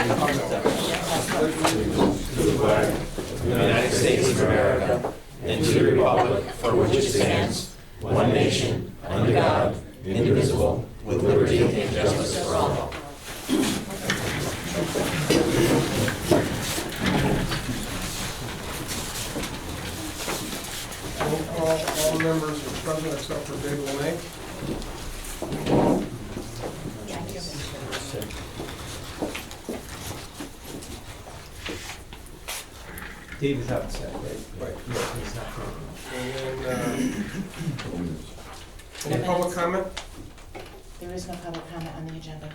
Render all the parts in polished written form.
the flag of the United States of America and to the republic for which it stands, one nation, under God, indivisible, with liberty and justice for all. Roll call, all members are present except for David Lemay. David's outside, right? Right. Yeah, he's not coming. And any public comment? There is no public comment on the agenda.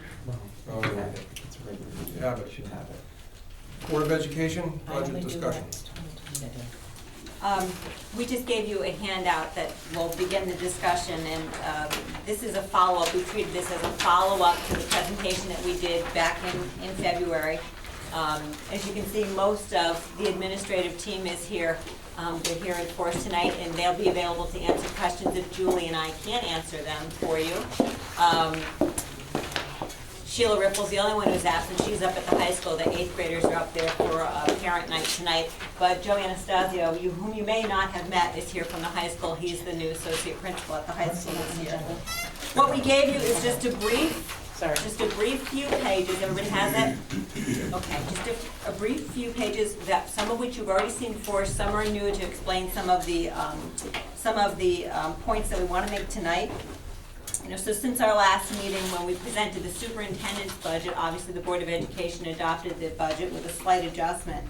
Oh, It's yeah. regular. You have it. Should have it. Board of Education, I only budget do discussion. what it's told me to do. We just gave you a handout that will begin the discussion, and this is a follow-up. We treated this as a follow-up to the presentation that we did back in February. As you can see, most of the administrative team is here. They're here in force tonight, and they'll be available to answer questions if Julie and I can't answer them for you. Sheila Ripple's the only one who's absent. She's up at the high school. The 8th graders are up there for a parent night tonight. But Joe Anastasio, whom you may not have met, is here from the high school. He's the new associate principal at the high school this year. What we gave you is just a brief few pages. Everybody has it? Okay, just a brief few pages, that some of which you've already seen before, some are new, to explain some of the points that we want to make tonight. So since our last meeting, when we presented the superintendent's budget, obviously the Board of Education adopted the budget with a slight adjustment.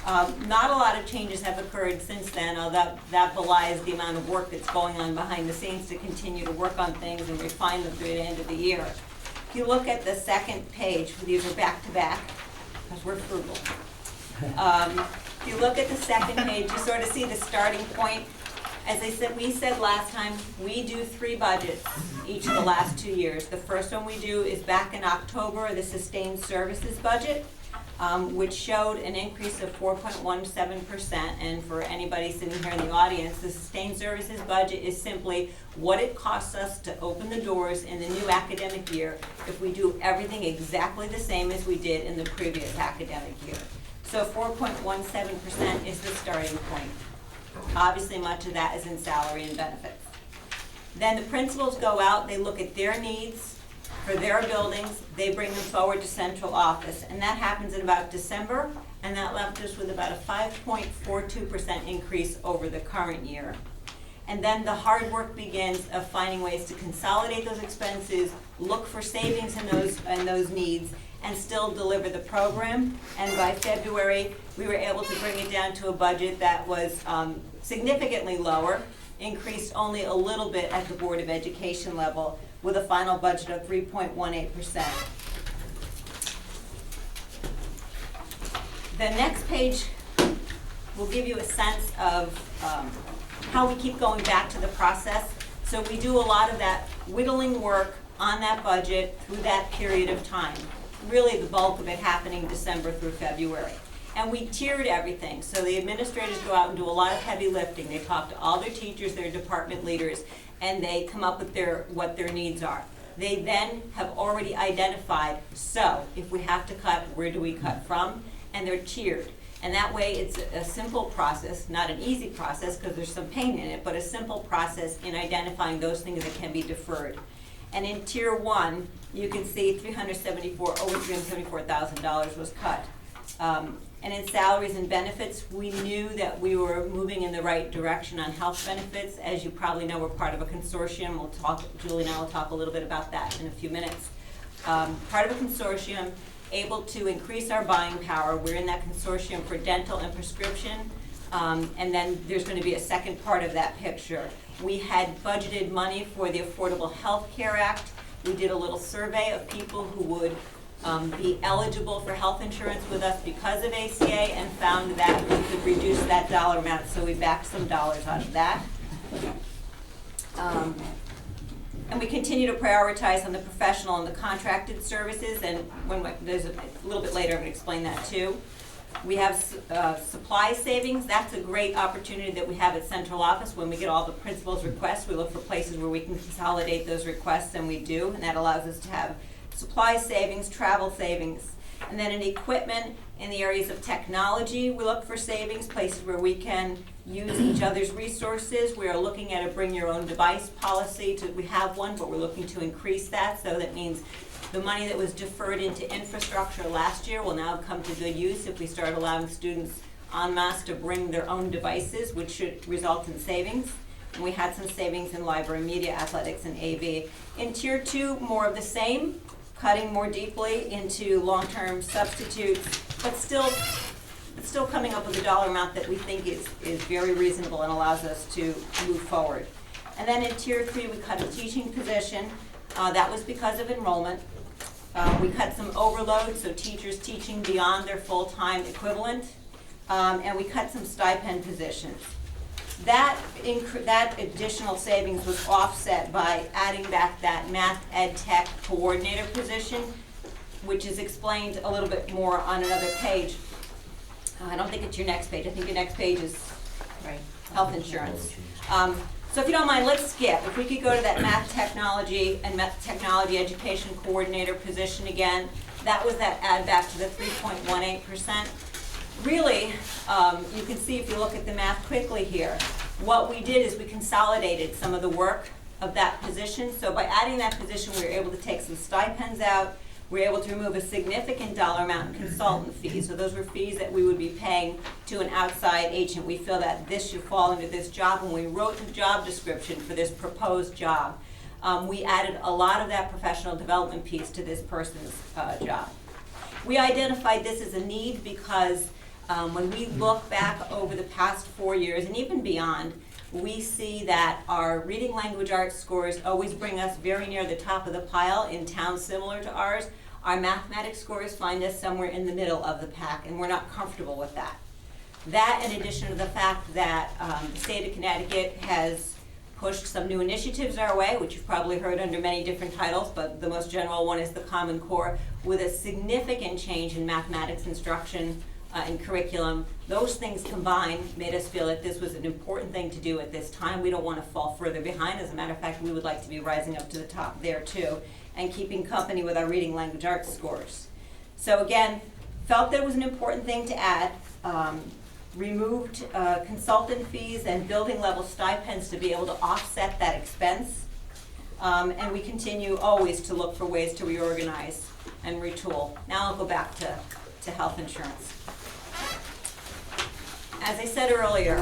Not a lot of changes have occurred since then, although that belies the amount of work that's going on behind the scenes to continue to work on things and refine them through the end of the year. If you look at the second page, these are back to back, because we're frugal. If you look at the second page, you sort of see the starting point. As we said last time, we do 3 budgets each of the last 2 years. The first one we do is back in October, the sustained services budget, which showed an increase of 4.17%. And for anybody sitting here in the audience, the sustained services budget is simply what it costs us to open the doors in the new academic year if we do everything exactly the same as we did in the previous academic year. So 4.17% is the starting point. Obviously, much of that is in salary and benefits. Then the principals go out, they look at their needs for their buildings, they bring them forward to central office, and that happens in about December, and that left us with about a 5.42% increase over the current year. And then the hard work begins of finding ways to consolidate those expenses, look for savings in those needs, and still deliver the program. And by February, we were able to bring it down to a budget that was significantly lower, increased only a little bit at the Board of Education level, with a final budget of 3.18%. The next page will give you a sense of how we keep going back to the process. So we do a lot of that whittling work on that budget through that period of time. Really the bulk of it happening December through February. And we tiered everything. So the administrators go out and do a lot of heavy lifting. They talk to all their teachers, their department leaders, and they come up with what their needs are. They then have already identified, so if we have to cut, where do we cut from? And they're tiered. And that way it's a simple process, not an easy process because there's some pain in it, but a simple process in identifying those things that can be deferred. And in tier 1, you can see over $374,000 was cut. And in salaries and benefits, we knew that we were moving in the right direction on health benefits. As you probably know, we're part of a consortium. Julie and I will talk a little bit about that in a few minutes. Part of a consortium, able to increase our buying power. We're in that consortium for dental and prescription. And then there's going to be a second part of that picture. We had budgeted money for the Affordable Health Care Act. We did a little survey of people who would be eligible for health insurance with us because of ACA, and found that we could reduce that dollar amount, so we backed some dollars out of that. And we continue to prioritize on the professional and the contracted services, and there's a little bit later I'm going to explain that too. We have supply savings. That's a great opportunity that we have at central office. When we get all the principals' requests, we look for places where we can consolidate those requests, and we do, and that allows us to have supply savings, travel savings. And then in equipment, in the areas of technology, we look for savings, places where we can use each other's resources. We are looking at a bring your own device policy. We have one, but we're looking to increase that. So that means the money that was deferred into infrastructure last year will now come to good use if we start allowing students en masse to bring their own devices, which should result in savings. And we had some savings in library, media, athletics, and AV. In Tier 2, more of the same, cutting more deeply into long-term substitutes, but still coming up with a dollar amount that we think is very reasonable and allows us to move forward. And then in Tier 3, we cut a teaching position. That was because of enrollment. We cut some overload, so teachers teaching beyond their full-time equivalent. And we cut some stipend positions. That additional savings was offset by adding back that math ed tech coordinator position, which is explained a little bit more on another page. I don't think it's your next page. I think your next page is health insurance. So if you don't mind, let's skip. If we could go to that math technology and math technology education coordinator position again. That was that add back to the 3.18%. Really, you can see if you look at the math quickly here, what we did is we consolidated some of the work of that position. So by adding that position, we were able to take some stipends out. We were able to remove a significant dollar amount in consultant fees. So those were fees that we would be paying to an outside agent. We feel that this should fall into this job. When we wrote the job description for this proposed job, we added a lot of that professional development piece to this person's job. We identified this as a need because when we look back over the past 4 years and even beyond, we see that our reading language arts scores always bring us very near the top of the pile in towns similar to ours. Our mathematics scores find us somewhere in the middle of the pack, and we're not comfortable with that. That, in addition to the fact that the state of Connecticut has pushed some new initiatives our way, which you've probably heard under many different titles, but the most general one is the Common Core, with a significant change in mathematics instruction and curriculum. Those things combined made us feel that this was an important thing to do at this time. We don't want to fall further behind. As a matter of fact, we would like to be rising up to the top there too, and keeping company with our reading language arts scores. So again, felt that it was an important thing to add. Removed consultant fees and building level stipends to be able to offset that expense. And we continue always to look for ways to reorganize and retool. Now I'll go back to health insurance. As I said earlier,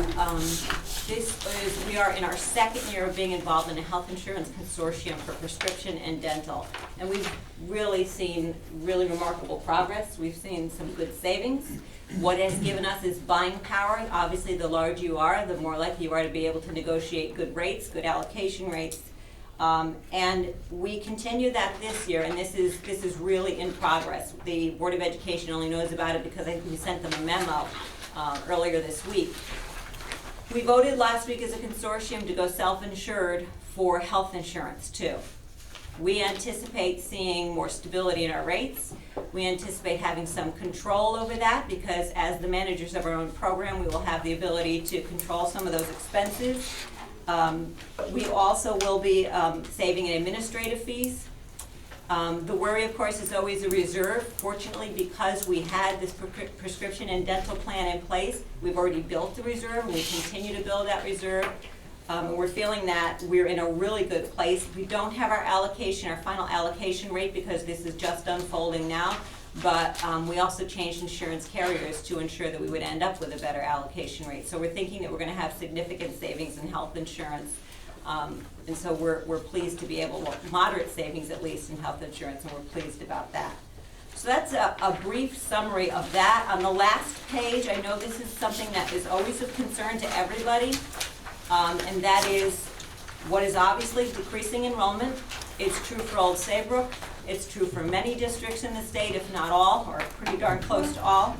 we are in our second year of being involved in a health insurance consortium for prescription and dental. And we've really seen really remarkable progress. We've seen some good savings. What it has given us is buying power. Obviously, the larger you are, the more likely you are to be able to negotiate good rates, good allocation rates. And we continue that this year, and this is really in progress. The Board of Education only knows about it because I think we sent them a memo earlier this week. We voted last week as a consortium to go self-insured for health insurance too. We anticipate seeing more stability in our rates. We anticipate having some control over that because as the managers of our own program, we will have the ability to control some of those expenses. We also will be saving in administrative fees. The worry, of course, is always a reserve. Fortunately, because we had this prescription and dental plan in place, we've already built the reserve, and we continue to build that reserve. We're feeling that we're in a really good place. We don't have our allocation, our final allocation rate, because this is just unfolding now, but we also changed insurance carriers to ensure that we would end up with a better allocation rate. So we're thinking that we're going to have significant savings in health insurance. And so we're pleased to be able, moderate savings at least in health insurance, and we're pleased about that. So that's a brief summary of that. On the last page, I know this is something that is always of concern to everybody, and that is what is obviously decreasing enrollment. It's true for Old Saybrook. It's true for many districts in the state, if not all, or pretty darn close to all.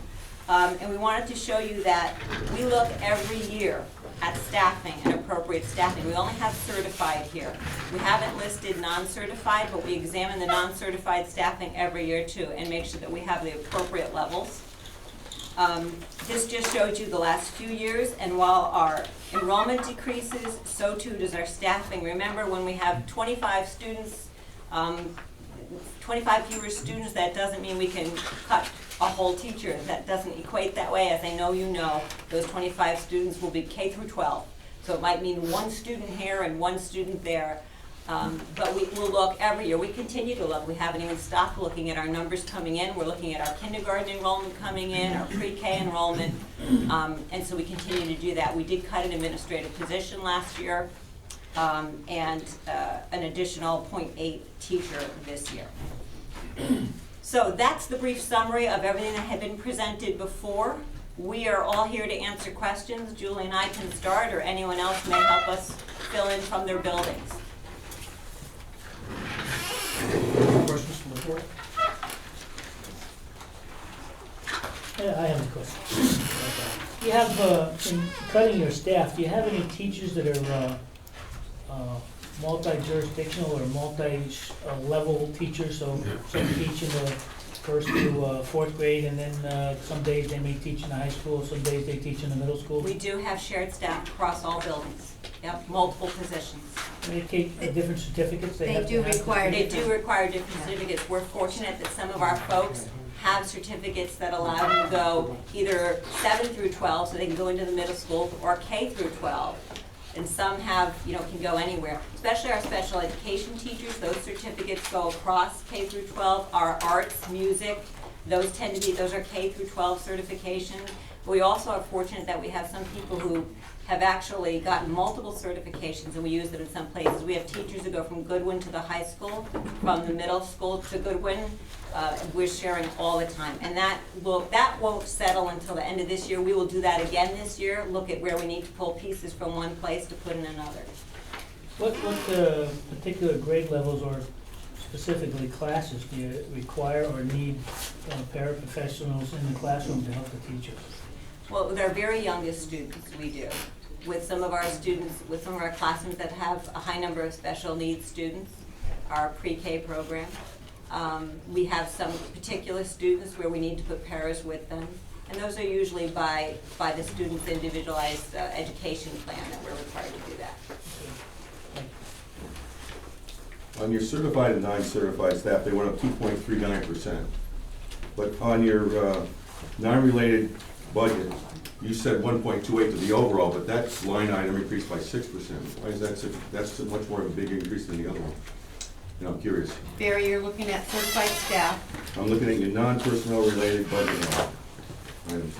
And we wanted to show you that we look every year at staffing and appropriate staffing. We only have certified here. We haven't listed non-certified, but we examine the non-certified staffing every year too and make sure that we have the appropriate levels. This just showed you the last few years, and while our enrollment decreases, so too does our staffing. Remember, when we have 25 students 25 fewer students, that doesn't mean we can cut a whole teacher. That doesn't equate that way. As I know you know, those 25 students will be K through 12. So it might mean one student here and one student there. But we will look every year. We continue to look. We haven't even stopped looking at our numbers coming in. We're looking at our kindergarten enrollment coming in, our pre-K enrollment, and so we continue to do that. We did cut an administrative position last year, and an additional 0.8 teacher this year. So that's the brief summary of everything that had been presented before. We are all here to answer questions. Julie and I can start, or anyone else may help us fill in from their buildings. Questions from the board? Yeah, I have a question. You have, in cutting your staff, do you have any teachers that are multi-jurisdictional or multi-level teachers? So some teach in the first to fourth grade, and then some days they may teach in the high school, some days they teach in the middle school? We do have shared staff across all buildings. Yep, multiple positions. And they take different certificates? They have to do have? require They do require different certificates. We're fortunate that some of our folks have certificates that allow them to go either 7 through 12, so they can go into the middle school, or K through 12. And some have, can go anywhere. Especially our special education teachers, those certificates go across K through 12. Our arts, music, those are K through 12 certifications. But we also are fortunate that we have some people who have actually gotten multiple certifications, and we use them in some places. We have teachers who go from Goodwin to the high school, from the middle school to Goodwin. We're sharing all the time, and that won't settle until the end of this year. We will do that again this year, look at where we need to pull pieces from one place to put in another. What particular grade levels or specifically classes do you require or need paraprofessionals in the classroom to help the teachers? Well, with our very youngest students, we do. With some of our students, with some of our classrooms that have a high number of special needs students, our pre-K program, we have some particular students where we need to put paras with them. And those are usually by the student's individualized education plan that we're required to do that. On your certified and non-certified staff, they went up 2.39%. But on your non-related budget, you said 1.28 to the overall, but that line item increased by 6%. Why is that that's much more of a big increase than the other one? And I'm curious. Barry, you're looking at certified staff. I'm looking at your non-personnel related budget items.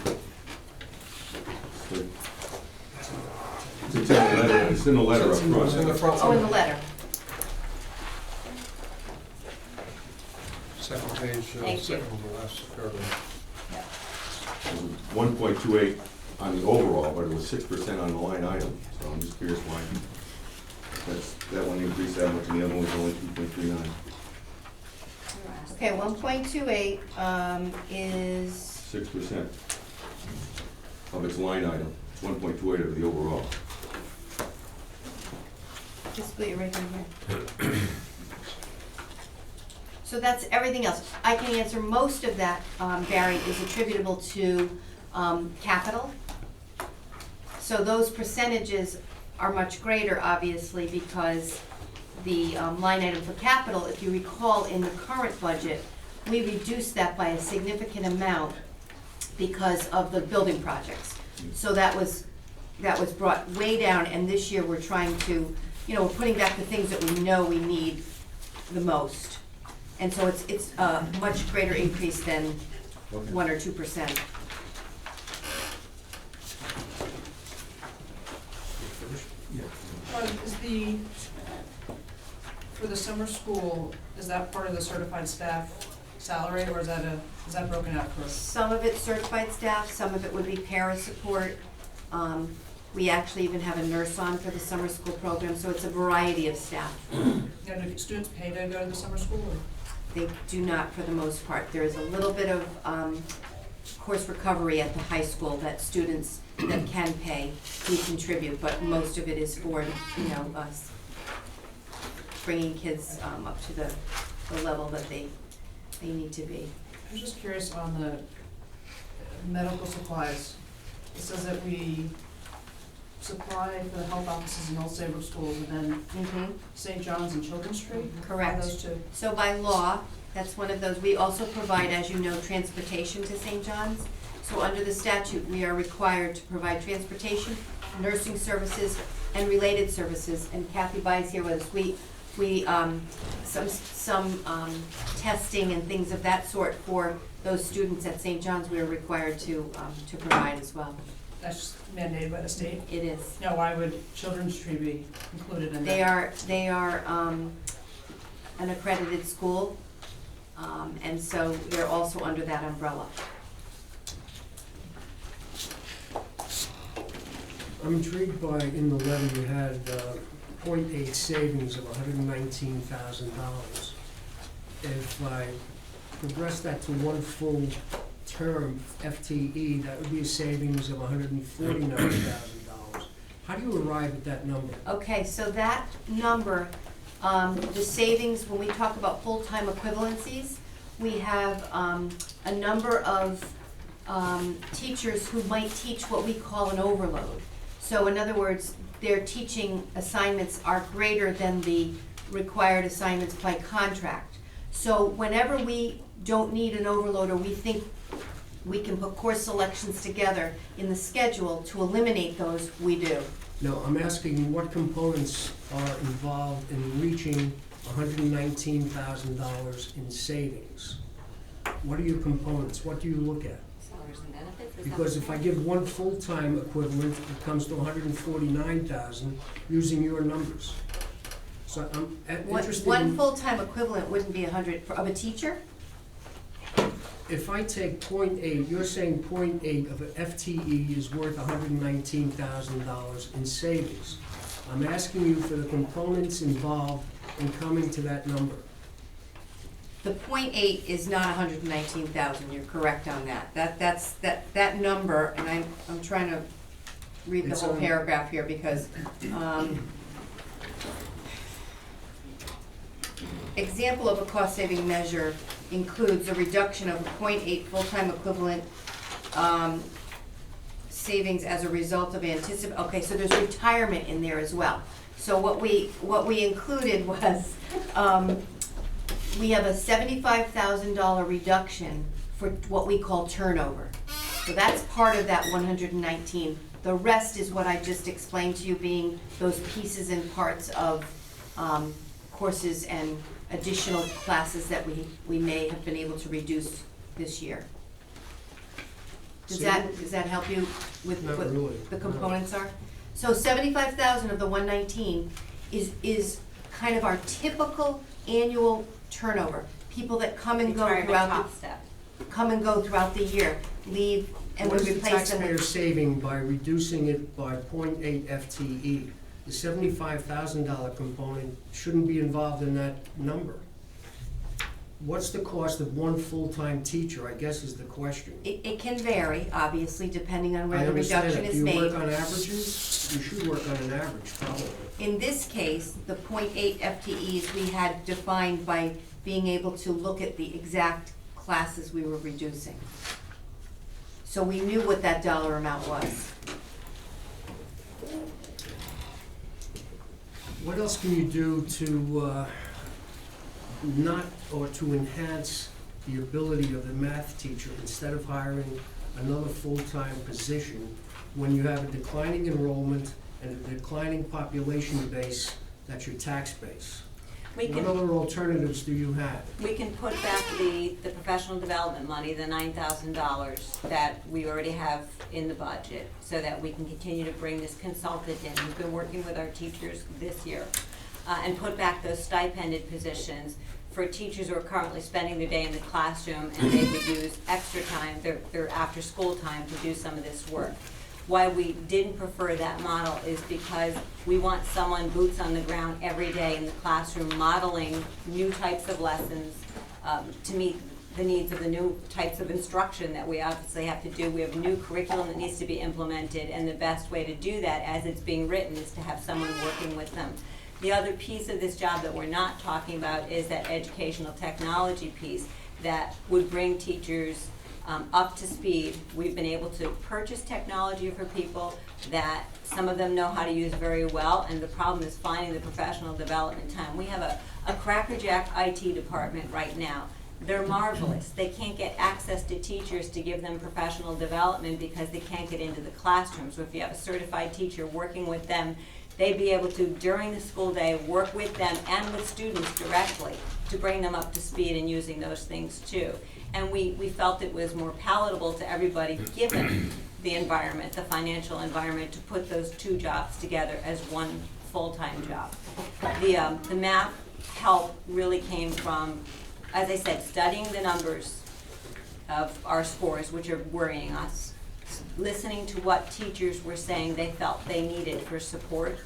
It's in the letter up front. It's in the front. Oh, in the letter. Second page, Thank you. second from the last paragraph. 1.28 on the overall, but it was 6% on the line item. So I'm just curious why that one increased that much and the other one was only 2.39. Okay, 1.28 is, 6% of its line item. It's 1.28 of the overall. just put it right in here. So that's everything else. I can answer most of that, Barry, is attributable to capital. So those percentages are much greater, obviously, because the line item for capital, if you recall, in the current budget, we reduced that by a significant amount because of the building projects. So that was brought way down, and this year we're trying to, we're putting back the things that we know we need the most. And so it's a much greater increase than 1 or 2%. Is for the summer school, is that part of the certified staff salary, or is that broken out for us? Some of it's certified staff, some of it would be para support. We actually even have a nurse on for the summer school program, so it's a variety of staff. Do students pay to go to the summer school, or? They do not for the most part. There is a little bit of course recovery at the high school that students that can pay do contribute, but most of it is for, us bringing kids up to the level that they need to be. I was just curious on the medical supplies. It says that we supply for the health offices in all Saybrook schools, and then Mhm. St. John's and Children's Street? Correct. Are those two? So by law, that's one of those, we also provide, as you know, transportation to St. John's. So under the statute, we are required to provide transportation, nursing services, and related services. And Kathy Bai's here with us. Some testing and things of that sort for those students at St. John's, we are required to provide as well. That's just mandated by the state? It is. Now, why would Children's Tree be included in that? They are an accredited school, and so they're also under that umbrella. I'm intrigued by, in the levy, you had .8 savings of $119,000. If I progress that to one full term FTE, that would be a savings of $149,000. How do you arrive at that number? Okay, so that number, the savings, when we talk about full-time equivalencies, we have a number of teachers who might teach what we call an overload. So in other words, their teaching assignments are greater than the required assignments by contract. So whenever we don't need an overload, or we think we can put course selections together in the schedule to eliminate those, we do. No, I'm asking what components are involved in reaching $119,000 in savings? What are your components? What do you look at? Salaries and benefits, is that Because what if I give one full-time equivalent, it comes to $149,000 using your numbers. So I'm interested One in, full-time equivalent wouldn't be 100 of a teacher? if I take .8, you're saying .8 of an FTE is worth $119,000 in savings. I'm asking you for the components involved in coming to that number. The .8 is not 119,000, you're correct on that. That number, and I'm trying to read the It's whole on- paragraph here because, example of a cost-saving measure includes a reduction of a .8 full-time equivalent, savings as a result of okay, so there's retirement in there as well. So what we included was, we have a $75,000 reduction for what we call turnover. So that's part of that 119. The rest is what I just explained to you, being those pieces and parts of courses and additional classes that we may have been able to reduce this year. Does that help you with Not what really, the no. components are? So 75,000 of the 119 is kind of our typical annual turnover. People that come and go Retirement throughout top step. the year, leave, and we What is the replace them taxpayer with. saving by reducing it by .8 FTE? The $75,000 component shouldn't be involved in that number. What's the cost of one full-time teacher, I guess is the question. It can vary, obviously, depending on where I the understand reduction that. is Do you made. work on averages? You should work on an average, probably. In this case, the .8 FTEs we had defined by being able to look at the exact classes we were reducing. So we knew what that dollar amount was. What else can you do to to enhance the ability of the math teacher instead of hiring another full-time position when you have a declining enrollment and a declining population base that's your tax base? We What can, other alternatives do you have? we can put back the professional development money, the $9,000 that we already have in the budget, so that we can continue to bring this consultant in, who's been working with our teachers this year, and put back those stipended positions for teachers who are currently spending their day in the classroom, and they would use extra time, their after-school time, to do some of this work. Why we didn't prefer that model is because we want someone boots on the ground every day in the classroom, modeling new types of lessons to meet the needs of the new types of instruction that we obviously have to do. We have a new curriculum that needs to be implemented, and the best way to do that as it's being written is to have someone working with them. The other piece of this job that we're not talking about is that educational technology piece that would bring teachers up to speed. We've been able to purchase technology for people that some of them know how to use very well, and the problem is finding the professional development time. We have a crackerjack IT department right now. They're marvelous. They can't get access to teachers to give them professional development because they can't get into the classroom. So if you have a certified teacher working with them, they'd be able to, during the school day, work with them and with students directly to bring them up to speed in using those things too. And we felt it was more palatable to everybody, given the environment, the financial environment, to put those two jobs together as one full-time job. The math help really came from, as I said, studying the numbers of our scores, which are worrying us, listening to what teachers were saying they felt they needed for support,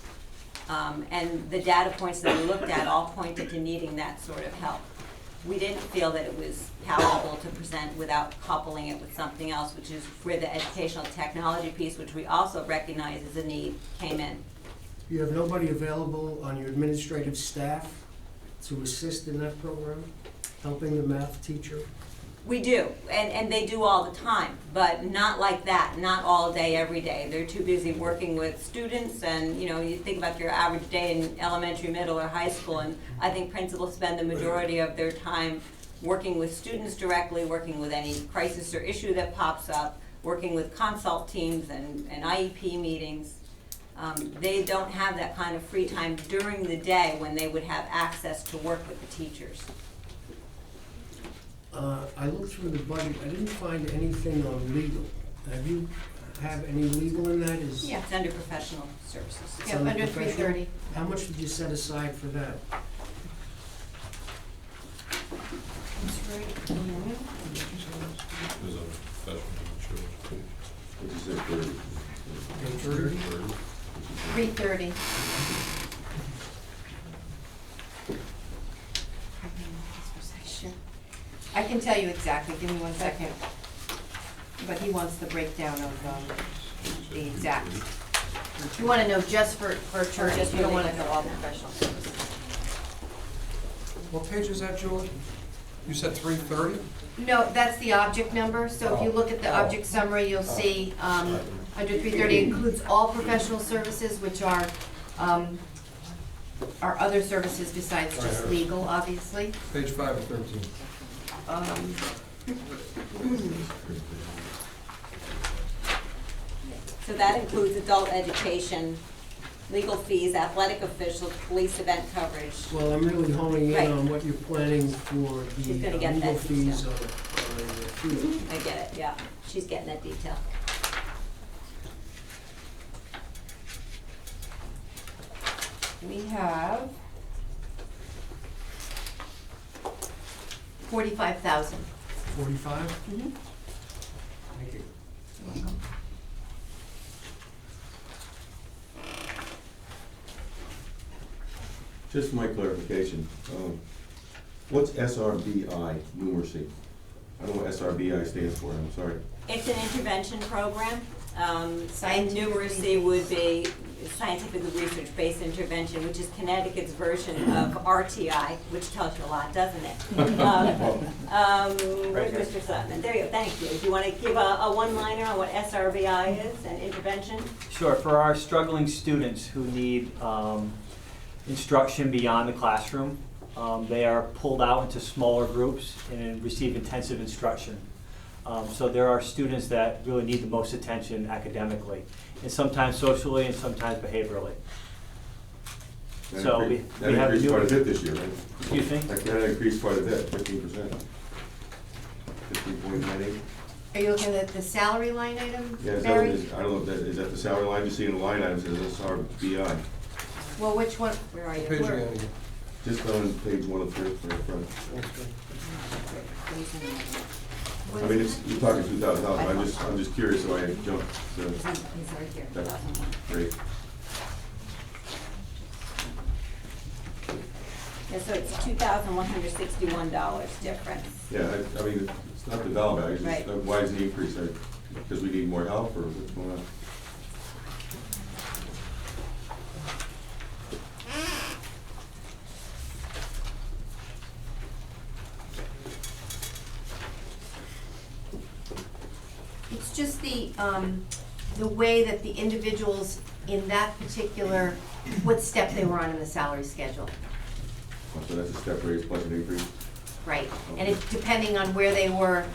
and the data points that we looked at all pointed to needing that sort of help. We didn't feel that it was palatable to present without coupling it with something else, which is where the educational technology piece, which we also recognize as a need, came in. You have nobody available on your administrative staff to assist in that program, helping the math teacher? We do, and they do all the time, but not like that, not all day, every day. They're too busy working with students, and you think about your average day in elementary, middle, or high school, and I think principals spend the majority of their time working with students directly, working with any crisis or issue that pops up, working with consult teams and IEP meetings. They don't have that kind of free time during the day when they would have access to work with the teachers. I looked through the budget, I didn't find anything on legal. Have you have any legal in that? Yeah. It's under professional services. It's Yeah, under under professional? 330. How much did you set aside for that? It's right in. There's a professional insurance. What is it, 30? Page 30? 330. I can tell you exactly, give me 1 second. But he wants the breakdown of the exact. You wanna know just for churches, just you don't for wanna legal. know all professional services. What page is that, Julie? You said 330? No, that's the object number, so if you look at the object summary, you'll see, under 330 includes all professional services, which are other services besides just legal, obviously. Page 5 of 13. So that includes adult education, legal fees, athletic officials, police event coverage. Well, I'm really honing Right. in on what you're planning for the She's gonna get legal that fees detail. on the field. I get it, yeah. She's getting that detail. We have 45,000. 45? Mm-hmm. Thank you. Just for my clarification, what's SRBI numeracy? I don't know what SRBI stands for, I'm sorry. It's an intervention program. And Scientific numeracy would be scientifically research-based intervention, which is Connecticut's version of RTI, which tells you a lot, doesn't it? Where's Mr. Sutton? There you go, thank you. Do you want to give a one-liner on what SRBI is, an intervention? Sure. For our struggling students who need instruction beyond the classroom, they are pulled out into smaller groups and receive intensive instruction. So there are students that really need the most attention academically, and sometimes socially and sometimes behaviorally. So we That have increased new- quite a bit this year, right? Excuse me? That increased quite a bit, 15%. 15.98. Are you looking at the salary line item, Yeah, Barry? I don't know, is that the salary line you see in the line items, is SRBI? Well, which one? Where are you? Page Where? again. Just on page 103 for the front. I mean, it's, you're talking $2,000, I'm just curious, so I jumped to He's right here. that rate. Yeah, so it's $2,161 difference. Yeah, I mean, it's not the dollar value, it's Right. just, why is the increase? Because we need more help, or what's going on? just the way that the individuals in that particular, what step they were on in the salary schedule. So that's a step raise plus an increase? Right, and it, depending on where they were,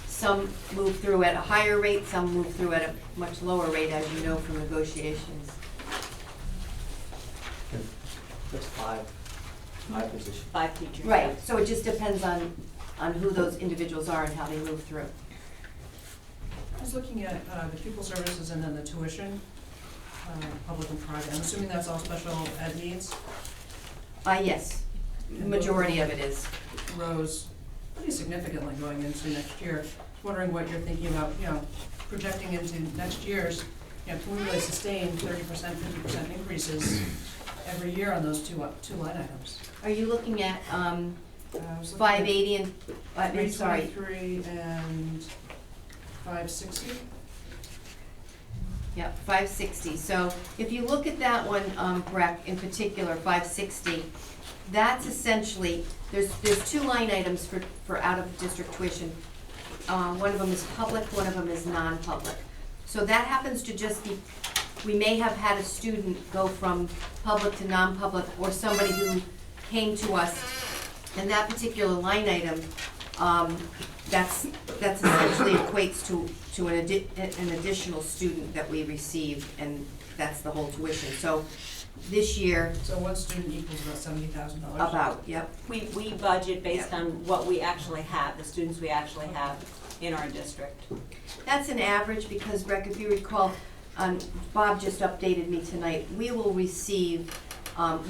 some move through at a higher rate, some move through at a much lower rate, as you know from negotiations. That's five positions. 5 teachers. Right, so it just depends on who those individuals are and how they move through. I was looking at the pupil services and then the tuition, public and private. I'm assuming that's all special ed needs. Yes, the majority of it is. Rose pretty significantly going into next year. Wondering what you're thinking about, projecting into next year's, can we really sustain 30%, 50% increases every year on those two line items? Are you looking at, I was looking at 580 and, I'm sorry, 323 and 560? Yep, 560. So if you look at that one, Breck, in particular, 560, that's essentially, there's 2 line items for out-of-district tuition. One of them is public, one of them is non-public. So that happens to just be, we may have had a student go from public to non-public, or somebody who came to us, and that particular line item, that's essentially equates to an additional student that we receive, and that's the whole tuition. So this year, So one student equals about $70,000? about, yep. We budget based on what we actually have, the students we actually have in our district. That's an average, because Breck, if you recall, Bob just updated me tonight, we will receive,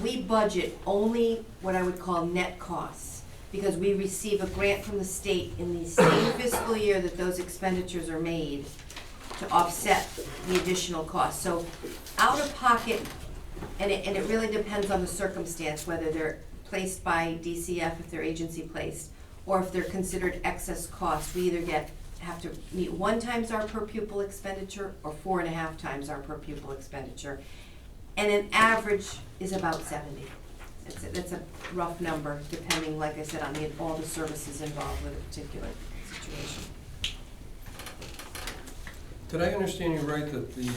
we budget only what I would call net costs, because we receive a grant from the state in the same fiscal year that those expenditures are made to offset the additional costs. So out of pocket, and it really depends on the circumstance, whether they're placed by DCF, if they're agency placed, or if they're considered excess costs. We either have to meet 1 times our per pupil expenditure or 4.5 times our per pupil expenditure. And an average is about 70. That's a rough number, depending, like I said, on all the services involved with a particular situation. Did I understand you right that the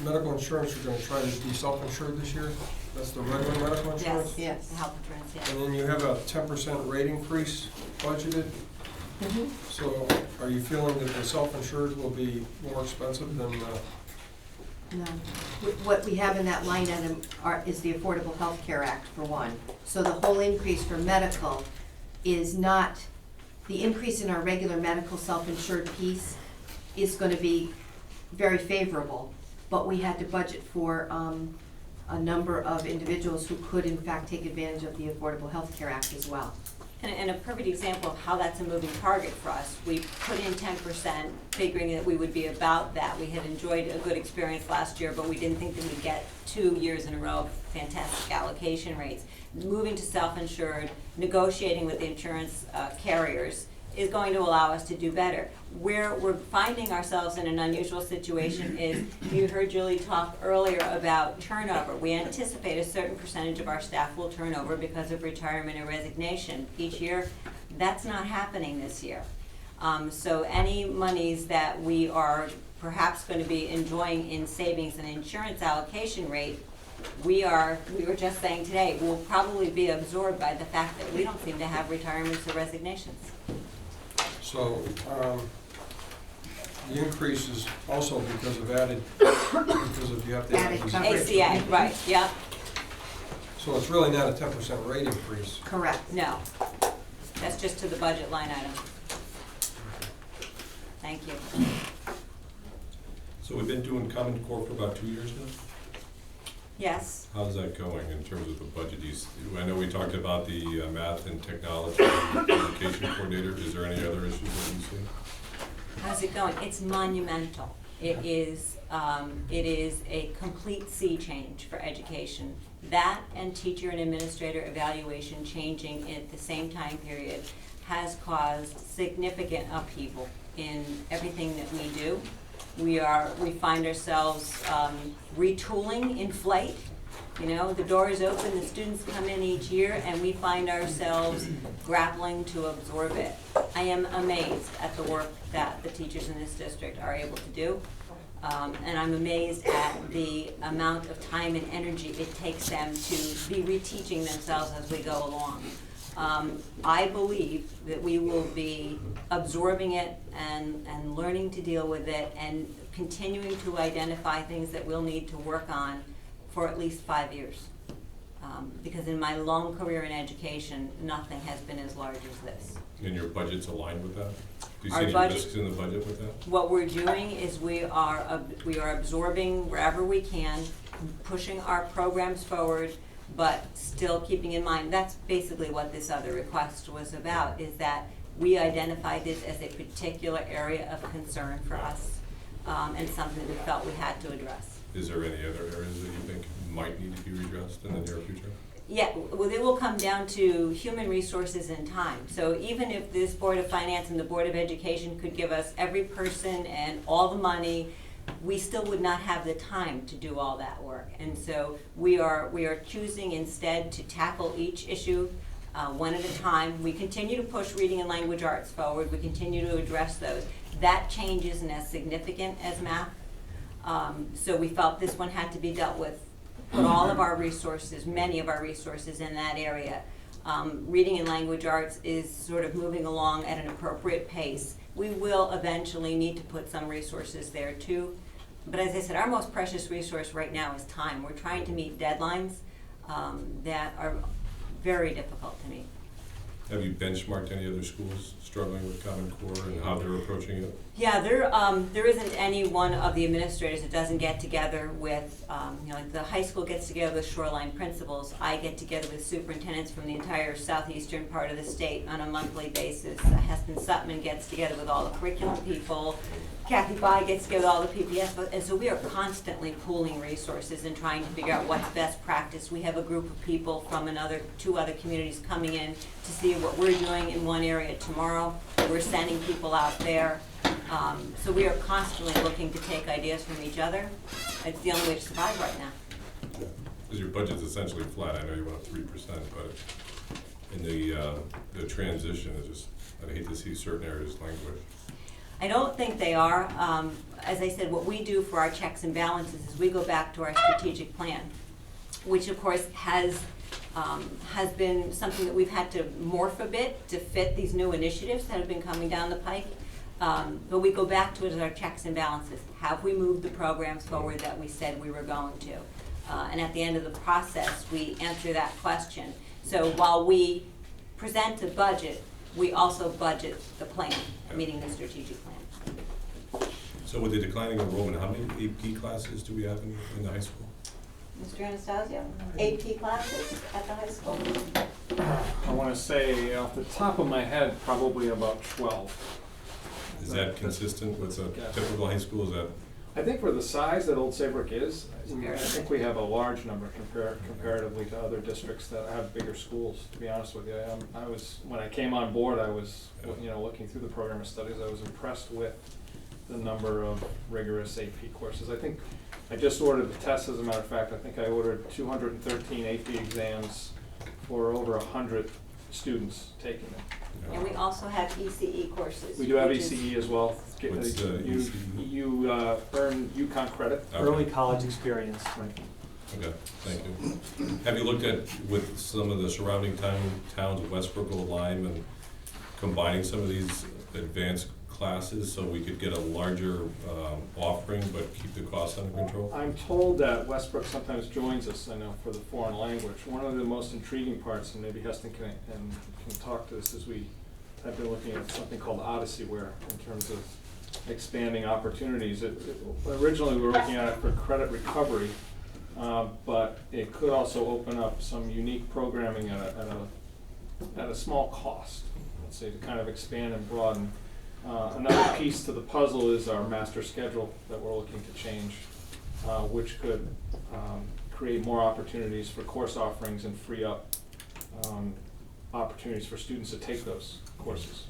medical insurance, you're gonna try to be self-insured this year? That's the regular medical insurance? Yes. The health insurance, yeah. And then you have a 10% rate increase budgeted? Mm-hmm. So are you feeling that the self-insured will be more expensive than, No. What we have in that line item is the Affordable Health Care Act, for one. So the whole increase for medical is not, the increase in our regular medical self-insured piece is gonna be very favorable, but we had to budget for a number of individuals who could in fact take advantage of the Affordable Health Care Act as well. And a perfect example of how that's a moving target for us, we put in 10%, figuring that we would be about that. We had enjoyed a good experience last year, but we didn't think that we'd get 2 years in a row of fantastic allocation rates. Moving to self-insured, negotiating with the insurance carriers is going to allow us to do better. Where we're finding ourselves in an unusual situation is, you heard Julie talk earlier about turnover. We anticipate a certain percentage of our staff will turn over because of retirement or resignation each year. That's not happening this year. So any monies that we are perhaps going to be enjoying in savings and insurance allocation rate, we were just saying today, will probably be absorbed by the fact that we don't seem to have retirements or resignations. so, the increase is also because of because of you have to. Added coverage. ACA, right, yep, So it's really not a 10% rate increase. Correct. no. That's just to the budget line item. Thank you. So we've been doing Common Core for about 2 years now? Yes. How's that going in terms of the budget? I know we talked about the math and technology education coordinator. Is there any other issues that you see? How's it going? It's monumental. It is a complete sea change for education. That and teacher and administrator evaluation changing at the same time period has caused significant upheaval in everything that we do. We find ourselves retooling in flight. You know, the door is open, the students come in each year, and we find ourselves grappling to absorb it. I am amazed at the work that the teachers in this district are able to do. And I'm amazed at the amount of time and energy it takes them to be reteaching themselves as we go along. I believe that we will be absorbing it and learning to deal with it and continuing to identify things that we'll need to work on for at least 5 years. Because in my long career in education, nothing has been as large as this. And your budget's aligned with that? Do you see Our any budget- risks in the budget with that? What we're doing is we are absorbing wherever we can, pushing our programs forward, but still keeping in mind, that's basically what this other request was about, is that we identified this as a particular area of concern for us, and something that we felt we had to address. Is there any other areas that you think might need to be redressed in the near future? Yeah, well, it will come down to human resources and time. So even if this Board of Finance and the Board of Education could give us every person and all the money, we still would not have the time to do all that work. And so we are choosing instead to tackle each issue one at a time. We continue to push reading and language arts forward. We continue to address those. That change isn't as significant as math. So we felt this one had to be dealt with. Put all of our resources, many of our resources in that area. Reading and language arts is sort of moving along at an appropriate pace. We will eventually need to put some resources there too. But as I said, our most precious resource right now is time. We're trying to meet deadlines that are very difficult to meet. Have you benchmarked any other schools struggling with Common Core and how they're approaching it? Yeah, there isn't any one of the administrators that doesn't get together with, like the high school gets together with shoreline principals. I get together with superintendents from the entire southeastern part of the state on a monthly basis. Heston Sutman gets together with all the curriculum people. Kathy Bai gets together with all the PPS, and so we are constantly pooling resources and trying to figure out what's best practice. We have a group of people from two other communities coming in to see what we're doing in one area tomorrow. We're sending people out there. So we are constantly looking to take ideas from each other. It's the only way to survive right now. Because your budget's essentially flat. I know you went up 3%, but in the transition, I'd hate to see certain areas languish. I don't think they are. As I said, what we do for our checks and balances is we go back to our strategic plan, which of course has been something that we've had to morph a bit to fit these new initiatives that have been coming down the pike. But we go back to it as our checks and balances. Have we moved the programs forward that we said we were going to? And at the end of the process, we answer that question. So while we present a budget, we also budget the plan, meaning the strategic plan. So with the declining enrollment, how many AP classes do we have in the high school? Mr. Anastasio, AP classes at the high school? I want to say off the top of my head, probably about 12. Is that consistent with a typical high school? Is that? I think for the size that Old Saybrook is, I think we have a large number comparatively to other districts that have bigger schools, to be honest with you. When I came on board, I was, looking through the program of studies, I was impressed with the number of rigorous AP courses. I think I just ordered the tests, as a matter of fact. I think I ordered 213 AP exams for over 100 students taking it. And we also have ECE courses. We do have which is- ECE as well. What's ECE? You earn UConn credit. Okay. Early college experience. Okay, thank you. Have you looked at, with some of the surrounding towns of Westbrook, Old Lyme, and combining some of these advanced classes so we could get a larger offering but keep the costs under control? I'm told that Westbrook sometimes joins us, I know, for the foreign language. One of the most intriguing parts, and maybe Heston can talk to this, is I've been looking at something called Odysseyware in terms of expanding opportunities. Originally, we were looking at it for credit recovery, but it could also open up some unique programming at a small cost, let's say, to kind of expand and broaden. Another piece to the puzzle is our master schedule that we're looking to change, which could create more opportunities for course offerings and free up opportunities for students to take those courses.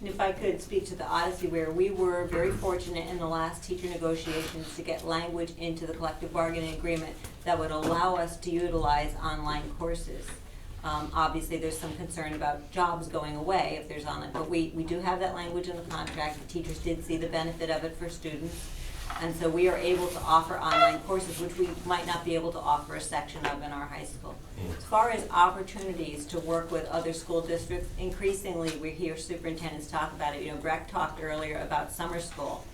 And if I could speak to the Odysseyware, we were very fortunate in the last teacher negotiations to get language into the collective bargaining agreement that would allow us to utilize online courses. Obviously, there's some concern about jobs going away if there's online, but we do have that language in the contract. The teachers did see the benefit of it for students. And so we are able to offer online courses, which we might not be able to offer a section of in our high school. As far as opportunities to work with other school districts, increasingly we hear superintendents talk about it. You know, Breck talked earlier about summer school.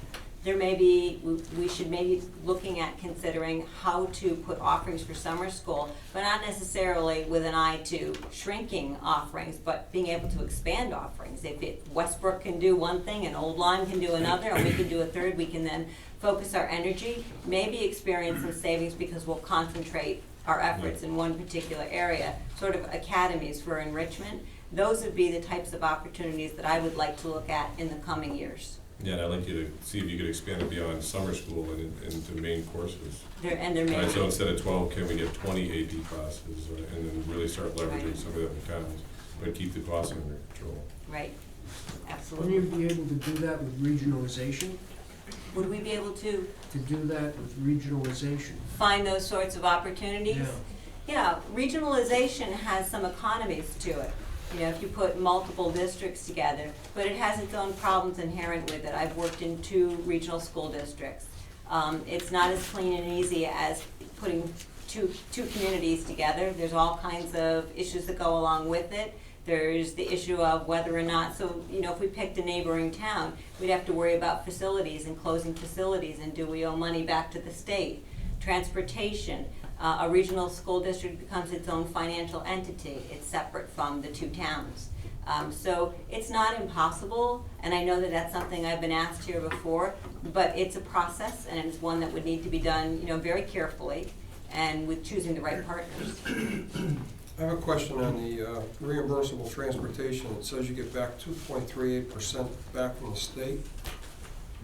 There may be, we should maybe looking at considering how to put offerings for summer school, but not necessarily with an eye to shrinking offerings, but being able to expand offerings. If Westbrook can do one thing and Old Lyme can do another, and we can do a third, we can then focus our energy, maybe experience some savings because we'll concentrate our efforts in one particular area, sort of academies for enrichment. Those would be the types of opportunities that I would like to look at in the coming years. Yeah, and I'd like you to see if you could expand it beyond summer school and into main courses. There may Right, so be, instead of 12, can we get 20 AD classes, and then really start leveraging Right. some of the economies, but keep the costs under control? right, Wouldn't absolutely. you be able to do that with regionalization? Would we be able to To do that with regionalization? find those sorts of opportunities? Yeah. Yeah, regionalization has some economies to it. You know, if you put multiple districts together, but it has its own problems inherent with it. I've worked in 2 regional school districts. It's not as clean and easy as putting two communities together. There's all kinds of issues that go along with it. There's the issue of whether or not, so, you know, if we picked a neighboring town, we'd have to worry about facilities and closing facilities, and do we owe money back to the state? Transportation. A regional school district becomes its own financial entity. It's separate from the 2 towns. So it's not impossible, and I know that that's something I've been asked here before, but it's a process, and it's one that would need to be done, you know, very carefully, and with choosing the right partners. I have a question on the reimbursable transportation. It says you get back 2.38% back from the state.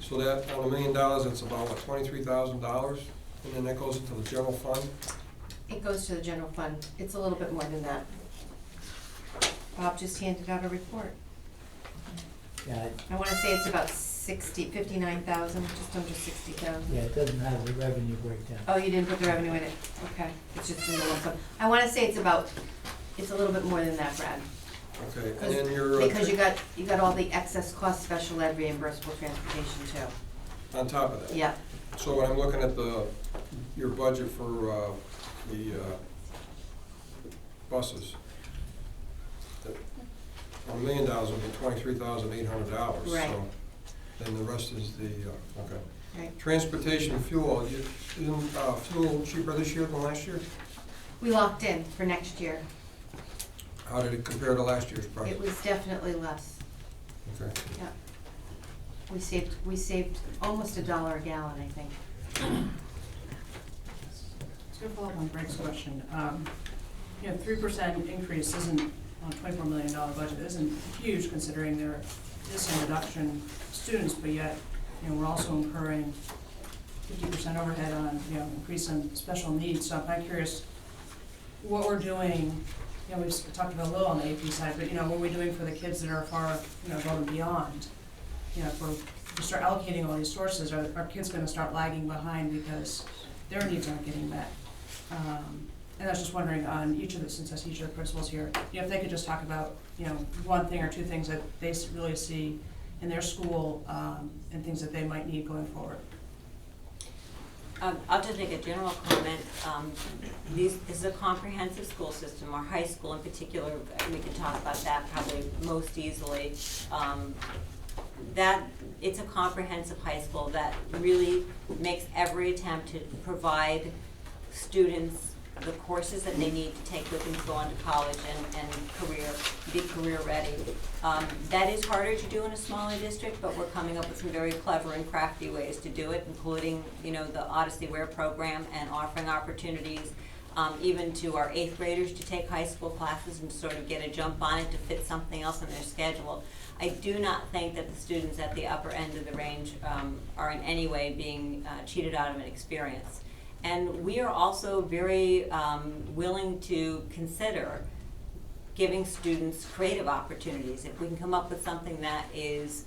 So that, on $1 million, that's about, what, $23,000? And then that goes into the general fund? It goes to the general fund. It's a little bit more than that. Bob just handed out a report. Yeah, I wanna say it's about 59,000, just under 60,000. yeah, it doesn't have the revenue breakdown. Oh, you didn't put the revenue in it? Okay, it's just in the lump sum. I wanna say it's a little bit more than that, Brad. Okay, and then your... Because you got all the excess cost special ed reimbursable transportation too. On top of that? Yeah, So when I'm looking at your budget for the buses, $1 million would be $23,800. Right. So then the rest is the, okay. right. Transportation fuel, isn't fuel cheaper this year than last year? We locked in for next year. How did it compare to last year's price? It was definitely less. Okay. Yeah. We saved almost $1 a gallon, I think. To follow up on Greg's question, you know, 3% increase isn't, on a $24 million budget, isn't huge considering there is some reduction in students, but yet, you know, we're also incurring 50% overhead on, you know, increase in special needs. So I'm kind of curious what we're doing. You know, we've talked about a little on the AP side, but, you know, what we're doing for the kids that are far, you know, above and beyond. You know, if we start allocating all these sources, are kids gonna start lagging behind because their needs aren't getting met? And I was just wondering on each of the, since I see each of the principals here, you know, if they could just talk about, you know, one thing or 2 things that they really see in their school, and things that they might need going forward. I'll just make a general comment. This is a comprehensive school system. Our high school in particular, we can talk about that probably most easily. That it's a comprehensive high school that really makes every attempt to provide students the courses that they need to take with them to go on to college and be career ready. That is harder to do in a smaller district, but we're coming up with some very clever and crafty ways to do it, including, you know, the Odyssey Wear program and offering opportunities even to our 8th graders to take high school classes and sort of get a jump on it to fit something else in their schedule. I do not think that the students at the upper end of the range are in any way being cheated out of an experience. And we are also very willing to consider giving students creative opportunities. If we can come up with something that is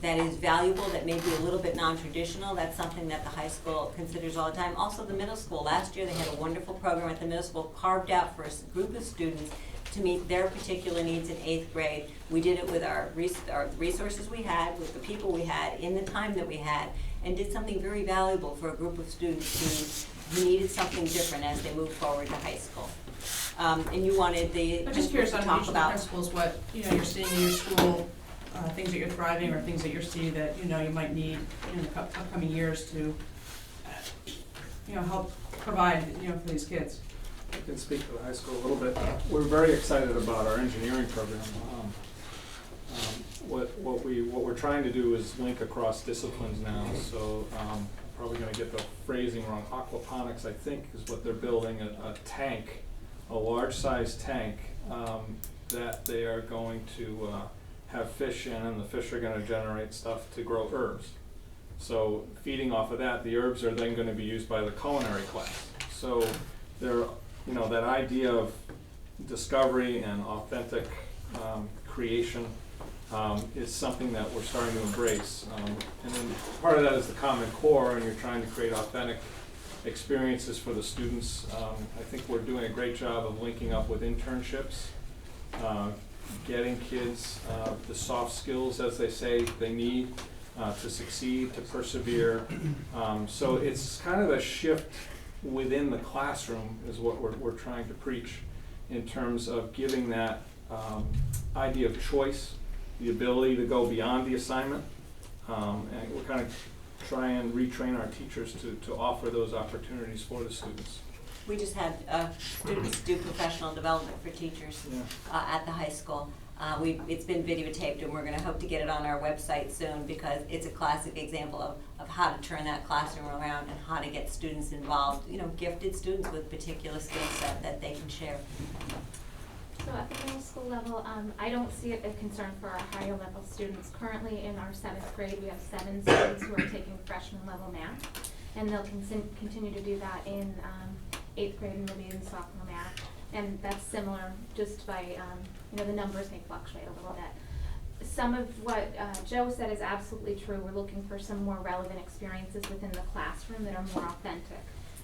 that is valuable, that may be a little bit non-traditional. That's something that the high school considers all the time. Also, the middle school, last year they had a wonderful program at the middle school carved out for a group of students to meet their particular needs in 8th grade. We did it with our resources we had, with the people we had, in the time that we had, and did something very valuable for a group of students who needed something different as they moved forward to high school. And you wanted the I'm just curious to on talk each of the about. principals, what, you're seeing in your school, things that you're thriving, or things that you're seeing that, you might need in the upcoming years to, help provide, for these kids. I can speak to the high school a little bit. We're very excited about our engineering program. What we're trying to do is link across disciplines now. So probably going to get the phrasing wrong. Aquaponics, I think, is what they're building, a tank, a large-sized tank that they are going to have fish in, and the fish are going to generate stuff to grow herbs. So feeding off of that, the herbs are then going to be used by the culinary class. So they're, that idea of discovery and authentic creation is something that we're starting to embrace. And then part of that is the Common Core, and you're trying to create authentic experiences for the students. I think we're doing a great job of linking up with internships, getting kids the soft skills, as they say, they need to succeed, to persevere. So it's kind of a shift within the classroom is what we're trying to preach in terms of giving that idea of choice, the ability to go beyond the assignment, and we're kind of try and retrain our teachers to offer those opportunities for the students. We just had students do professional development for teachers at the high school. It's been videotaped, and we're going to hope to get it on our website soon, because it's a classic example of how to turn that classroom around and how to get students involved, gifted students with particular skill set that they can share. So at the middle school level, I don't see it a concern for our higher level students. Currently in our 7th grade, we have 7 students who are taking freshman level math, and they'll continue to do that in 8th grade and maybe in sophomore math. And that's similar, just by, the numbers may fluctuate a little bit. Some of what Joe said is absolutely true. We're looking for some more relevant experiences within the classroom that are more authentic.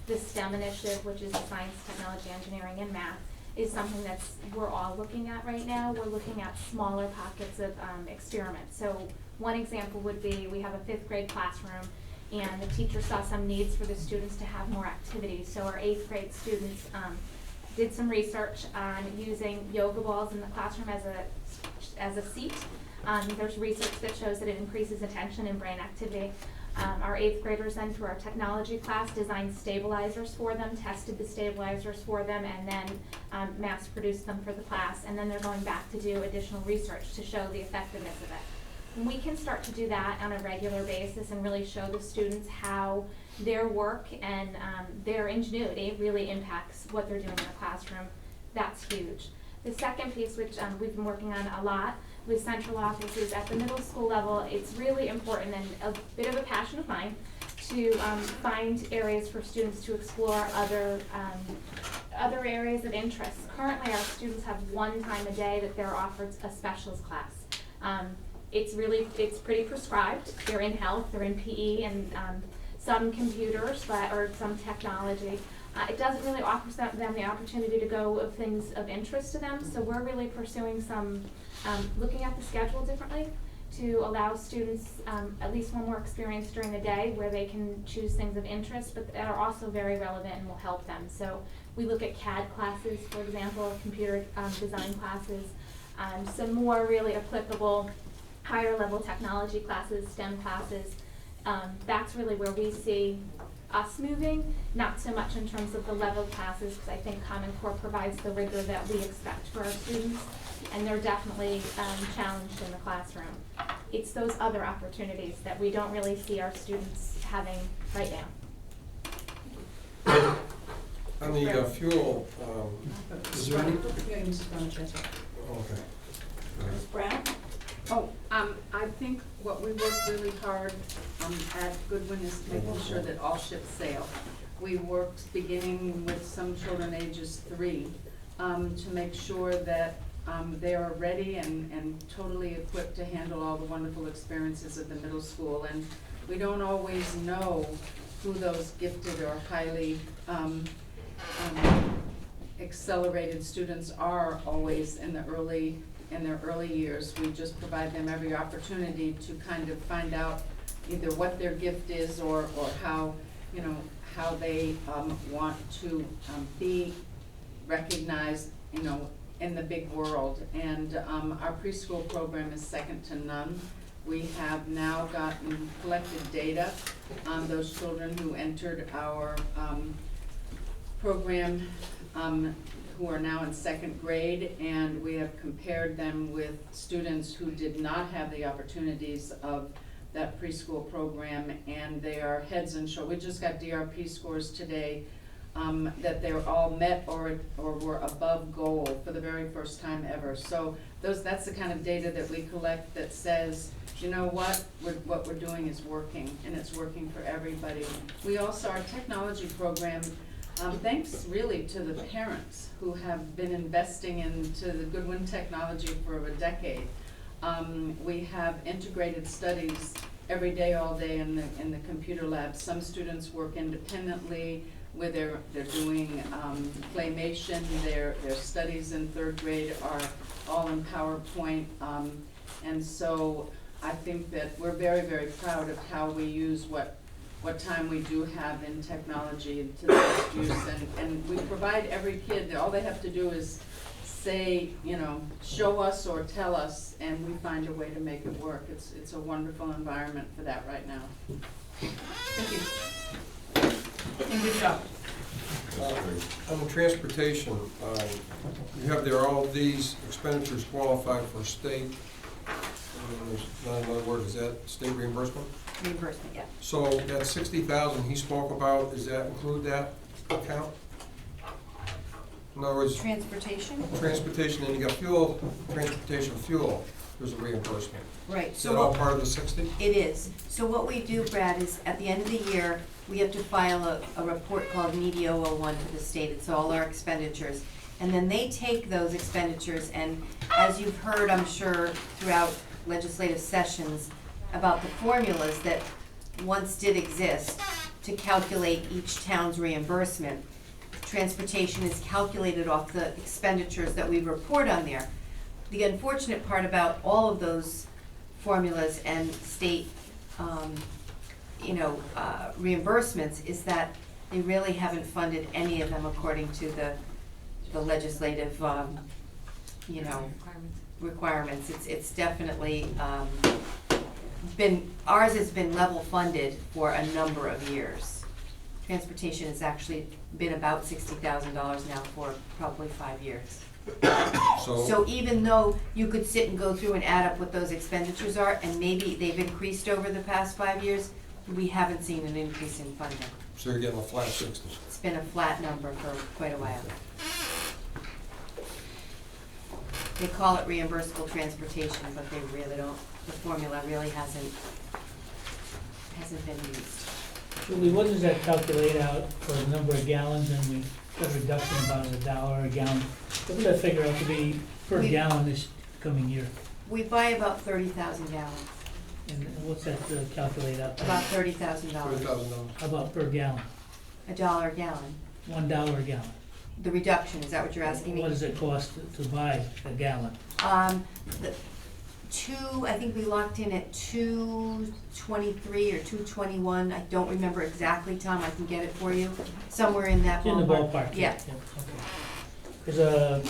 The STEM initiative, which is science, technology, engineering, and math, is something we're all looking at right now. We're looking at smaller pockets of experiments. So one example would be, we have a 5th grade classroom, and the teacher saw some needs for the students to have more activities. So our 8th grade students did some research on using yoga balls in the classroom as a seat. There's research that shows that it increases attention and brain activity. Our 8th graders then, through our technology class, designed stabilizers for them, tested the stabilizers for them, and then mass produced them for the class. And then they're going back to do additional research to show the effectiveness of it. And we can start to do that on a regular basis and really show the students how their work and their ingenuity really impacts what they're doing in the classroom. That's huge. The second piece, which we've been working on a lot with central offices at the middle school level, it's really important and a bit of a passion of mine to find areas for students to explore other areas of interest. Currently, our students have one time a day that they're offered a specials class. It's pretty prescribed. They're in health, they're in PE, and some computers, or some technology. It doesn't really offer them the opportunity to go of things of interest to them, so we're really pursuing some, looking at the schedule differently to allow students at least one more experience during the day where they can choose things of interest, but that are also very relevant and will help them. So we look at CAD classes, for example, computer design classes, some more really applicable higher level technology classes, STEM classes. That's really where we see us moving, not so much in terms of the level classes, because I think Common Core provides the rigor that we expect for our students, and they're definitely challenged in the classroom. It's those other opportunities that we don't really see our students having right now. On the fuel, is there any? Yeah, Mrs. Bonachese. Okay. Ms. Brown? I think what we worked really hard at Goodwin is making sure that all ships sail. We worked beginning with some children ages 3 to make sure that They are ready and totally equipped to handle all the wonderful experiences at the middle school. And we don't always know who those gifted or highly accelerated students are always in their early years. We just provide them every opportunity to kind of find out either what their gift is or how, you know, how they want to be recognized, you know, in the big world. And our preschool program is second to none. We have now collected data on those children who entered our program who are now in second grade, and we have compared them with students who did not have the opportunities of that preschool program, and they are heads and shoulders. We just got DRP scores today that they're all met or were above goal for the very first time ever. So that's the kind of data that we collect that says, you know what we're doing is working, and it's working for everybody. We also, our technology program, thanks really to the parents who have been investing into the Goodwin technology for a decade. We have integrated studies every day, all day in the computer lab. Some students work independently, where they're doing claymation. Their studies in third grade are all in PowerPoint, and so I think that we're very, very proud of how we use what time we do have in technology to the best use, and we provide every kid, all they have to do is say, you know, show us or tell us, and we find a way to make it work. It's a wonderful environment for that right now. Thank you. And good job. On the transportation, you have there all these expenditures qualify for state, in other words, is that state reimbursement? Reimbursement, yeah. So that 60,000 he spoke about, does that include that account? In other words, Transportation? transportation, and you got fuel, transportation fuel, there's a reimbursement. Right. Is that all part of the 60? It is. So what we do, Brad, is at the end of the year, we have to file a report called NEDI 001 to the state. It's all our expenditures. And then they take those expenditures, and as you've heard, I'm sure, throughout legislative sessions, about the formulas that once did exist to calculate each town's reimbursement. Transportation is calculated off the expenditures that we report on there. The unfortunate part about all of those formulas and state, reimbursements is that they really haven't funded any of them according to the legislative, requirements. It's definitely ours has been level funded for a number of years. Transportation has actually been about $60,000 now for probably 5 years. So even though you could sit and go through and add up what those expenditures are, and maybe they've increased over the past 5 years, we haven't seen an increase in funding. So you're getting a flat 60? It's been a flat number for quite a while. They call it reimbursable transportation, but they really don't, the formula really hasn't been used. Julie, what does that calculate out for the number of gallons, and we got a reduction about $1 a gallon? What does that figure out to be per gallon this coming year? We buy about 30,000 gallons, And what's that calculate out to? about $30,000. $30,000. How about per gallon? $1 a gallon. $1 a gallon. The reduction, is that what you're asking me? What does it cost to buy a gallon? I think we locked in at $2.23 or $2.21. I don't remember exactly, Tom. I can get it for you. Somewhere in that It's in the ballpark. Yeah. Okay. Because a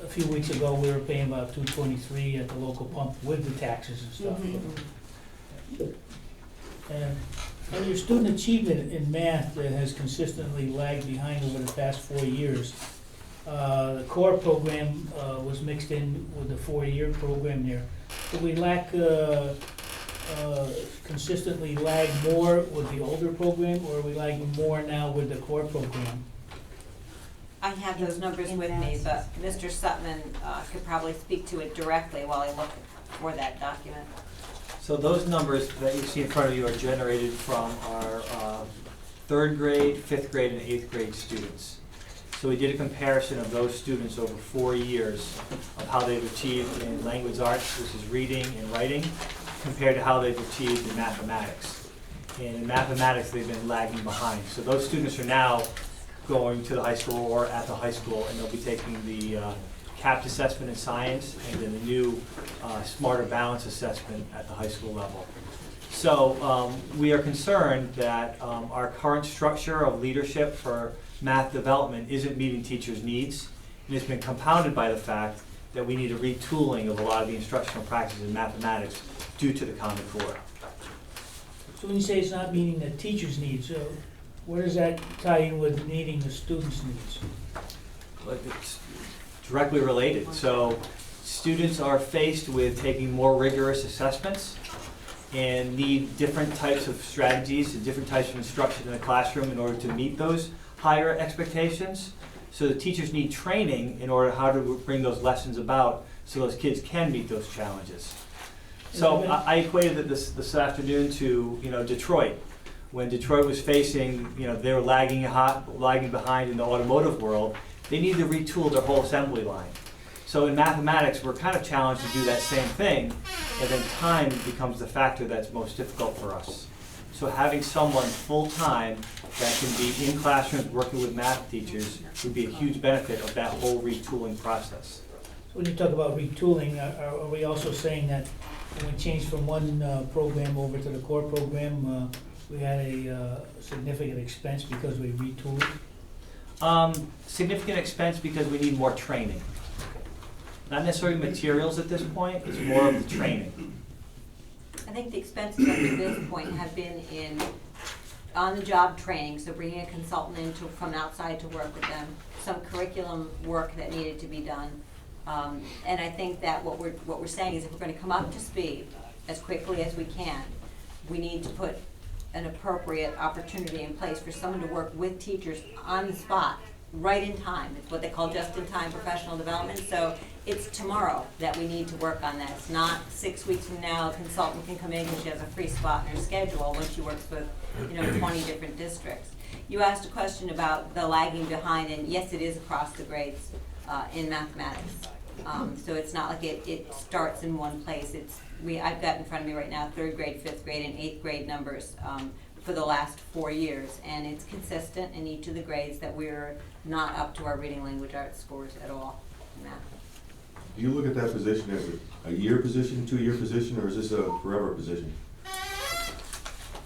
few weeks ago, we were paying about $2.23 at the local pump with the taxes and stuff. And your student achievement in math that has consistently lagged behind over the past 4 years. The core program was mixed in with the 4-year program there. Do we consistently lag more with the older program, or are we lagging more now with the core program? I have those numbers with me, but Mr. Sutman could probably speak to it directly while I look for that document. So those numbers that you see in front of you are generated from our 3rd grade, 5th grade, and 8th grade students. So we did a comparison of those students over 4 years of how they've achieved in language arts, which is reading and writing, compared to how they've achieved in mathematics. And in mathematics, they've been lagging behind. So those students are now going to the high school or at the high school, and they'll be taking the CAPT assessment in science and then the new Smarter Balance assessment at the high school level. So we are concerned that our current structure of leadership for math development isn't meeting teachers' needs, and it's been compounded by the fact that we need a retooling of a lot of the instructional practices in mathematics due to the Common Core. So when you say it's not meeting the teacher's needs, where does that tie in with meeting the students' needs? But it's directly related. So students are faced with taking more rigorous assessments and need different types of strategies and different types of instruction in the classroom in order to meet those higher expectations. So the teachers need training in order how to bring those lessons about so those kids can meet those challenges. So I equated it this afternoon to Detroit. When Detroit was facing, they were lagging behind in the automotive world, they needed to retool their whole assembly line. So in mathematics, we're kind of challenged to do that same thing, and then time becomes the factor that's most difficult for us. So having someone full-time that can be in classrooms working with math teachers would be a huge benefit of that whole retooling process. So when you talk about retooling, are we also saying that when we changed from one program over to the core program, we had a significant expense because we retooled? Significant expense because we need more training. Not necessarily materials at this point, it's more of the training. I think the expenses up to this point have been in on-the-job training, so bringing a consultant in from outside to work with them, some curriculum work that needed to be done. And I think that what we're saying is if we're going to come up to speed as quickly as we can, we need to put an appropriate opportunity in place for someone to work with teachers on the spot, right in time. It's what they call just-in-time professional development. So it's tomorrow that we need to work on that. It's not 6 weeks from now a consultant can come in and she has a free spot in her schedule when she works with 20 different districts. You asked a question about the lagging behind, and yes, it is across the grades in mathematics. So it's not like it starts in one place. I've got in front of me right now 3rd grade, 5th grade, and 8th grade numbers for the last 4 years, and it's consistent in each of the grades that we're not up to our reading language arts scores at all in math. Do you look at that position as a year position, 2-year position, or is this a forever position?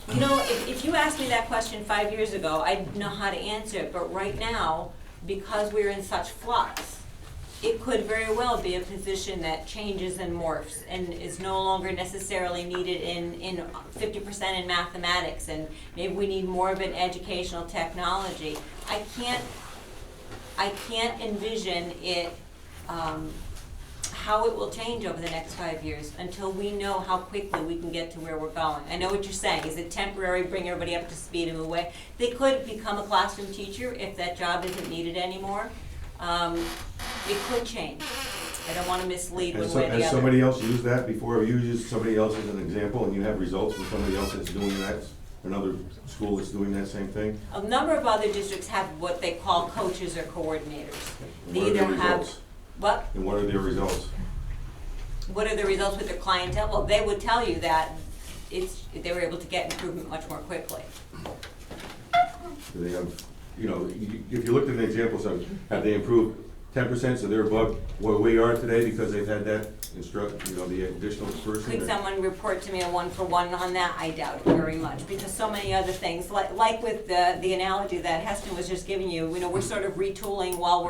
If you asked me that question 5 years ago, I'd know how to answer it, but right now, because we're in such flux, it could very well be a position that changes and morphs and is no longer necessarily needed in 50% in mathematics, and maybe we need more of an educational technology. I can't envision it, how it will change over the next 5 years until we know how quickly we can get to where we're going. I know what you're saying. Is it temporary, bring everybody up to speed and move away? They could become a classroom teacher if that job isn't needed anymore. It could change. I don't want to mislead one way or the other. Has somebody else used that before? Have you used somebody else as an example and you have results from somebody else that's doing that? Another school that's doing that same thing? A number of other districts have what they call coaches or coordinators. They What are either their have results? what? And what are their results? What are the results with their clientele? Well, they would tell you that they were able to get improvement much more quickly. Do they have, if you looked at the examples of, have they improved 10%, so they're above where we are today because they've had that the additional person? Could someone report to me a 1-for-1 on that? I doubt it very much, because so many other things, like with the analogy that Heston was just giving you, we're sort of retooling while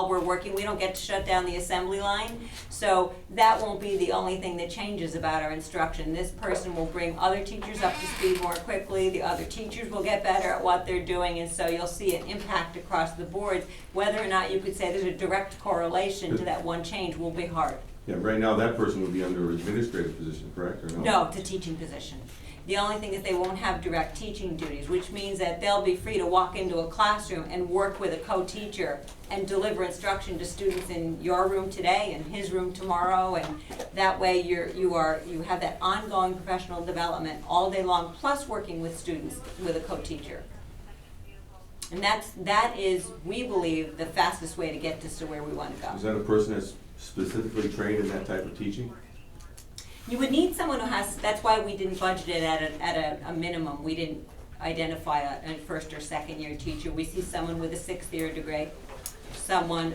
we're working. We don't get to shut down the assembly line, so that won't be the only thing that changes about our instruction. This person will bring other teachers up to speed more quickly. The other teachers will get better at what they're doing, and so you'll see an impact across the board. Whether or not you could say there's a direct correlation to that one change will be hard. Yeah, right now that person would be under administrative position, correct, or no? No, it's a teaching position. The only thing is they won't have direct teaching duties, which means that they'll be free to walk into a classroom and work with a co-teacher and deliver instruction to students in your room today and his room tomorrow, and that way you have that ongoing professional development all day long, plus working with students with a co-teacher. And that is, we believe, the fastest way to get us to where we want to go. Is that a person that's specifically trained in that type of teaching? You would need someone who has, that's why we didn't budget it at a minimum. We didn't identify a first or second year teacher. We see someone with a 6th year degree, someone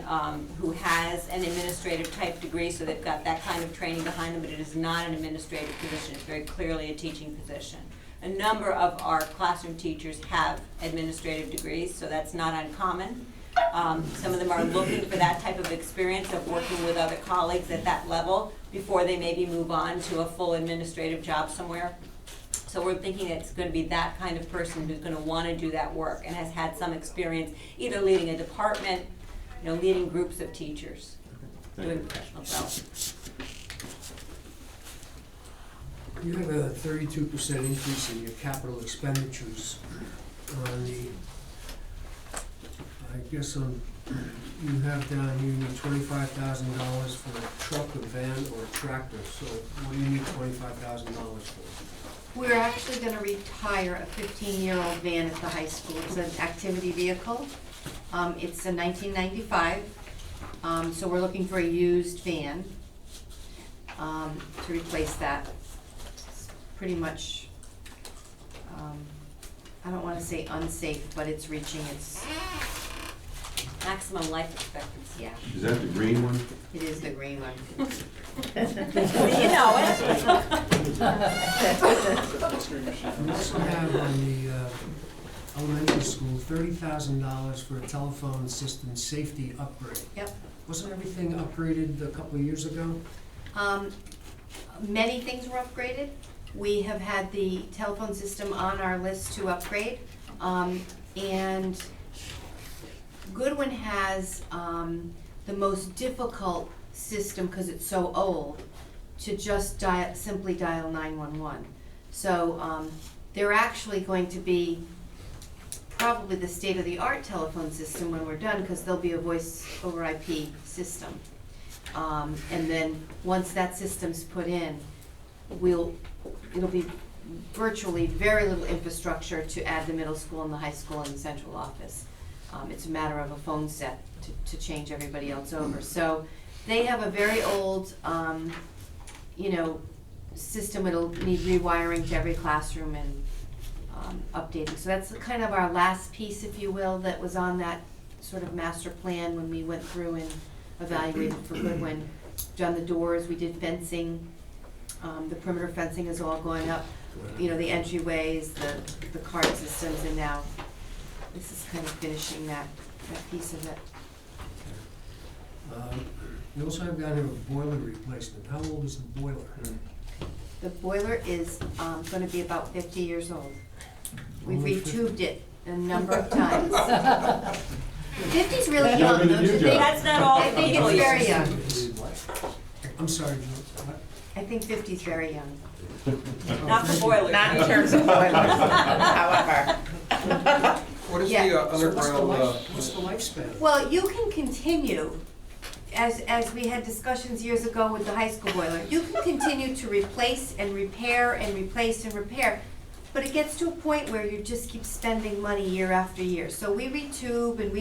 who has an administrative type degree, so they've got that kind of training behind them, but it is not an administrative position. It's very clearly a teaching position. A number of our classroom teachers have administrative degrees, so that's not uncommon. Some of them are looking for that type of experience of working with other colleagues at that level before they maybe move on to a full administrative job somewhere. So we're thinking it's going to be that kind of person who's going to want to do that work and has had some experience either leading a department, leading groups of teachers, doing professional development. You have a 32% increase in your capital expenditures on the, I guess you have down, you need $25,000 for a truck, a van, or a tractor. So what do you need $25,000 for? We're actually gonna retire a 15-year-old van at the high school. It's an activity vehicle. It's a 1995, so we're looking for a used van to replace that. It's pretty much, I don't wanna say unsafe, but it's reaching its Maximum life expectancy. yeah. Is that the green one? It is the green one. You know it. You also have on the elementary school $30,000 for a telephone system safety upgrade. Yep. Wasn't everything upgraded a couple of years ago? Many things were upgraded. We have had the telephone system on our list to upgrade. And Goodwin has the most difficult system, because it's so old, to just simply dial 911. So they're actually going to be probably the state-of-the-art telephone system when we're done, because there'll be a voice over IP system. And then once that system's put in, it'll be virtually very little infrastructure to add the middle school and the high school and the central office. It's a matter of a phone set to change everybody else over. So they have a very old, system. It'll need rewiring to every classroom and updating. So that's kind of our last piece, if you will, that was on that sort of master plan when we went through and evaluated for Goodwin. Done the doors, we did fencing. The perimeter fencing is all going up. The entryways, the card systems, and now this is kind of finishing that piece of it. You also have got a boiler replacement. How old is the boiler? The boiler is gonna be about 50 years old. We've Only 50? retubed it a number of times. 50's really Never young, been a don't new you job. think? That's not all I think people it's very use. young. I'm sorry, Joe. What? I think 50's very young. Not for boilers. Not in terms of boilers, however. What is Yeah. the So what's the underground, what's the lifespan? Well, you can continue, as we had discussions years ago with the high school boiler, you can continue to replace and repair and replace and repair, but it gets to a point where you just keep spending money year after year. So we retube and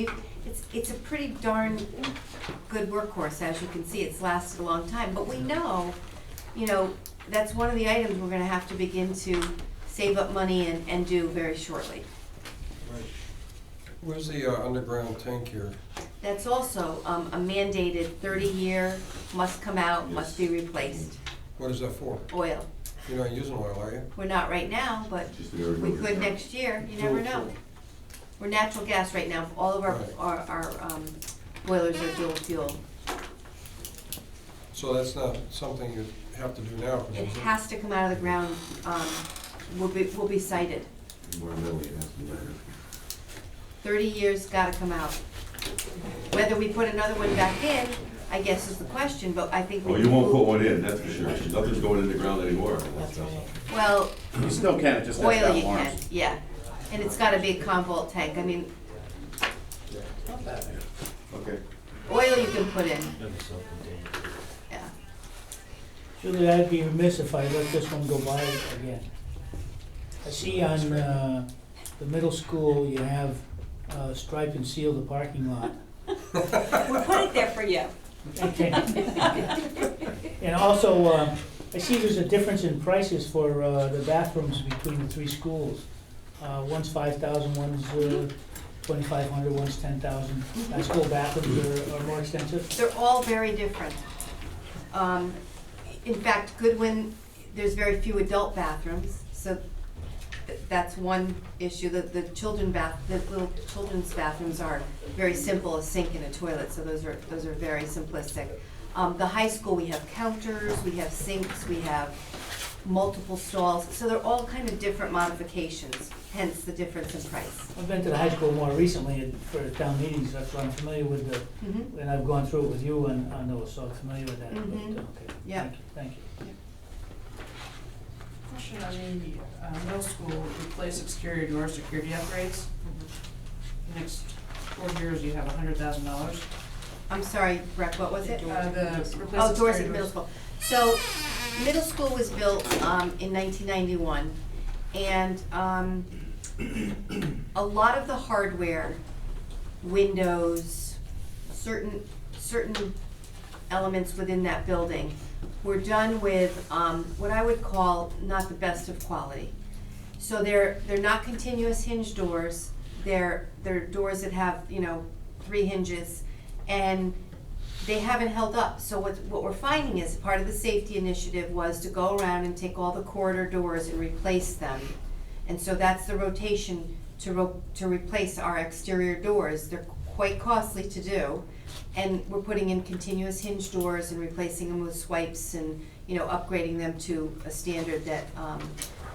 it's a pretty darn good workhorse, as you can see. It's lasted a long time, but we know, that's one of the items we're gonna have to begin to save up money and do very shortly. where's the underground tank here? That's also a mandated 30-year, must come out, must be replaced. What is that for? Oil. You're not using oil, are you? We're not right now, but Just an we could next year, you never know. We're natural gas right now, all of Right. our boilers are dual fuel. So that's not something you have to do now, It because has to come out of the ground, will be sited. More metal, it has to be better. 30 years, gotta come out. Whether we put another one back in, I guess is the question, but I think we Oh, can you won't put move- one in, that's for sure. Nothing's going in the ground anymore. Well, You still can, it just has to oil have you can, warrants. yeah. And it's gotta be a convolt tank. I mean, Okay. oil you can put in. Yeah. Julie, I'd be remiss if I let this one go by again. I see on the middle school, you have stripe and seal the parking lot. We'll put it there for you. Okay. And also, I see there's a difference in prices for the bathrooms between the three schools. One's 5,000, one's 2,500, one's 10,000. High school bathrooms are more expensive. They're all very different. In fact, Goodwin, there's very few adult bathrooms, so that's one issue. The little children's bathrooms are very simple, a sink and a toilet, so those are very simplistic. The high school, we have counters, we have sinks, we have multiple stalls, so they're all kind of different modifications, hence the difference in price. I've been to the high school more recently for town meetings, that's why I'm familiar with and I've gone through it with you on those, so I'm familiar with that. Mhm. But, okay, Yeah. thank you. Question on the middle school, replace exterior door security upgrades. The next 4 years, you have $100,000. I'm sorry, Breck, what was it? The replace Oh, doors at exterior middle school. So, middle school was built in 1991, and a lot of the hardware, windows, certain elements within that building were done with what I would call not the best of quality. So they're not continuous hinge doors. They're doors that have 3 hinges, and they haven't held up. So what we're finding is part of the safety initiative was to go around and take all the corridor doors and replace them. And so that's the rotation to replace our exterior doors. They're quite costly to do, and we're putting in continuous hinge doors and replacing them with swipes and upgrading them to a standard that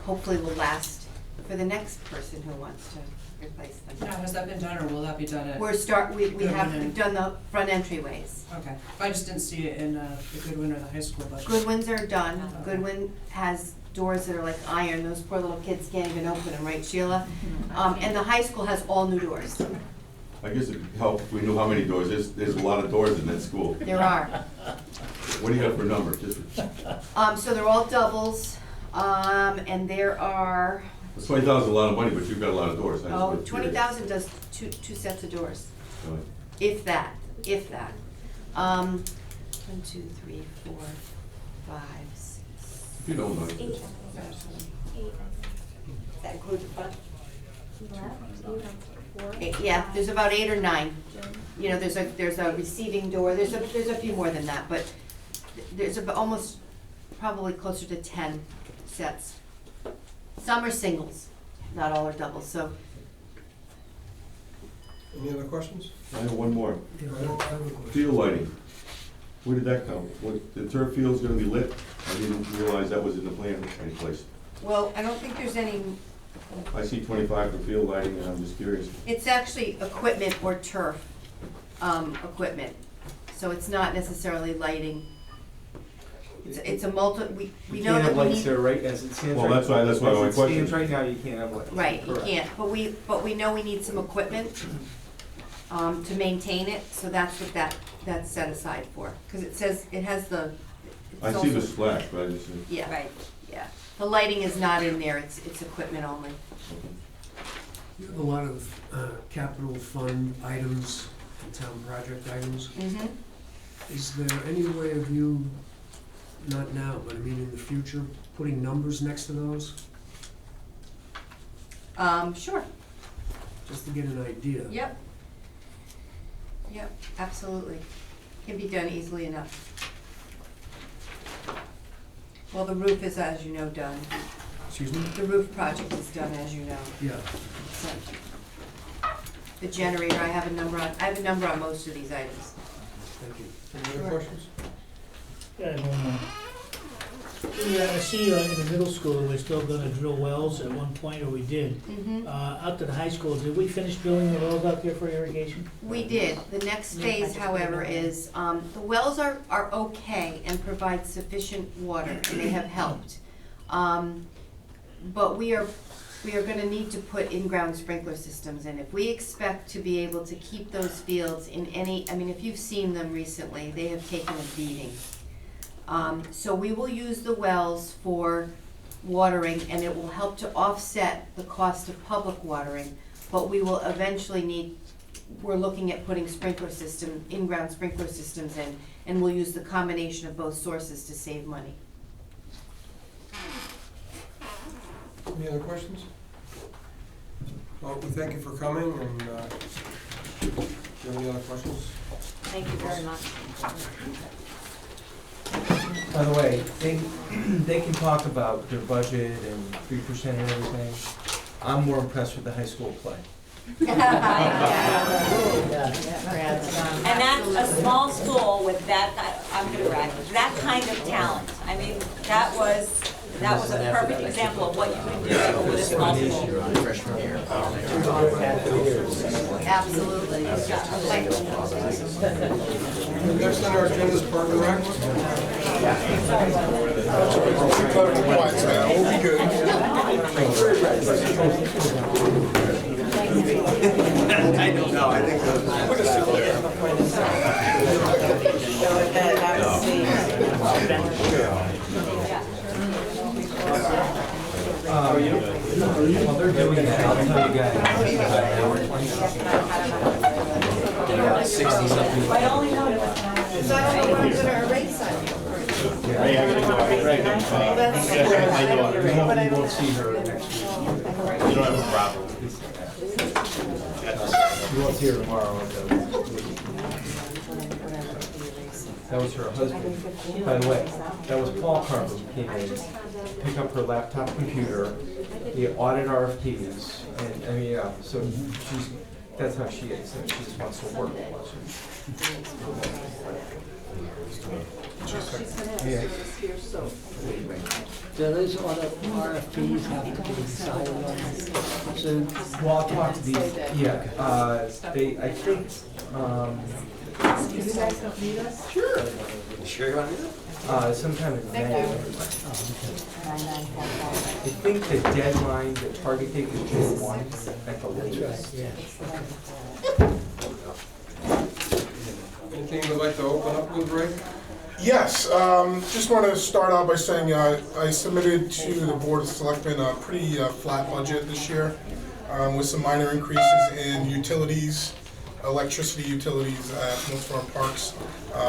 hopefully will last for the next person who wants to replace them. Now, has that been done, or will that be done at? We've done the front entryways. Okay, I just didn't see it in the Goodwin or the high school budget. Goodwins are done. Okay. Goodwin has doors that are like iron. Those poor little kids can't even open them, right, Sheila? And the high school has all new doors. I guess it'd help if we knew how many doors. There's a lot of doors in that school. There are. What do you have for number? Just, So they're all doubles, and there are, 20,000 is a lot of money, but you've got a lot of doors. I just was curious. 20,000 does two sets of doors, Really? if that. 1, 2, 3, 4, 5, 6. If you don't know. 8. 8. That includes the front? Yeah, there's about 8 or 9. There's a receiving door, there's a few more than that, but there's almost probably closer to 10 sets. Some are singles, not all are doubles, so. Any other questions? I have one more. Yeah, I don't know. Field lighting. Where did that come? The turf field's gonna be lit? I didn't realize that was in the plan anyplace. Well, I don't think there's any, I see 25 for field lighting, and I'm just curious. it's actually equipment or turf, equipment. So it's not necessarily lighting. It's a we You know can't that have we lights need. there, right, as it stands Well, right. that's why my As it question. stands right now, you can't have lights. Right, you Correct. can't, but we know we need some equipment, to maintain it, so that's what that's set aside for. Cause it says, it has the. I it's see the also- splash, but I just, Yeah, Right. yeah. The lighting is not in there, it's equipment only. You have a lot of capital fund items, town project items. Mm-hmm. Is there any way of you, not now, but I mean in the future, putting numbers next to those, Sure. just to get an idea? Yep. Yep, absolutely. Can be done easily enough. Well, the roof is, as you know, done. Excuse me? The roof project is done, as you know. Yeah. So, the generator, I have a number on most of these items. Thank you. Any other questions? Yeah, I have one more. Yeah, I see in the middle school, we're still gonna drill wells at one point, or we did. Mm-hmm. Out to the high school, did we finish drilling the wells out there for irrigation? We did. The next phase, however, is, the wells are okay and provide sufficient water, and they have helped. But we are gonna need to put in-ground sprinkler systems in. If we expect to be able to keep those fields in if you've seen them recently, they have taken a beating. So we will use the wells for watering, and it will help to offset the cost of public watering. but we will eventually need, we're looking at putting in-ground sprinkler systems in, and we'll use the combination of both sources to save money. Any other questions? Well, we thank you for coming, and do you have any other questions? Thank you very much. By the way, they can talk about their budget and 3% and everything. I'm more impressed with the high school play. And that's a small school with that, I'm gonna write, that kind of talent. I mean, that was a perfect example of what you can do with a small school. Absolutely. Next on our agenda is Park and Rec. I don't know, I think I'm gonna sit there. While they're doing that, I'll tell you guys. 60-something. I only know it was. So I don't know when I'm gonna erase on you. Ray, I gotta go. Ray, That's my daughter. You won't see her next week. You don't have a problem. You won't see her tomorrow. That was her husband. By the way, that was Paul Carver who came in, pick up her laptop computer, he audit RFPs, and, I mean, so that's how she is, and she just wants to work. Yeah. Do those other RFPs have to be decided on soon? Well, I'll talk to these, yeah, they, I think, You guys don't need us? Sure. Sure you want to do Sometime in May. I think the deadline, the target date is June 1 at the latest. Anything you'd like to open up with, Ray? Yes, just want to start out by saying I submitted to the Board of Selectmen a pretty flat budget this year with some minor increases in utilities, electricity utilities at most of our parks,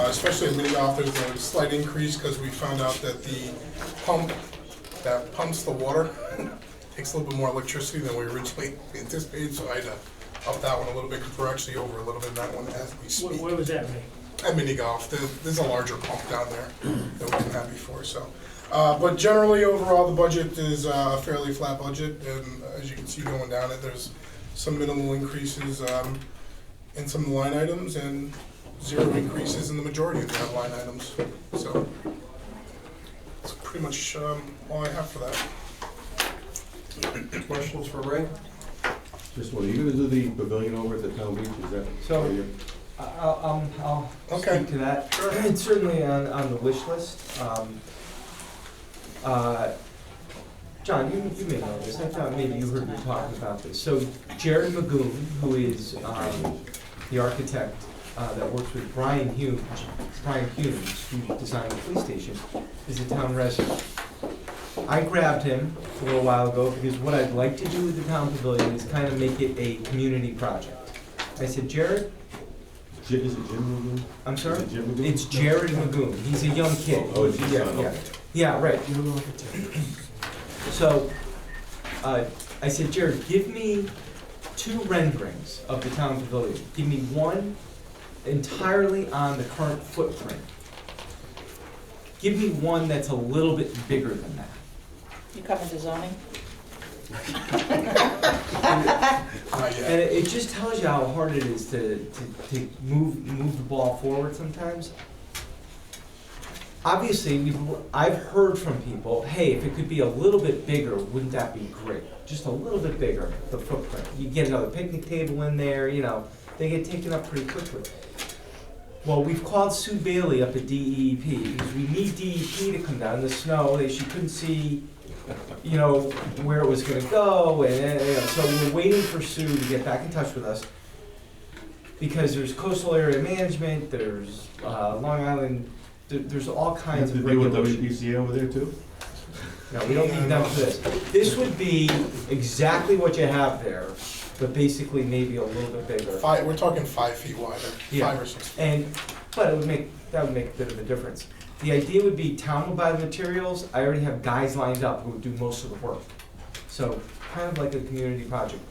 especially at Mini Golf. There's a slight increase because we found out that the pump that pumps the water takes a little bit more electricity than we originally anticipated, so I had to up that one a little bit because we're actually over a little bit in that one as we speak. Where was that, Ray? At Mini Golf, there's a larger pump down there that we didn't have before, so. But generally, overall, the budget is a fairly flat budget, and as you can see going down it, there's some minimal increases in some of the line items and zero increases in the majority of the line items. So that's pretty much all I have for that. Questions for Ray? Just one, are you gonna do the pavilion over at the town beach, is that? So, I'll speak to that. It's certainly on the wish list. John, you may know this. I thought maybe you heard me talking about this. So Jared Magoon, who is the architect that works with Brian Humes, who designed the police station, is a town resident. I grabbed him a little while ago because what I'd like to do with the town pavilion is kind of make it a community project. I said, Jared, Is it Jim Magoon? I'm sorry? Is it Jim Magoon? It's Jared Magoon. He's a young kid. Oh, it's his Yeah, son, yeah. okay. Yeah, right. So, I said, Jared, give me 2 renderings of the town pavilion. Give me one entirely on the current footprint. Give me one that's a little bit bigger than that. You come into zoning? And it just tells you how hard it is to move the ball forward sometimes. Obviously, I've heard from people, hey, if it could be a little bit bigger, wouldn't that be great? Just a little bit bigger, the footprint. You get another picnic table in there, you know, they get taken up pretty quickly. Well, we've called Sue Bailey up at DEP because we need DEP to come down in the snow. She couldn't see, you know, where it was going to go, and so we're waiting for Sue to get back in touch with us because there's coastal area management, there's Long Island, there's all kinds of deal with regulations. WPCA over there too? No, we don't need them for this. This would be exactly what you have there, but basically maybe a little bit bigger. We're talking 5 feet wider, Yeah. 5 or 6 feet. But that would make a bit of a difference. The idea would be town will buy the materials, I already have guys lined up who would do most of the work. So, kind of like a community project.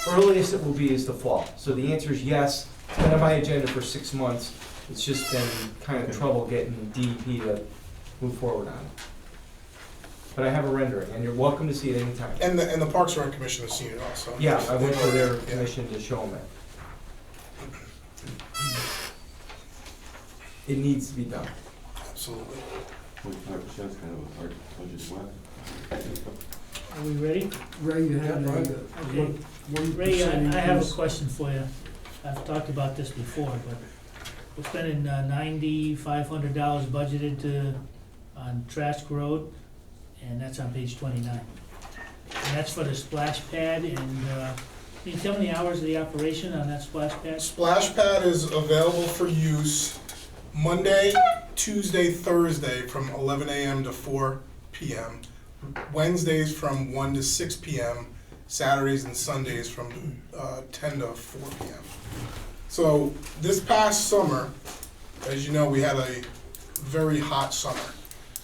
Earliest it will be is the fall. So the answer is yes, it's been on my agenda for 6 months. It's just been kind of trouble getting DEP to move forward on it. But I have a rendering, and you're welcome to see it anytime. And the Parks and Rec Commission has seen it also. Yeah, I went to their Yeah. commission to show them it. It needs to be done. Absolutely. 25% is kind of a hard budget whack. Are we ready? Ray, you had a, Okay. 1% Ray, I have a increase. question for you. I've talked about this before, but we're spending $9,500 budgeted on Trask Road, and that's on page 29. And that's for the splash pad, and can you tell me the hours of the operation on that splash pad? Splash pad is available for use Monday, Tuesday, Thursday from 11 a.m. to 4 p.m. Wednesdays from 1 to 6 p.m. Saturdays and Sundays from 10 to 4 p.m. So this past summer, as you know, we had a very hot summer.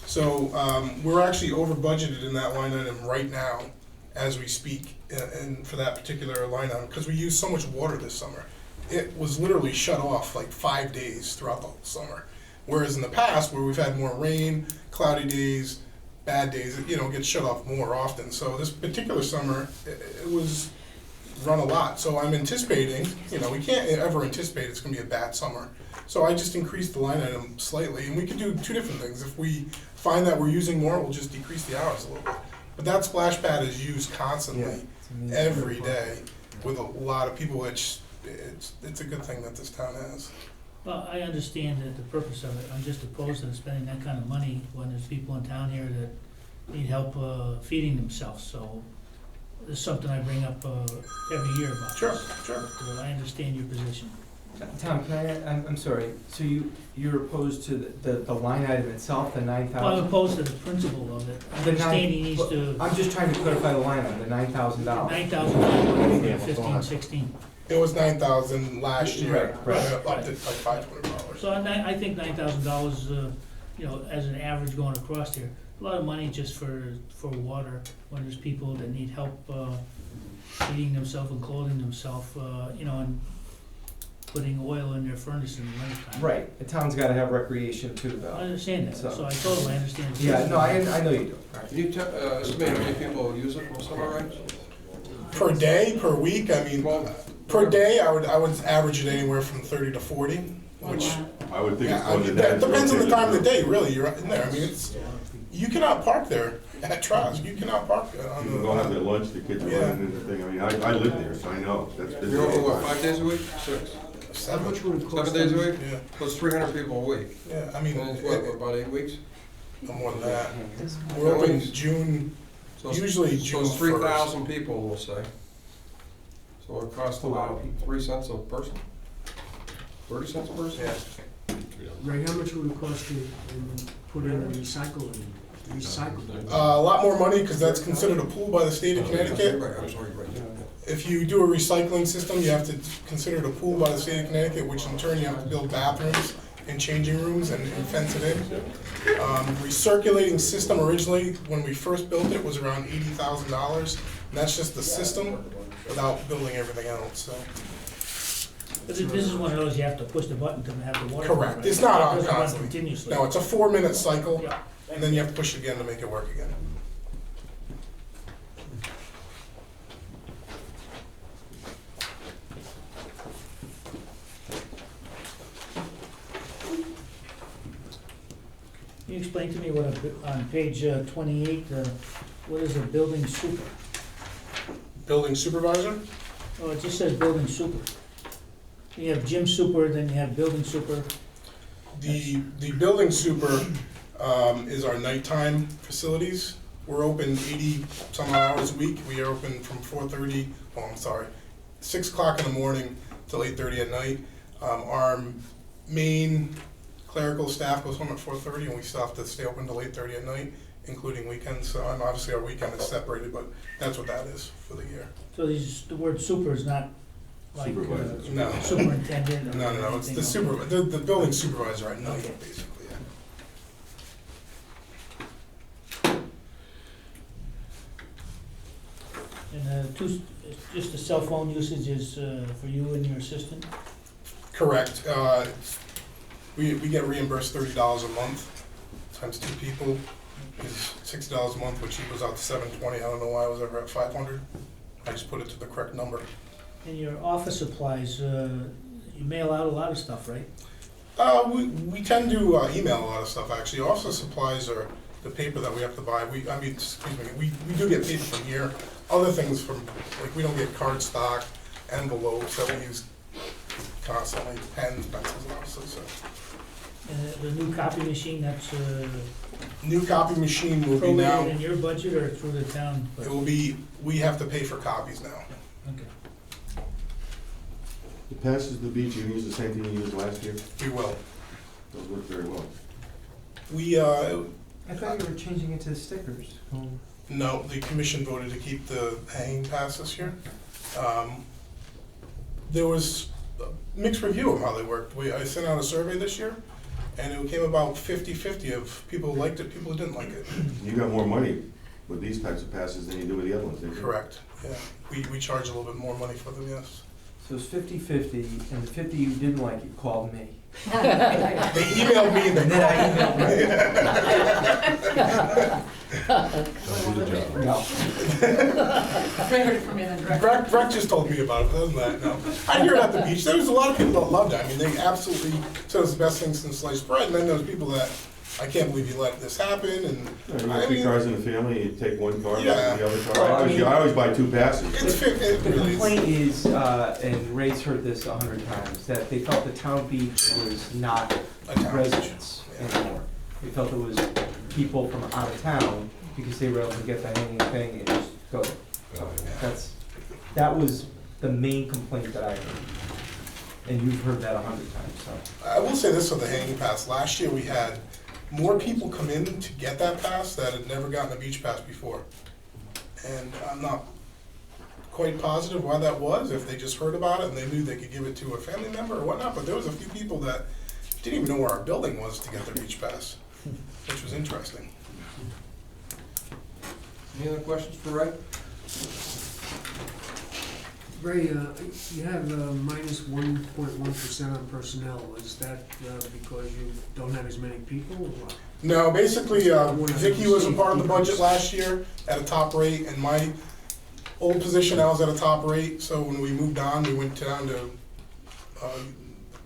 So we're actually over budgeted in that line item right now as we speak, and for that particular line item, because we used so much water this summer. It was literally shut off like 5 days throughout the whole summer. Whereas in the past, where we've had more rain, cloudy days, bad days, it gets shut off more often. So this particular summer, it was run a lot. So I'm anticipating, we can't ever anticipate it's gonna be a bad summer. So I just increased the line item slightly, and we could do 2 different things. If we find that we're using more, we'll just decrease the hours a little bit. But that splash pad is used constantly, every day, with a lot of people, which it's a good thing that this town has. Well, I understand the purpose of it. I'm just opposed to spending that kind of money when there's people in town here that need help feeding themselves. So it's something I bring up every year about Sure, this. sure. But I understand your position. Tom, I'm sorry, so you're opposed to the line item itself, the 9,000? Well, I'm opposed to the principle of it. I understand he needs to, I'm just trying to clarify the line item, the $9,000. 9,000 for 15, 16. It was 9,000 last year. Right. Upped it like $500. So I think $9,000, as an average going across here, a lot of money just for water, when there's people that need help feeding themselves and clothing themselves, and putting oil in their furnace in the wintertime. Right, the town's gotta have recreation too, though. I understand that, So- so I totally understand. Yeah, no, I know you do. Can you estimate how many people use it from summer rights? Per day, per week, I mean, per day, I would average it anywhere from 30 to 40, which, I would think it's yeah, I going to mean, that. that depends on the time of the day, really, you're in there. I mean, you cannot park there at Trask, you cannot park there on People the. go have their lunch, the kids are Yeah. running into the thing. I mean, I live there, so I know. That's busy. You're open, what, 5 days a week? 6? How much would it cost? 7 days a week? Yeah, So it's 300 people a week. yeah, I mean, And it's what, about 8 weeks? more than that. We're open June, So it's- usually So June it's 1st. 3,000 people, we'll say. So it costs about 3 cents a person? 30 cents a person? Yeah. Ray, how much would it cost to put in a recycle? A lot more money, because that's considered a pool by the state of Connecticut. Right, I'm sorry, right. If you do a recycling system, you have to consider it a pool by the state of Connecticut, which in turn you have to build bathrooms and changing rooms and fence it in. Recirculating system originally, when we first built it, was around $80,000. And that's just the system without building everything else, so. But this is one of those, you have to push the button to have the water. Correct. run. It's not on It doesn't run constantly. continuously. No, it's a 4-minute cycle, Yeah. and then you have to push it again to make it work again. Can you explain to me on page 28, what is a building super? Building supervisor? Oh, it just says building super. You have gym super, then you have building super. The building super is our nighttime facilities. We're open 80 some odd hours a week. We are open from 6 o'clock in the morning till 8:30 at night. Our main clerical staff goes home at 4:30, and we still have to stay open till 8:30 at night. including weekends. So obviously our weekend is separated, but that's what that is for the year. So the word super is not like Supervisor. No. superintendent or No, it's anything the like- the building supervisor at night, Okay. basically, yeah. And just the cell phone usage is for you and your assistant? Correct. We get reimbursed $30 a month, times 2 people is $60 a month, which equals out to $720. I don't know why I was ever at 500. I just put it to the correct number. And your office supplies, you mail out a lot of stuff, right? We tend to email a lot of stuff, actually. Office supplies are the paper that we have to buy. We do get paper from here. Other things from, like, we don't get card stock, envelopes that we use constantly, pens, pencils, obviously, so. And the new copy machine, that's New copy machine will be now, prorated in your budget or through the town? it will be, we have to pay for copies now. Okay. The passes the beach, you use the same thing you used last year? We will. Those work very well. We, I thought you were changing it to stickers. no, the commission voted to keep the hanging pass this year. There was a mixed review of how they worked. I sent out a survey this year, and it came about 50-50 of people who liked it, people who didn't like it. You got more money with these types of passes than you do with the other ones, didn't you? Correct, yeah. We charge a little bit more money for them, yes. So it's 50-50, and the 50 you didn't like, you called me. They emailed me and And then I emailed Don't do the job. No. I heard it from you then directly. Breck just told me about it, but other than that, no. I hear it at the beach. There was a lot of people that loved it. I mean, they absolutely said it was the best thing since sliced bread, and then there was people that, I can't believe you let this happen, and You got 2 cars in the family, you take 1 car, Yeah. the other car. I always buy 2 passes. it The really is. complaint is, and Ray's heard this 100 times, that they felt the town beach was not A town residents beach, anymore. They felt it was people from out of town, because they were able to get the hanging thing and just go. That was the main complaint that I heard. And you've heard that 100 times, so. I will say this with the hanging pass. Last year, we had more people come in to get that pass that had never gotten a beach pass before. And I'm not quite positive why that was, if they just heard about it and they knew they could give it to a family member or whatnot, but there was a few people that didn't even know where our building was to get their beach pass, which was interesting. Any other questions for Ray? Ray, you have minus 1.1% on personnel. Is that because you don't have as many people or what? No, basically, Vicky was a part of the budget last year at a top rate, and my old position, I was at a top rate, so when we moved on, we went down to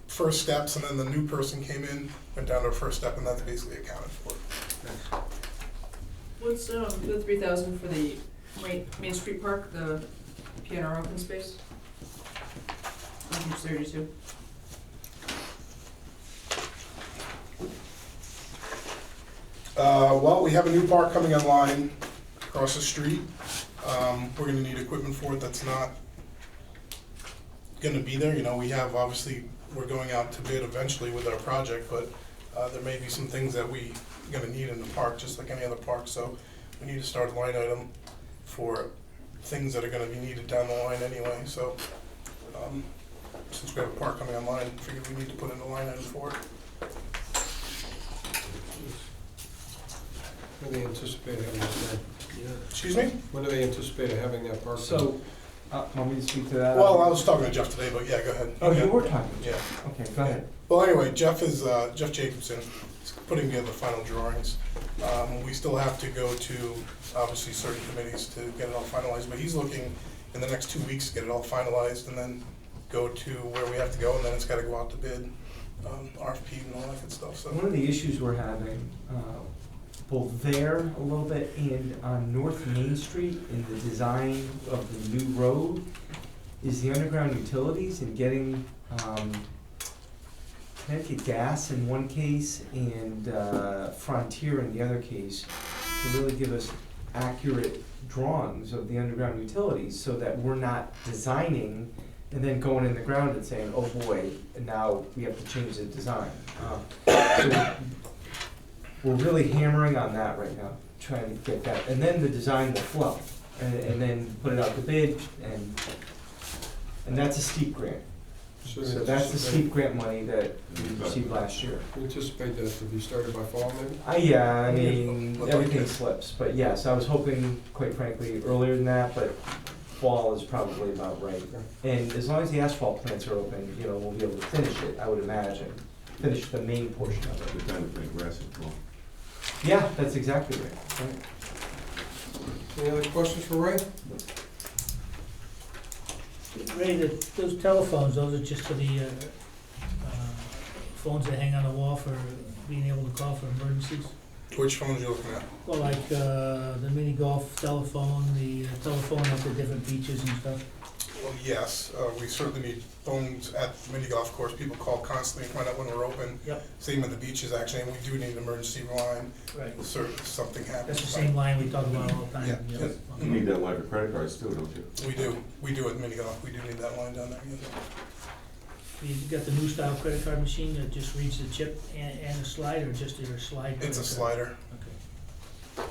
first steps, and then the new person came in, went down to a first step, and that's basically accounted for. What's the 3,000 for the Main Street Park, the PNR open space? On page 32. Well, we have a new park coming online across the street. We're gonna need equipment for it that's not gonna be there. You know, we have, obviously, we're going out to bid eventually with our project, but there may be some things that we gonna need in the park, just like any other park, so we need to start a line item for things that are gonna be needed down the line anyway, so, since we have a park coming online, I figured we need to put in a line item for it. When do they anticipate having that? Excuse me? When do they anticipate having that park? So, want me to speak to that? Well, I was talking to Jeff today, but yeah, go ahead. Oh, you were talking? Yeah. Okay, go ahead. Well, anyway, Jeff Jacobson is putting together the final drawings. We still have to go to, obviously, certain committees to get it all finalized, but he's looking in the next 2 weeks to get it all finalized and then go to where we have to go, and then it's gotta go out to bid, RFP and all that good stuff, so. One of the issues we're having, both there a little bit and on North Main Street in the design of the new road, is the underground utilities and getting, Connecticut Gas in one case and Frontier in the other case to really give us accurate drawings of the underground utilities so that we're not designing and then going in the ground and saying, oh boy, and now we have to change the design. So we're really hammering on that right now, trying to get that, and then the design will flow, and then put it out to bid, and that's a steep grant. So that's the steep grant money that we received last year. We anticipate that to be started by fall, maybe? Yeah, I mean, everything slips, but yes, I was hoping, quite frankly, earlier than that, but fall is probably about right. And as long as the asphalt plants are open, you know, we'll be able to finish it, I would imagine, finish the main portion of it. The time to plant grass in fall. Yeah, that's exactly right. Any other questions for Ray? Ray, those telephones, those are just for the phones that hang on the wall for being able to call for emergencies? Which phones are you looking at? Well, like the mini golf telephone, the telephone at the different beaches and stuff. Well, yes, we certainly need phones at the mini golf course. People call constantly, find out when we're open. Yep. Same at the beaches, actually, and we do need an emergency line. Right. If something happens. That's the same line we talk about all the time. Yeah. Yep. You need that line for credit cards too, don't you? We do at mini golf. We do need that line down there, yes. You got the new style credit card machine that just reads the chip and the slide, or just your slide? It's a slider. Okay.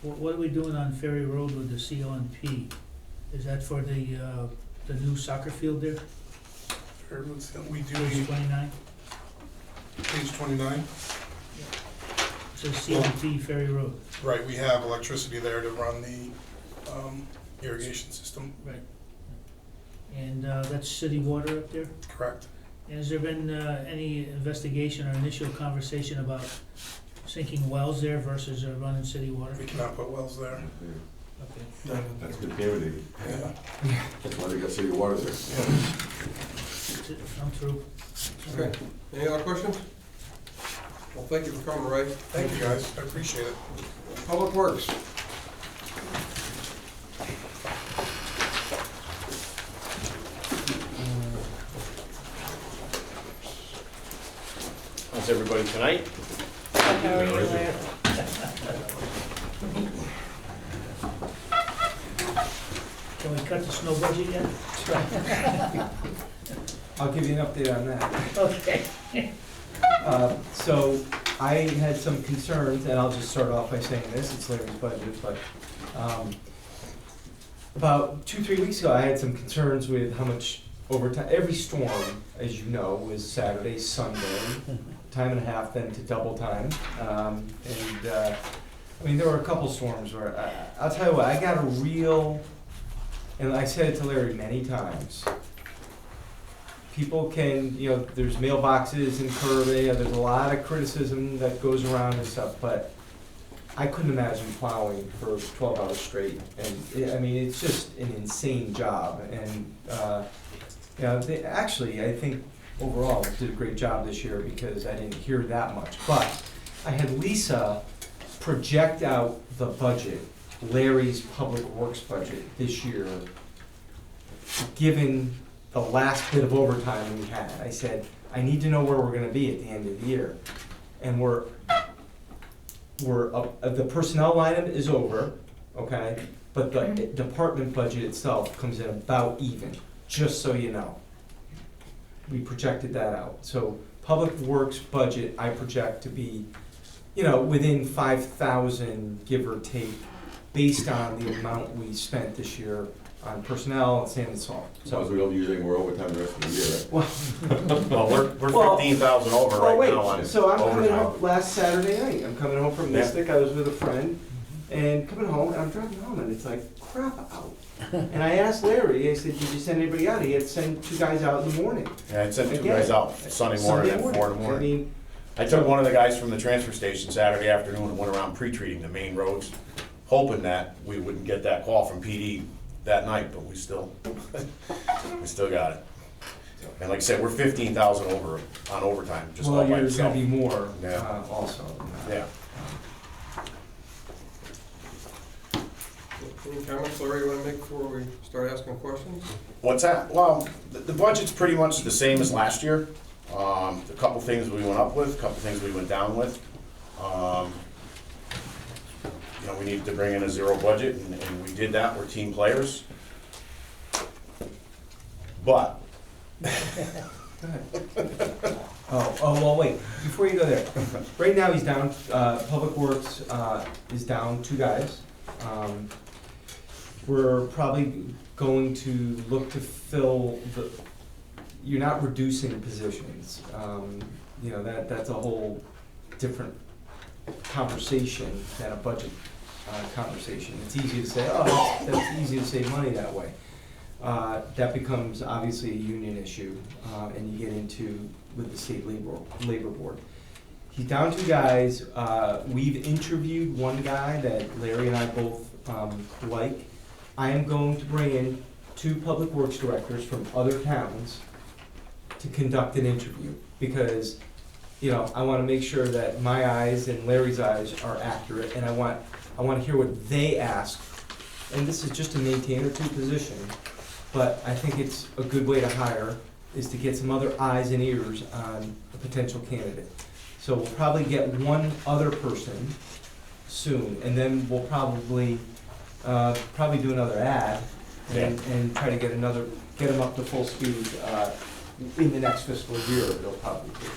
What are we doing on Ferry Road with the C.O.N.P.? Is that for the new soccer field there? We do Page need 29? page 29. It says C.O.N.P. Ferry Road. Right, we have electricity there to run the irrigation system. Right. And that's city water up there? Correct. And has there been any investigation or initial conversation about sinking wells there versus running city water? We cannot put wells there. Okay. That's contaminated. Yeah. That's why they got city water there. That's it. I'm through. Okay, any other questions? Well, thank you for coming, Ray. Thank you, guys. I appreciate it. Public Works. How's everybody tonight? How are you, Larry? Can we cut the snow budget yet? I'll give you an update on that. Okay. So I had some concerns, and I'll just start off by saying this, it's Larry's budget, but about 2-3 weeks ago, I had some concerns with how much overtime, every storm, as you know, was Saturday, Sunday, time and a half then to double time. I mean, there were a couple storms where, I'll tell you what, I got a real, and I said it to Larry many times, people can, you know, there's mailboxes in Curve, there's a lot of criticism that goes around and stuff, but I couldn't imagine plowing for 12 hours straight. And, I mean, it's just an insane job. And, you know, actually, I think overall did a great job this year because I didn't hear that much. But I had Lisa project out the budget, Larry's Public Works budget this year, given the last bit of overtime we had. I said, I need to know where we're gonna be at the end of the year. And the personnel line is over, okay? But the department budget itself comes in about even, just so you know. We projected that out. So Public Works budget, I project to be, you know, within 5,000, give or take, based on the amount we spent this year on personnel and sand and salt. As long as we don't use any more overtime the rest of the year, right? Well, We're 15,000 over right now on so I'm coming overtime. home last Saturday night. I'm coming home from Yeah. Mystic. I was with a friend, and coming home, and I'm driving home, and it's like crap out. And I asked Larry. I said, "Did you send anybody out?" He had sent 2 guys out in the morning. Yeah, I sent 2 Again. guys out Sunday morning at 4 in the I morning. mean, I took one of the guys from the transfer station Saturday afternoon and went around pre-treating the main roads, hoping that we wouldn't get that call from PD that night, but we still got it. And like I said, we're 15,000 over on overtime, just all well, by you're itself. gonna be more Yeah. also. Yeah. Any comments, Larry, you wanna make before we start asking questions? What's that? Well, the budget's pretty much the same as last year. A couple things we went up with, a couple things we went down with. You know, we needed to bring in a 0 budget, and we did that. We're team players. But Oh, well, wait, before you go there, right now he's down, Public Works, is down 2 guys. We're probably going to look to fill you're not reducing positions. You know, that's a whole different conversation than a budget, conversation. It's easy to say, oh, that's easy to save money that way. That becomes obviously a union issue, and you get into with the state labor board. He's down 2 guys. We've interviewed 1 guy that Larry and I both like. I am going to bring in 2 public works directors from other towns to conduct an interview, because, you know, I want to make sure that my eyes and Larry's eyes are accurate, and I want to hear what they ask. And this is just a maintainer 2 position, but I think it's a good way to hire, is to get some other eyes and ears on a potential candidate. So we'll probably get 1 other person soon, and then we'll probably do another ad and try to get them up to full speed in the next fiscal year. They'll probably be.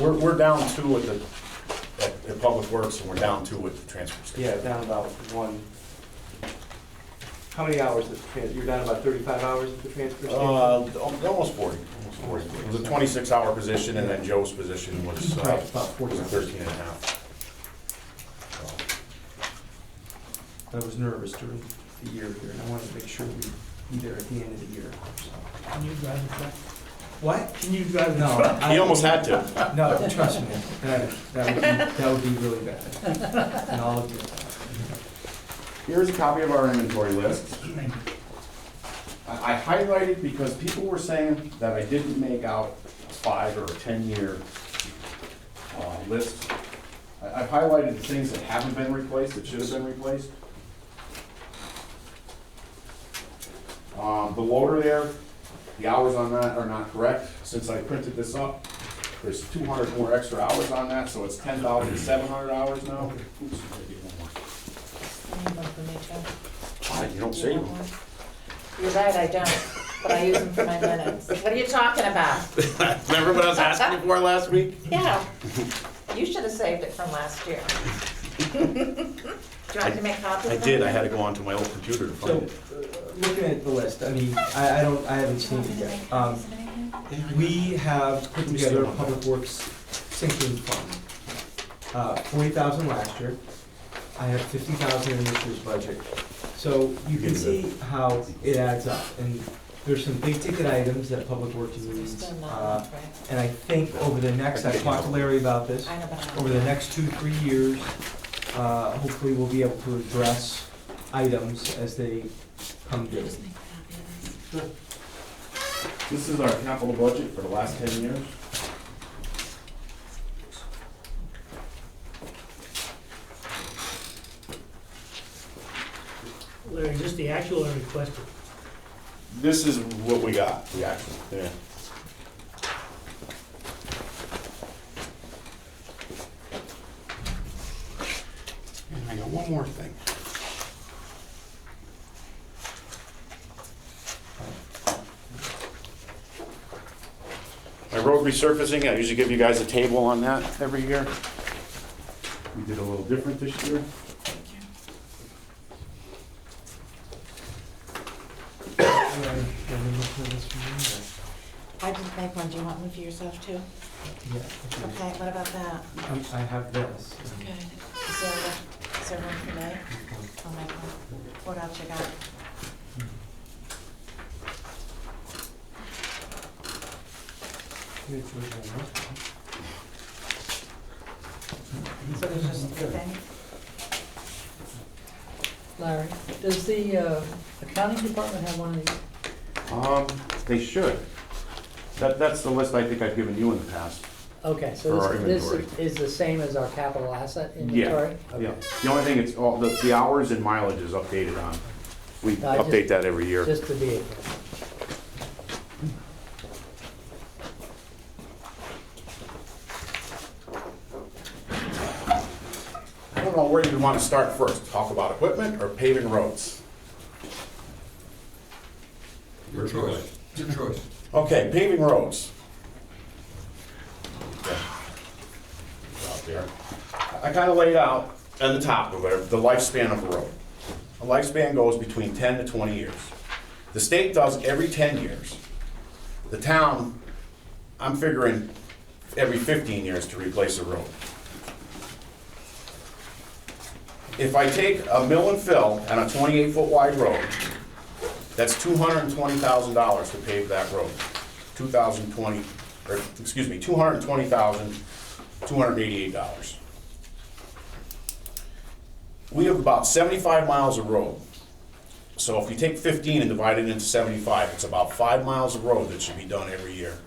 we're down 2 at Public Works, and we're down 2 at the transfer station. Yeah, down about 1. How many hours at the transfer? You're down about 35 hours at the transfer station? Almost 40. It was a 26-hour position, and then Joe's position was Right, about 40 hours. 13 and a half. I was nervous during the year here, and I wanted to make sure we'd be there at the end of the year. So. Can you drive the truck? What? Can you drive the No. truck? He almost had to. No, trust me, that would be really bad. And all of you. Here's a copy of our inventory list. I highlighted because people were saying that I didn't make out a 5 or a 10-year list. I've highlighted the things that haven't been replaced, that should have been replaced. The loader there, the hours on that are not correct. Since I printed this up, there's 200 more extra hours on that, so it's 10,700 hours now. Oops, I did one more. You don't say you. You're right, I don't, but I use them for my minutes. What are you talking about? Remember what I was asking you for last week? Yeah, you should have saved it from last year. Do you want me to make copies? I did, I had to go onto my old computer to So, find it. looking at the list, I mean, I haven't seen it yet. We have put together a Public Works sinking fund. 40,000 last year. I have 50,000 in this year's budget. So you can see how it adds up. And there's some big ticket items that Public Works needs. And I think over the next, I talked to Larry about this, over the next 2-3 years, hopefully we'll be able to address items as they come due. This is our capital budget for the last 10 years. Larry, is this the actual or requested? This is what we got, the actual, yeah. And I got one more thing. My road resurfacing, I usually give you guys a table on that every year. We did a little different this year. I didn't make one, do you want one for yourself too? Yeah. Okay, what about that? I have this. Okay, is there one for me? I'll make one. What else you got? So there's just a thing? Larry, does the accounting department have one of these? They should. That's the list I think I've given you in the past. Okay, For our so this inventory. is the same as our capital asset Yeah, inventory? yeah. Okay. The only thing, it's all, the hours and mileage is updated on. We I just- update that every year. Just the vehicle. I don't know where you want to start first. Talk about equipment or paving roads? Your choice. It's your choice. Okay, paving roads. Out there. I kind of laid out on the top of it, the lifespan of a road. A lifespan goes between 10 to 20 years. The state does every 10 years. The town, I'm figuring every 15 years to replace a road. If I take a mill and fill on a 28-foot wide road, that's $220,000 to pave that road. $220,288. We have about 75 miles of road. So if you take 15 and divide it into 75, it's about 5 miles of road that should be done every year.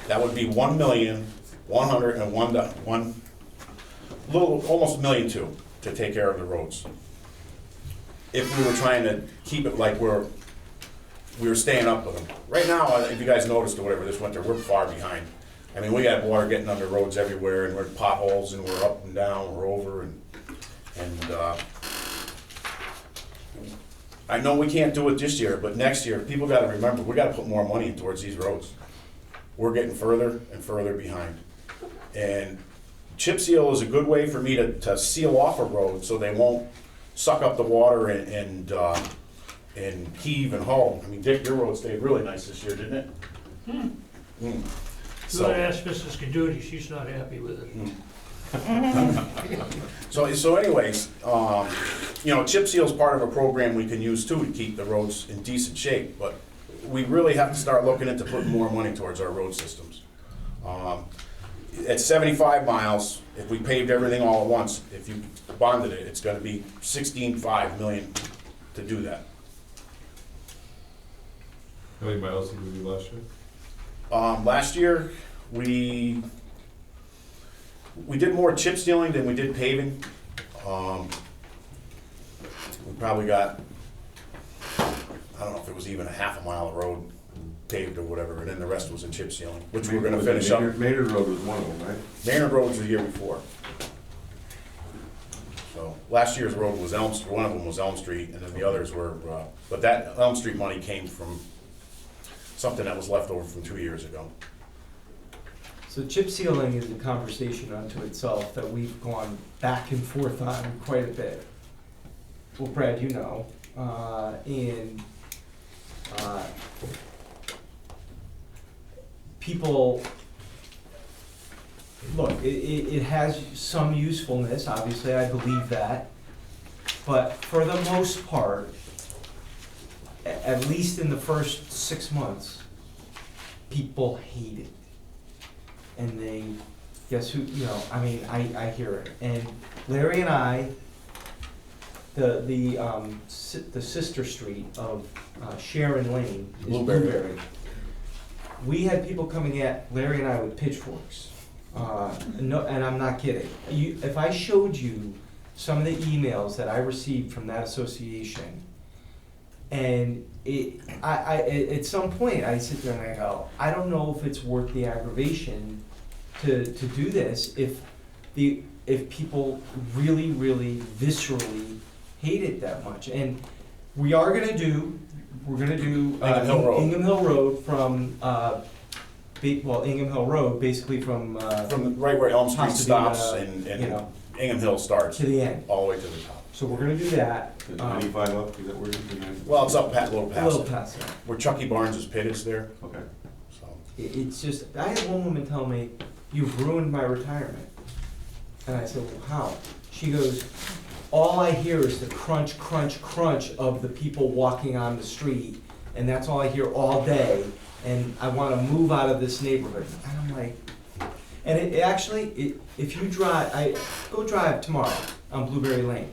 That would be $1,101,000, almost $1.2 million to take care of the roads. If we were trying to keep it like we were staying up with them. Right now, if you guys noticed or whatever, this winter, we're far behind. I mean, we got water getting under roads everywhere, and we're potholes, and we're up and down, we're over, and I know we can't do it this year, but next year, people gotta remember, we gotta put more money in towards these roads. We're getting further and further behind. And chip seal is a good way for me to seal off a road so they won't suck up the water and heave and haul. I mean, Dick, your road stayed really nice this year, didn't it? So I asked Mrs. Caduti, she's not happy with it. So anyways, chip seal is part of a program we can use too to keep the roads in decent shape, but we really have to start looking into putting more money towards our road systems. At 75 miles, if we paved everything all at once, if you bonded it, it's gonna be $16.5 million to do that. How many miles did we do last year? Last year, we did more chip sealing than we did paving. We probably got, I don't know if it was even a half a mile of road paved or whatever, and then the rest was in chip sealing, which we're gonna finish up. Maynard Road was one of them, right? Maynard Road was the year before. So, last year's road was Elm Street, one of them was Elm Street, and then the others were, but that Elm Street money came from something that was left over from 2 years ago. So chip sealing is a conversation unto itself that we've gone back and forth on quite a bit. Well, Brad, you know, people, look, it has some usefulness, obviously, I believe that. But for the most part, at least in the first 6 months, people hate it. And they, guess who, I hear it. And Larry and I, the sister street of Sharon Lane is Blueberry. We had people coming at Larry and I with pitchforks. No, and I'm not kidding. If I showed you some of the emails that I received from that association, and at some point I sit there and I go, I don't know if it's worth the aggravation to do this if people really, really viscerally hate it that much. And we're gonna do Ingham Hill Road from Ingham Hill Road, basically from right where Elm Street stops and Ingham Hill starts to the end, all the way to the top. So we're gonna do that. Is 95 up, is that where you're? Well, it's up a little past. A little past that. Where Chucky Barnes' pit is there. Okay. So It's just, I had one woman tell me, "You've ruined my retirement." And I said, "Well, how?" She goes, "All I hear is the crunch, crunch, crunch of the people walking on the street, and that's all I hear all day, and I wanna move out of this neighborhood." And I'm like, and it actually, if you drive, go drive tomorrow on Blueberry Lane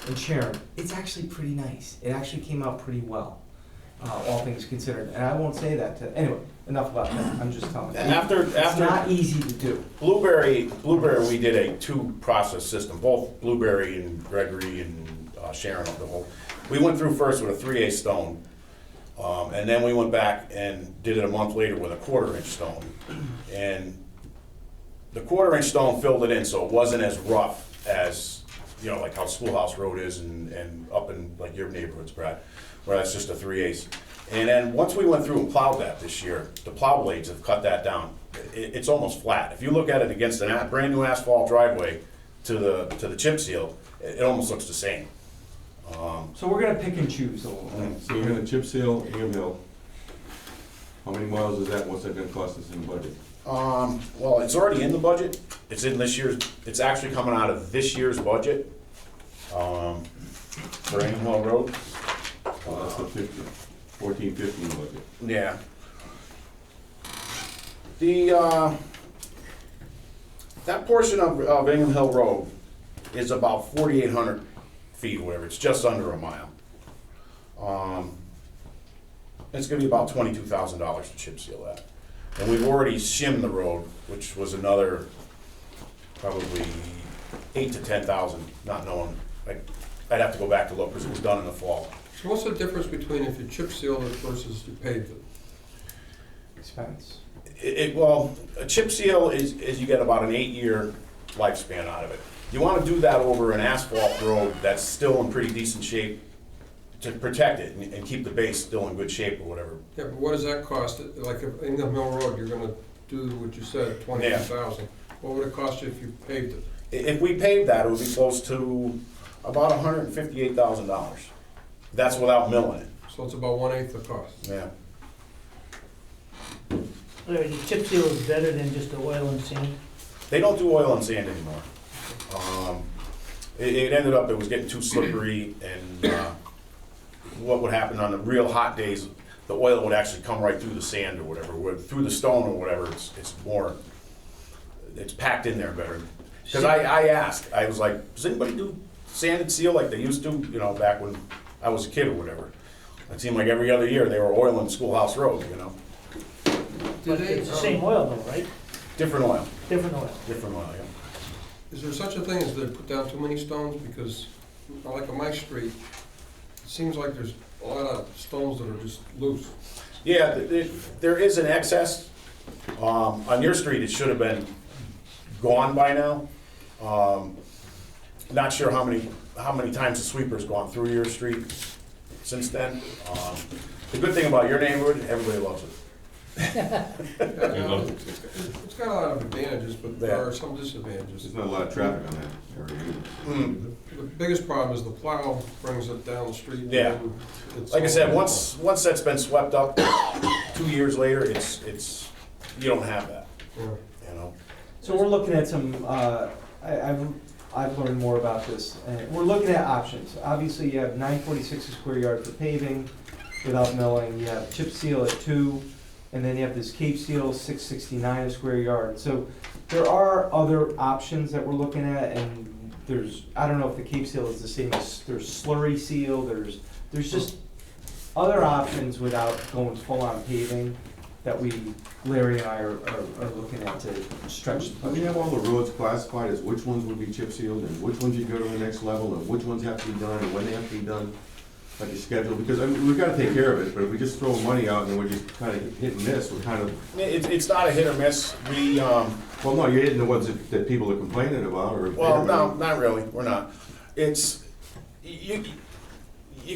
in Sharon, it's actually pretty nice. It actually came out pretty well, all things considered. And I won't say that anyway, enough about that, I'm just telling you. It's not easy to do. Blueberry, we did a 2-process system, both Blueberry and Gregory and Sharon, we went through first with a 3/8 stone, and then we went back and did it a month later with a 1/4 inch stone. And the 1/4 inch stone filled it in, so it wasn't as rough as, you know, like how Schoolhouse Road is and up in like your neighborhoods, Brad, where that's just a 3/8. And then once we went through and plowed that this year, the plow blades have cut that down. It's almost flat. If you look at it against a brand new asphalt driveway to the chip seal, it almost looks the same. So we're gonna pick and choose a little bit. So you're gonna chip seal Ingham Hill. How many miles is that, and what's that gonna cost us in the budget? Well, it's already in the budget. It's in this year's, it's actually coming out of this year's budget, for Ingham Hill Road. Oh, that's the 14-15 budget. Yeah. The, that portion of Ingham Hill Road is about 4,800 feet, or whatever. It's just under a mile. It's gonna be about $22,000 to chip seal that. And we've already shimmed the road, which was another probably 8 to 10,000, not knowing. I'd have to go back to look because it was done in the fall. So what's the difference between if you chip seal it versus you paved it? Expense. Well, a chip seal is you get about an 8-year lifespan out of it. You want to do that over an asphalt road that's still in pretty decent shape to protect it and keep the base still in good shape or whatever. Yeah, but what does that cost? Like if Ingham Hill Road, you're gonna do what you said, 22,000. What would it cost you if you paved it? If we paved that, it would be close to about $158,000. That's without milling it. So it's about 1/8 the cost. Yeah. Larry, the chip seal is better than just the oil and sand? They don't do oil and sand anymore. It ended up, it was getting too slippery, and what would happen on the real hot days, the oil would actually come right through the sand or whatever, through the stone or whatever. It's packed in there better. Because I asked, I was like, does anybody do sand and seal like they used to, you know, back when I was a kid or whatever? It seemed like every other year they were oiling Schoolhouse Road, you know. But it's the same oil though, right? Different oil. Different oil. Different oil, yeah. Is there such a thing as they put down too many stones? Because like on my street, it seems like there's a lot of stones that are just loose. Yeah, there is an excess. On your street, it should have been gone by now. Not sure how many times the sweeper's gone through your street since then. The good thing about your neighborhood, everybody loves it. It's got a lot of advantages, but there are some disadvantages. There's not a lot of traffic on that area either. The biggest problem is the plow brings it down the street. Yeah. Like I said, once that's been swept up, 2 years later, it's you don't have that. Yeah. You know. So we're looking at some, I've learned more about this, and we're looking at options. Obviously, you have $9.46 a square yard for paving without milling, you have chip seal at 2, and then you have this Cape Seal, $6.69 a square yard. So there are other options that we're looking at, and I don't know if the Cape Seal is the same as, there's slurry seal, there's just other options without going full on paving that Larry and I are looking at to stretch the Do we budget. have all the roads classified as which ones would be chip sealed and which ones you go to the next level and which ones have to be done and when they have to be done? Like a schedule, because I mean, we've gotta take care of it, but if we just throw money out and then we're just kinda hit and miss, we're kind of, It's not a hit or miss. well, no, you're hitting the ones that people are complaining about or. Well, no, not really. We're not. It's you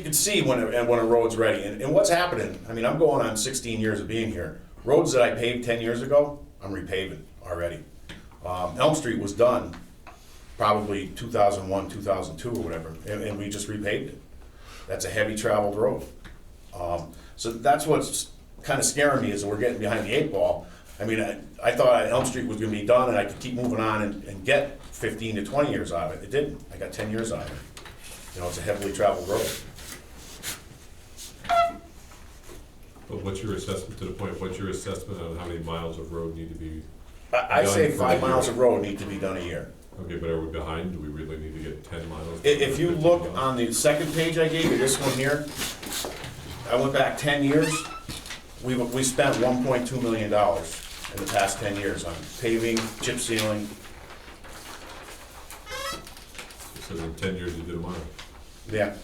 can see when a road's ready, and what's happening. I mean, I'm going on 16 years of being here. Roads that I paved 10 years ago, I'm repaving already. Elm Street was done probably 2001, 2002 or whatever, and we just repaved it. That's a heavy traveled road. So that's what's kind of scaring me is that we're getting behind the 8 ball. I mean, I thought Elm Street was gonna be done and I could keep moving on and get 15 to 20 years out of it. It didn't. I got 10 years out of it. You know, it's a heavily traveled road. But what's your assessment, to the point, what's your assessment on how many miles of road need to be? I say done for 5 the miles year? of road need to be done a year. Okay, but are we behind? Do we really need to get 10 miles? If you 15 look miles? on the second page I gave you, this one here, I went back 10 years. We spent $1.2 million in the past 10 years on paving, chip sealing. So in 10 years you did a mile. Yeah.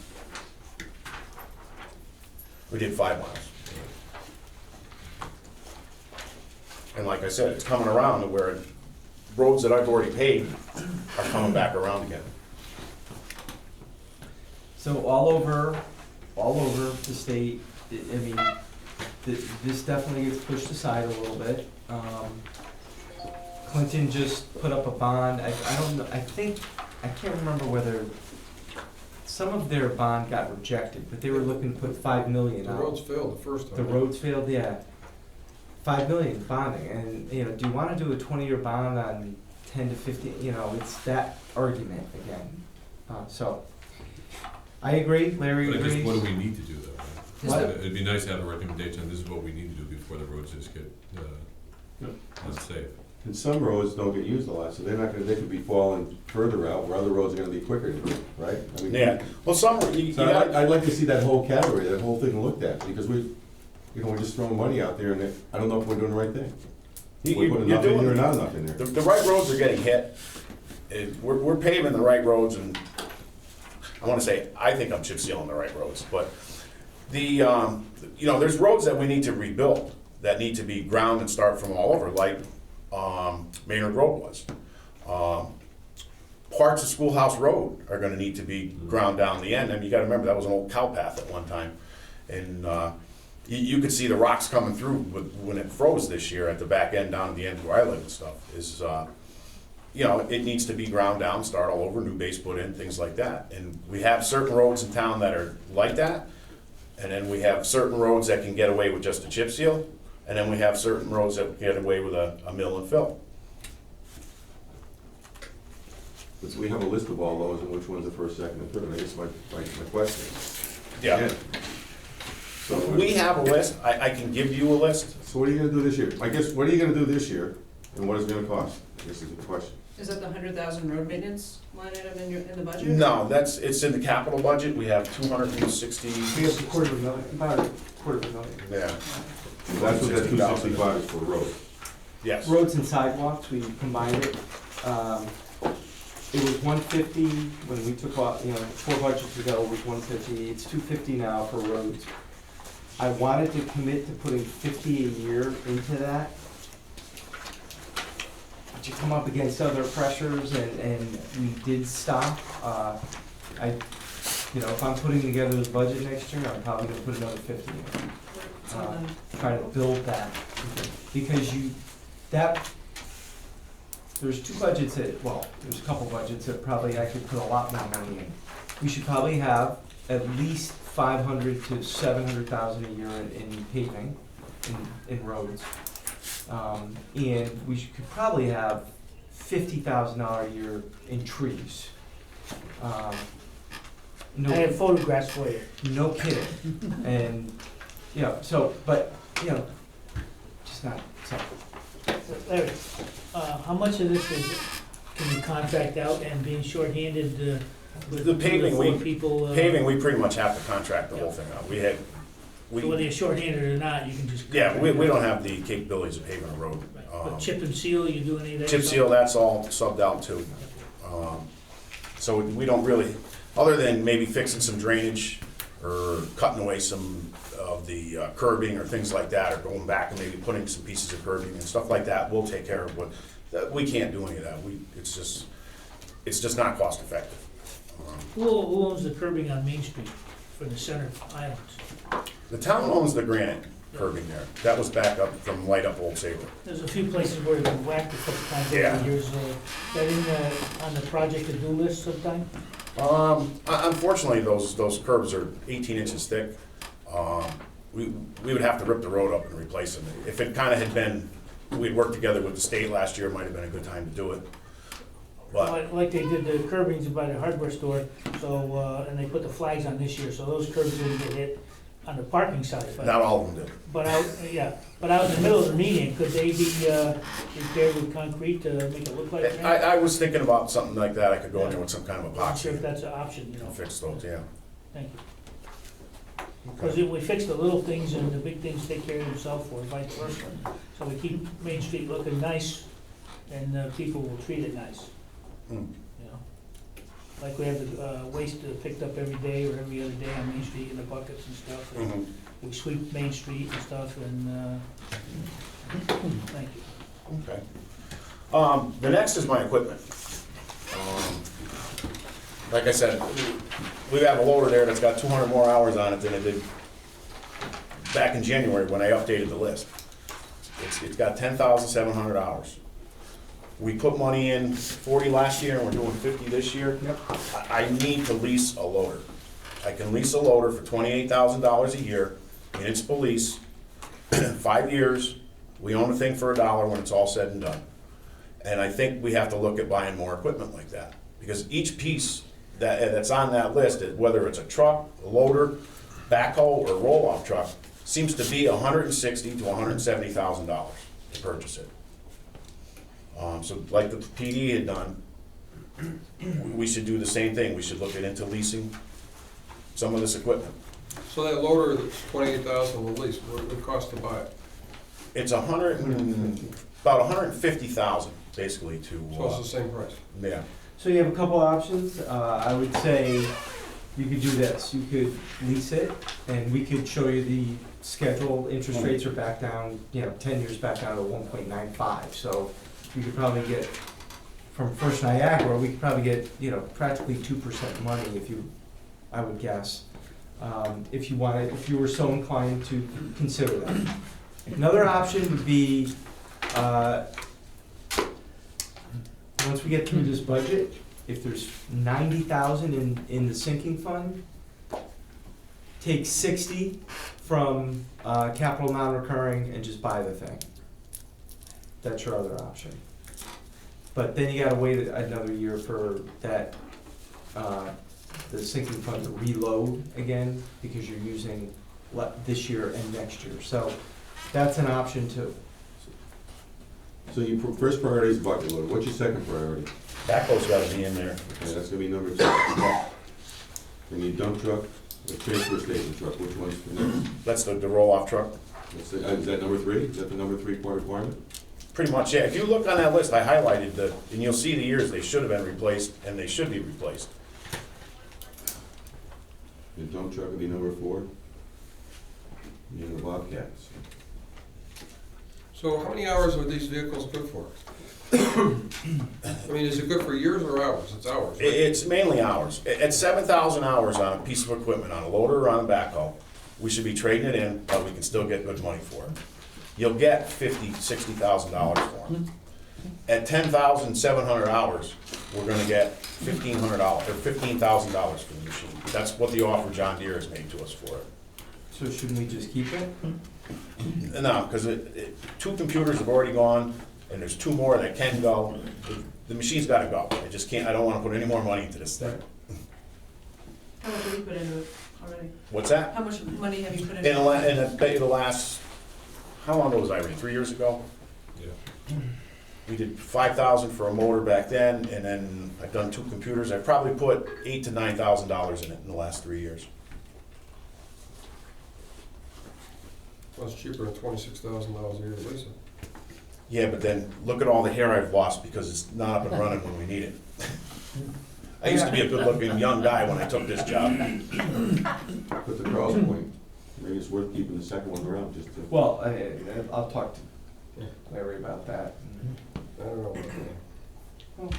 We did 5 miles. And like I said, it's coming around to where roads that I've already paved are coming back around again. So all over the state, I mean, this definitely gets pushed aside a little bit. Clinton just put up a bond, I don't know, I can't remember whether some of their bond got rejected, but they were looking to put 5 million The out. roads failed the first time. The roads failed, yeah. 5 million bonding, and, you know, do you wanna do a 20-year bond on 10 to 15, you know, it's that argument again. So, I agree, Larry But I agrees. guess, what do we need to do though? What? It'd be nice to have a recommendation, this is what we need to do before the roads just get, unsafe. And some roads don't get used a lot, so they're not gonna, they could be falling further out, where other roads are gonna be quicker to do, right? I mean, Yeah, well, you So gotta, I'd like to see that whole category, that whole thing looked at, because we're just throwing money out there, and I don't know if we're doing the right thing. We're putting you're enough in there or doing, not enough in there. the right roads are getting hit. We're paving the right roads, and I wanna say, I think I'm chip sealing the right roads, but you know, there's roads that we need to rebuild, that need to be ground and start from all over, like, Maynard Road was. Parts of Schoolhouse Road are gonna need to be ground down the end, and you gotta remember, that was an old cow path at one time. And, you could see the rocks coming through when it froze this year at the back end, down at the end where I live and stuff, is, you know, it needs to be ground down, start all over, new base put in, things like that. And we have certain roads in town that are like that, and then we have certain roads that can get away with just a chip seal, and then we have certain roads that get away with a mill and fill. But we have a list of all those, and which one's the first, second, and third, I guess my question. Yeah. So, We have a list, I can give you a list. so what are you gonna do this year? I guess, what are you gonna do this year, and what is it gonna cost? This is the question. Is that the 100,000 road maintenance line item in the budget? No, it's in the capital budget, we have 260. We have about a $250,000. Yeah. So that's what that 265 is for road. Yes. Roads and sidewalks, we combined it. It was 150 when we took off, you know, 4 budgets ago, it was 150, it's 250 now for roads. I wanted to commit to putting 50 a year into that. But you come up against other pressures, and we did stop. You know, if I'm putting together the budget next year, I'm probably gonna put another 50 in. Try to build that, because there's 2 budgets there's a couple budgets that probably I could put a lot more money in. We should probably have at least 500 to 700,000 a year in paving, in roads. And could probably have $50,000 a year in trees. No, I have photographs for you. no kidding. And, you know, but, you know, just not, so. Larry, how much of this can you contract out, and being shorthanded with The paving, 4 people? we pretty much have to contract the whole thing out. So whether you're shorthanded or not, you can just. Yeah, we don't have the capabilities of paving a road. But chip and seal, you do any of that? Chip seal, that's all subbed out too. So we don't really, other than maybe fixing some drainage or cutting away some of the curbing or things like that, or going back and maybe putting some pieces of curbing and stuff like that, we'll take care of what, we can't do any of that. It's just not cost effective. Who owns the curbing on Main Street for the center islands? The town owns the granite curbing there. That was back up from Light Up Old Saybrook. There's a few places where it's been whacked a couple times over Yeah. the years. That on the project to-do list sometime? Unfortunately, those curbs are 18 inches thick. We would have to rip the road up and replace them. If it kind of had been, we'd worked together with the state last year, it might have been a good time to do it. But Like they did the curbings by the hardware store, so, and they put the flags on this year, so those curbs didn't get hit on the parking side. not all of them did. But out in the middle of the median, could they be repaired with concrete to make it look like that? I was thinking about something like that. I could go in there with some kind of I'm not sure if epoxy that's an option, you know. and fix those, yeah. Thank you. Because if we fix the little things and the big things take care of themselves, or vice versa. So we keep Main Street looking nice, and people will treat it nice, you know? Like we have the waste picked up every day or every other day on Main Street in the buckets and stuff. And we sweep Main Street and stuff, and, thank you. Okay. The next is my equipment. like I said, we have a loader there that's got 200 more hours on it than it did back in January when I updated the list. It's got 10,700 hours. We put money in 40 last year and we're doing 50 this year. I need to lease a loader. I can lease a loader for $28,000 a year, municipal lease, 5 years. We own the thing for $1 when it's all said and done. And I think we have to look at buying more equipment like that. Because each piece that's on that list, whether it's a truck, a loader, backhoe, or roll-off truck, seems to be $160,000 to $170,000 to purchase it. So like the PD had done, we should do the same thing. We should look into leasing some of this equipment. So that loader that's 28,000 at least, what would it cost to buy it? It's about 150,000 basically to. So it's the same price? Yeah. So you have a couple options. I would say you could do this. You could lease it, and we could show you the schedule. Interest rates are back down, 10 years back down to 1.95. So you could probably get, from First Niagara, we could probably get, practically 2% money I would guess, if you were so inclined to consider that. Another option would be, once we get through this budget, if there's 90,000 in the sinking fund, take 60 from capital non-recurring and just buy the thing. That's your other option. But then you gotta wait another year for that, the sinking fund to reload again, because you're using this year and next year. So that's an option too. So your first priority is bucket loader. What's your second priority? Backhoe's gotta be in there. Okay, that's gonna be number 2. Then your dump truck, the transfer station truck, which one's the next? That's the roll-off truck. Is that number 3? Is that the number 3 part requirement? Pretty much, yeah. If you look on that list, I highlighted and you'll see the years they should have been replaced, and they should be replaced. Your dump truck will be number 4. And the Bobcats. So how many hours are these vehicles good for? I mean, is it good for years or hours? It's hours, right? It's mainly hours. At 7,000 hours on a piece of equipment, on a loader or on a backhoe, we should be trading it in, but we can still get good money for it. You'll get $50,000, $60,000 for them. At 10,700 hours, we're gonna get $1,500 or $15,000 for the machine. That's what the offer John Deere has made to us for it. So shouldn't we just keep it? No, because 2 computers have already gone, and there's 2 more that can go. The machine's gotta go. I don't wanna put any more money into this thing. How much have you put into it already? What's that? How much money have you put In into it? the last, how long ago was Irene? 3 years ago? Yeah. We did 5,000 for a motor back then, and then I've done 2 computers. I've probably put $8,000 to $9,000 in it in the last 3 years. Well, it's cheaper than $26,000 a year to lease it. Yeah, but then look at all the hair I've lost because it's not up and running when we need it. I used to be a good-looking young guy when I took this job. But to Carl's point, maybe it's worth keeping the second one around just to. Well, I'll talk to Larry about that. I don't know.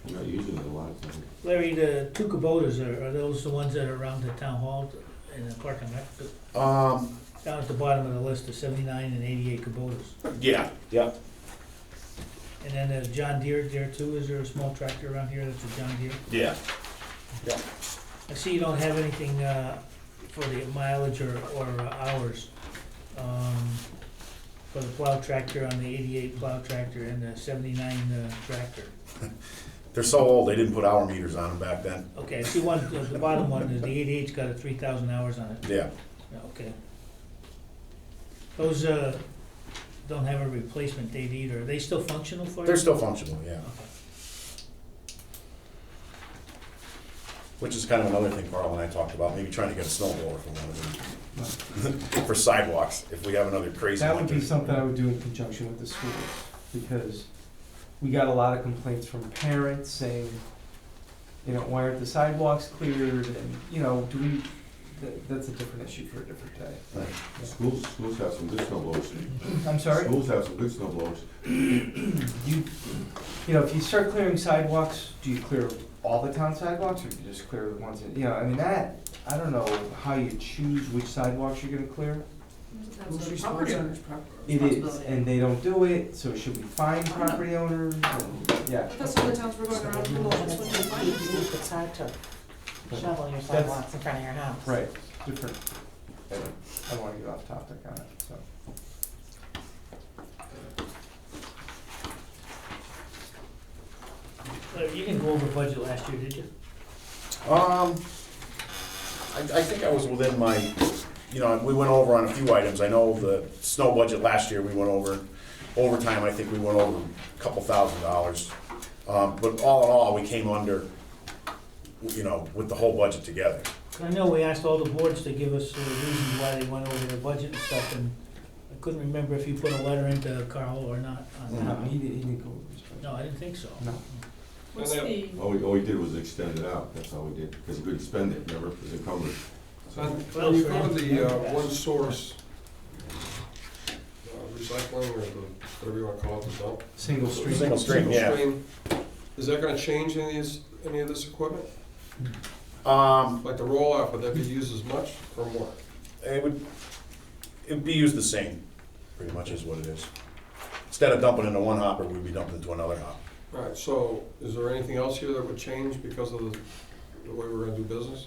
You're not using it a lot of times. Larry, the 2 Kubotas, are those the ones that are around the town hall in the parking lot? Down at the bottom of the list, the 79 and 88 Kubotas. Yeah. And then there's John Deere there too. Is there a small tractor around here that's a John Deere? Yeah. I see you don't have anything for the mileage or hours for the plow tractor on the 88 plow tractor and the 79 tractor. They're so old, they didn't put hour meters on them back then. Okay, I see one, the bottom one, is the 88's got 3,000 hours on it. Yeah. Okay. Those don't have a replacement date either. Are they still functional for you? They're still functional, yeah. Which is kind of another thing Carl and I talked about, maybe trying to get a snowblower for one of them. For sidewalks, if we have another crazy That winter. would be something I would do in conjunction with the schools, because we got a lot of complaints from parents saying, why aren't the sidewalks cleared, and, that's a different issue for a different day. Right. Schools have some good snow blowers. I'm sorry? Schools have some good snow blowers. If you start clearing sidewalks, do you clear all the town sidewalks, or you just clear the ones in, I mean, that, I don't know how you choose which sidewalks you're gonna clear. That's the property owner's It is, responsibility. and they don't do it, so should we fine property owners, and, yeah. But that's other towns we're going around, people just want to find it. It's hard to shovel your That's- sidewalks in front of your house. Right, different, I don't wanna get off topic on it, so. You didn't go over budget last year, did you? I think I was within my, we went over on a few items. I know the snow budget last year, we went over. Overtime, I think we went over a couple $1,000s. But all in all, we came under, with the whole budget together. I know we asked all the boards to give us reasons why they went over their budget and stuff, and I couldn't remember if you put a letter into Carl or not on that. No, he didn't go over his budget. No, I didn't think so. No. What's the, All we did was extend it out, that's all we did, because we couldn't spend it, remember, it was encumbered. When you go to the one source recycling, or whatever you wanna call it, the dump. Single stream. Single stream, yeah. stream, is that gonna change any of this equipment? Like the roll-off, would that be used as much or more? It'd be used the same, pretty much is what it is. Instead of dumping into one hopper, we'd be dumping into another hopper. All right, so is there anything else here that would change because of the way we're gonna do business?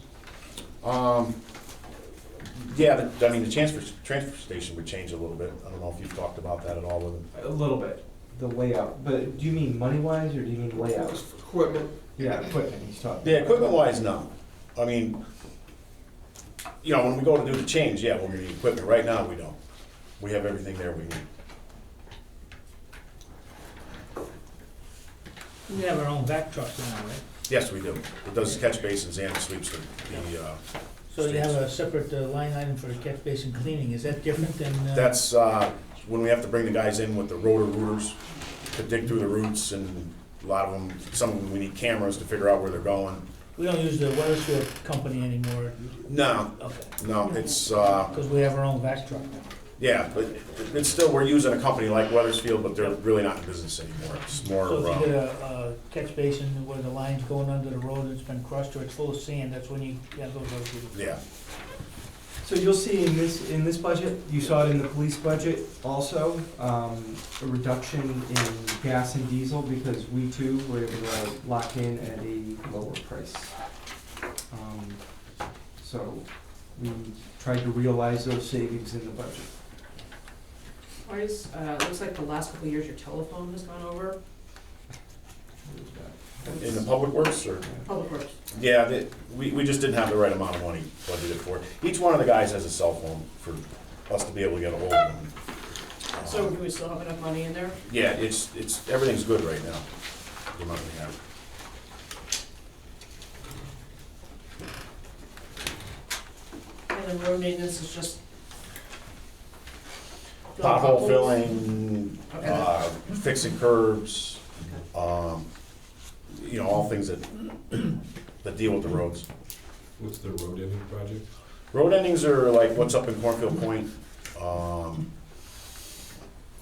Yeah, the transfer station would change a little bit. I don't know if you've talked about that at all with them. A little bit, the layout, but do you mean money-wise, or do you mean layout? Just equipment. Yeah, equipment, he's talking. Yeah, equipment-wise, no. I mean, when we go to do the change, yeah, we'll need equipment. Right now, we don't. We have everything there we need. We have our own vac truck now, right? Yes, we do. It does catch basins and sweeps the So you have a separate line item for the catch basin cleaning, is that different than? That's when we have to bring the guys in with the rotor rooters to dig through the roots, and a lot of them, some of them, we need cameras to figure out where they're going. We don't use the Weathersfield company anymore. No, Okay. no, it's, Because we have our own vac truck now. yeah, but it's still, we're using a company like Weathersfield, but they're really not in business anymore. It's more, So if you get a catch basin where the line's going under the road and it's been crushed or it's full of sand, that's when you have those other people. yeah. So you'll see in this budget, you saw it in the police budget also, a reduction in gas and diesel, because we too were able to lock in at a lower price. So we tried to realize those savings in the budget. why is, looks like the last couple of years your telephone has gone over, In the public works, or? public works. Yeah, we just didn't have the right amount of money budgeted for it. Each one of the guys has a cell phone for us to be able to get a hold of them. So do we still have enough money in there? Yeah, it's, everything's good right now, the amount we have. And then road maintenance is just. Pothole potholes? filling, Okay. fixing curbs, all things that deal with the roads. What's the road ending project? Road endings are like what's up in Cornfield Point,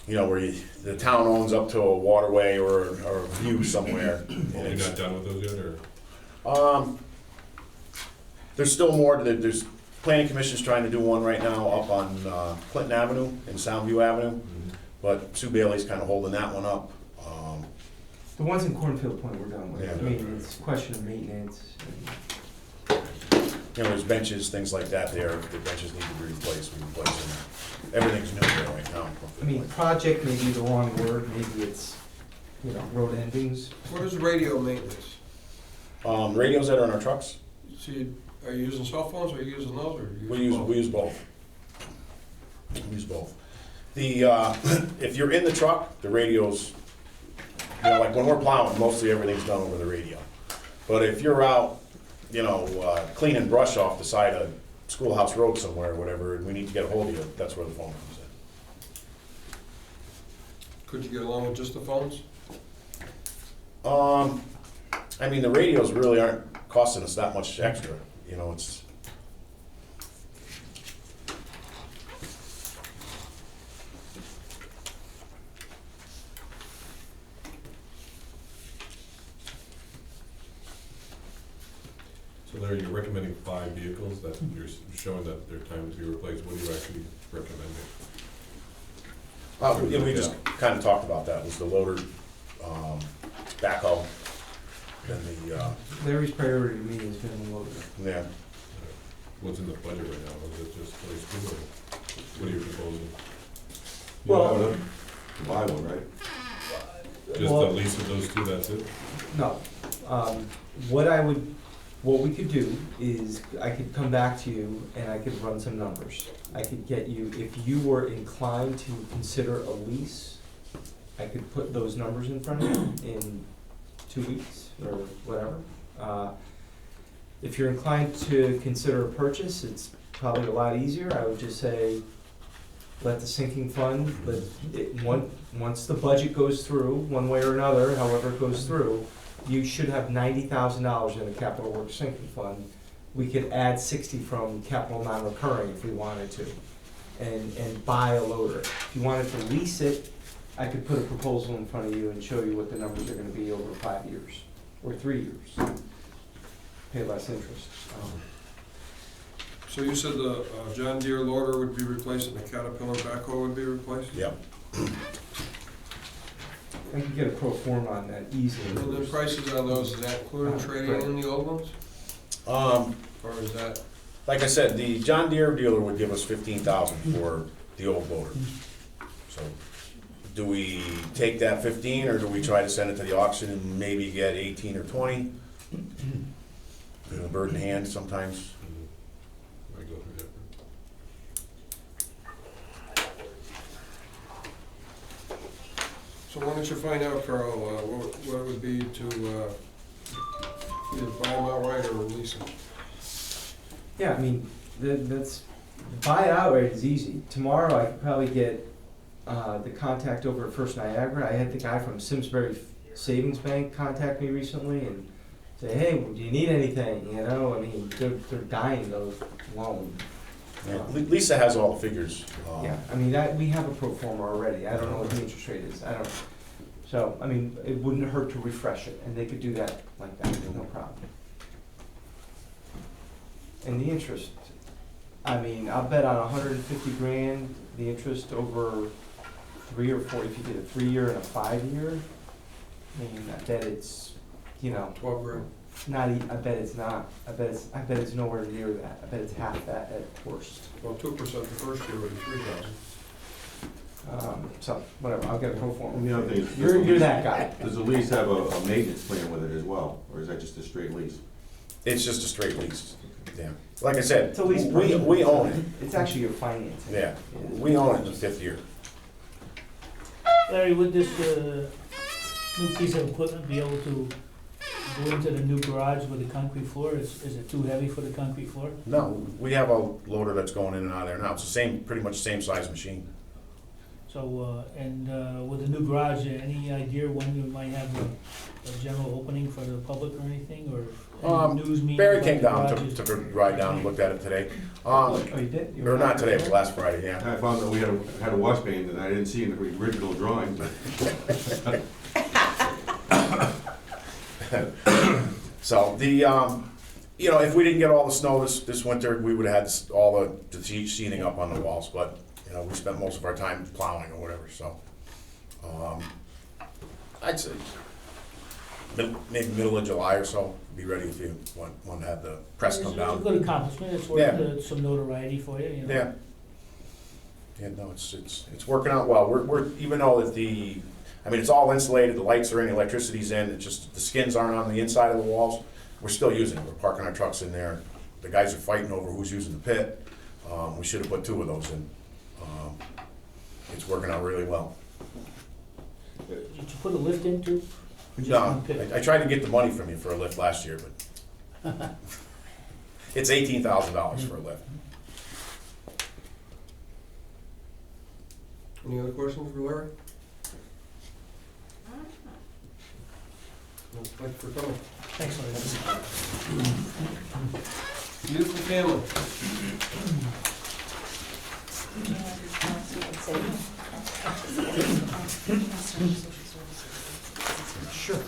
where the town owns up to a waterway or a view somewhere. and You're it's- not done with those yet, or? There's still more, there's, planning commission's trying to do one right now up on Clinton Avenue and Soundview Avenue, but Sue Bailey's kind of holding that one up. The ones in Cornfield Point we're done with. Yeah. I mean, it's a question of maintenance. There's benches, things like that there. If the benches need to be replaced, we replace them. Everything's new there right now. I mean, project may be the wrong word, maybe it's, road endings. What is radio maintenance? Radios that are in our trucks, So are you using cell phones, or are you using those, or you we using both? use both. We use both. If you're in the truck, the radios, like when we're plowing, mostly everything's done over the radio. But if you're out, cleaning brush off the side of Schoolhouse Road somewhere or whatever, and we need to get a hold of you, that's where the phone comes in. Could you get along with just the phones? The radios really aren't costing us that much extra, it's. So Larry, you're recommending 5 vehicles that you're showing that they're time to be replaced. What are you actually recommending? Yeah, we just kind of talked about that, was the loader, backhoe, then the, Larry's priority to me has been the loader. yeah. What's in the budget right now? Is it just those 2 or what are you proposing? Well- You know, buy one, right? Just Well- the lease of those 2, that's it? No. What we could do is, I could come back to you and I could run some numbers. I could get you, if you were inclined to consider a lease, I could put those numbers in front of you in 2 weeks or whatever. If you're inclined to consider a purchase, it's probably a lot easier. I would just say, let the sinking fund, once the budget goes through, one way or another, however it goes through, you should have $90,000 in the capital works sinking fund. We could add 60 from capital non-recurring if we wanted to, and buy a loader. If you wanted to lease it, I could put a proposal in front of you and show you what the numbers are gonna be over 5 years, or 3 years. Pay less interest. So you said the John Deere loader would be replaced and the Caterpillar backhoe would be replaced? Yep. I could get a pro forma on that easily. And the prices on those, is that including trading in the old ones? Or is that? Like I said, the John Deere dealer would give us 15,000 for the old loader. So, do we take that 15, or do we try to send it to the auction and maybe get 18 or 20? You know, bird in hand sometimes. I go through that. So why don't you find out, Carl, what it would be to either buy them outright or release them? Yeah, I mean, that's, buy it outright is easy. Tomorrow I could probably get the contact over at First Niagara. I had the guy from Simsbury Savings Bank contact me recently and say, hey, do you need anything? You know, I mean, they're dying to loan. Yeah, Lisa has all the figures. Yeah, I mean, we have a pro forma already. I don't know what the interest rate is. I don't. So, I mean, it wouldn't hurt to refresh it, and they could do that like that, no problem. And the interest, I mean, I'll bet on 150 grand, the interest over 3 or 4, if you did a 3-year and a 5-year, I mean, I bet it's, you know. 12 grand. I bet it's not. I bet it's nowhere near that. I bet it's half that at worst. Well, 2% the first year would be 3,000. So, whatever, I'll get a pro forma. And the other thing is, You're that guy. does the lease have a maintenance plan with it as well, or is that just a straight lease? It's just a straight lease. Yeah. Like I said, It's a lease we purchase. own it. It's actually your financing. Yeah, we own it in the 5th year. Larry, would this, new piece of equipment be able to go into the new garage with the concrete floor? Is it too heavy for the concrete floor? No, we have a loader that's going in and out of there now. It's the same, pretty much the same size machine. So, with the new garage, any idea when you might have a general opening for the public or anything, or any news meeting? Barry about came the down, garages? took a ride down and looked at it today. Oh, you did? You Or were not today, it was last Friday, yeah. I found that we had a wash bay and I didn't see in the original drawing, but So the, you know, if we didn't get all the snow this winter, we would have had all the sheathing up on the walls, but, you know, we spent most of our time plowing or whatever, so. I'd say maybe middle of July or so, be ready if you want to have the press come It's a down. good accomplishment, it's worth some notoriety for you, you know? Yeah. Yeah, no, it's working out well. We're even though that I mean, it's all insulated, the lights are in, the electricity's in, it's just, the skins aren't on the inside of the walls. We're still using it, we're parking our trucks in there. The guys are fighting over who's using the pit. We should have put 2 of those in. It's working out really well. Did you put a lift in too? Or just No, one pit? I tried to get the money from you for a lift last year, but it's $18,000 for a lift. Any other questions for Larry? Well, thank you for coming. Thanks, Larry. Beautiful family. Sure.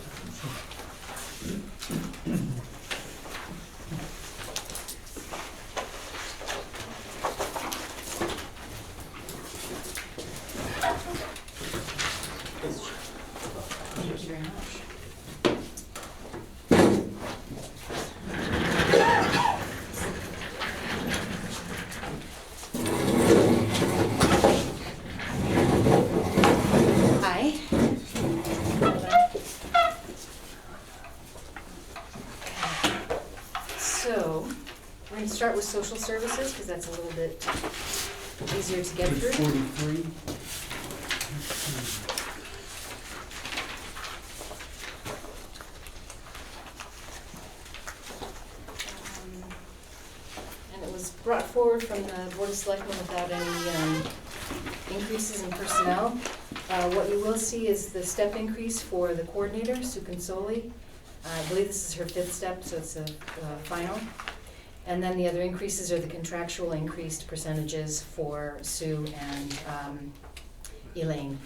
start with social services, because that's a little bit easier to get Page through. 43. And it was brought forward from the Board of Selectmen without any increases in personnel. What you will see is the step increase for the coordinator, Sue Consoli. I believe this is her 5th step, so it's a final. And then the other increases are the contractual increased percentages for Sue and Elaine,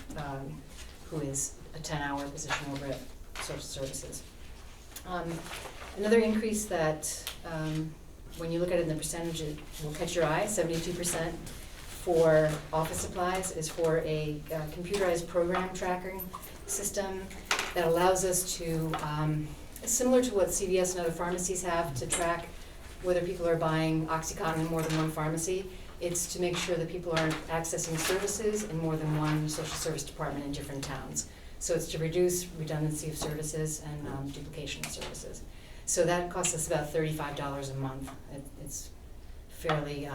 who is a 10-hour position over at Social Services. Another increase that, when you look at it in the percentage, it will catch your eye, 72% for office supplies is for a computerized program tracking system that allows us to, similar to what CVS and other pharmacies have to track whether people are buying OxyContin in more than one pharmacy. It's to make sure that people aren't accessing services in more than one social service department in different towns. So it's to reduce redundancy of services and duplication of services. So that costs us about $35 a month. It's fairly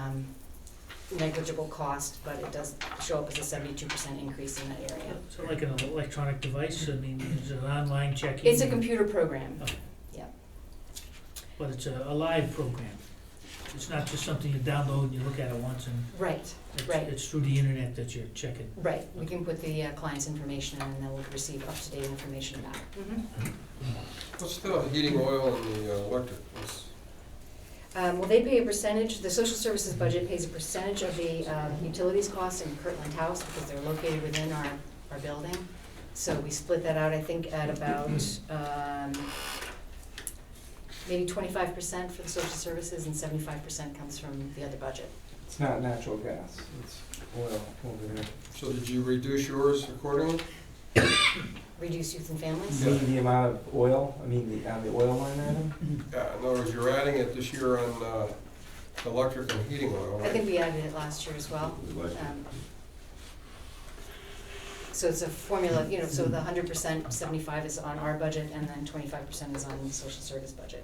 negligible cost, but it does show up as a 72% increase in that area. So like an electronic device, I mean, is it online checking? It's a computer program. Okay. Yeah. But it's a live program. It's not just something you download and you look at it once and. Right, right. It's through the internet that you're checking. Right, we can put the client's information in and they'll receive up-to-date information back. What's the heating oil and the electric? Well, they pay a percentage, the social services budget pays a percentage of the utilities costs in Kirtland House because they're located within our building. So we split that out, I think, at about maybe 25% for the social services and 75% comes from the other budget. It's not natural gas, it's oil over there. So did you reduce yours accordingly? Reduce youth and families? The amount of oil, I mean, on the oil line item? Yeah, in other words, you're adding it this year on electric and heating oil, I right? think we added it last year as well. So it's a formula, you know, so the 100%, 75 is on our budget, and then 25% is on the social service budget.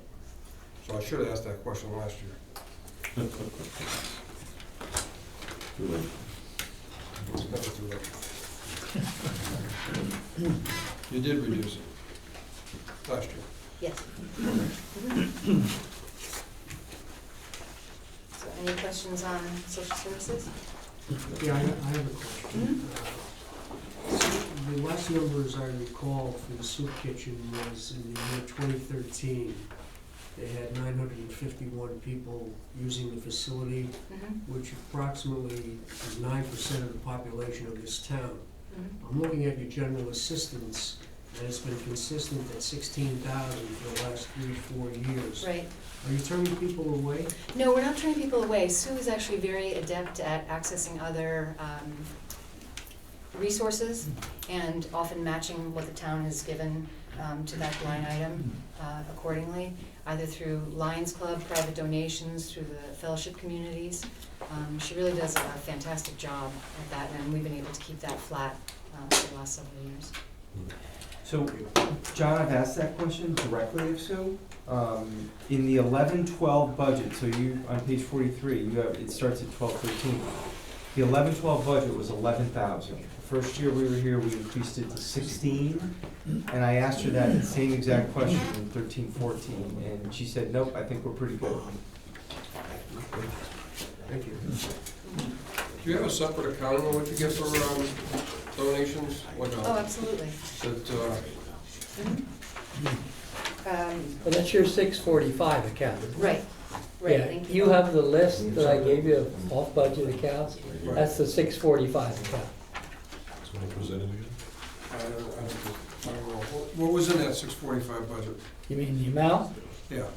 So I should have asked that question last year. Too late. It's never too late. You did reduce it last year. Yes. So any questions on social services? Yeah, I have a question. The last numbers I recall for the soup kitchen was in the year 2013. They had 951 people using the facility, which approximately is 9% of the population of this town. I'm looking at your general assistance, and it's been consistent at 16,000 for the last 3 or 4 years. Right. Are you turning people away? No, we're not turning people away. Sue is actually very adept at accessing other resources and often matching what the town has given to that line item accordingly, either through Lions Club, private donations, through the fellowship communities. She really does a fantastic job at that, and we've been able to keep that flat for the last several years. So, John, I've asked that question directly of Sue. In the 11-12 budget, so you, on page 43, you have, it starts at 12-13. The 11-12 budget was 11,000. The first year we were here, we increased it to 16, and I asked her that same exact question in 13-14, and she said, nope, I think we're pretty good. Thank you. Do you have a separate accounting on what you get for donations? Oh, absolutely. Well, that's your 645 account. Right, right, Yeah, thank you. you have the list that I gave you of off-budget accounts. That's the 645 account. That's what I presented again? I don't know. What was in that 645 budget? You mean the amount? Yeah.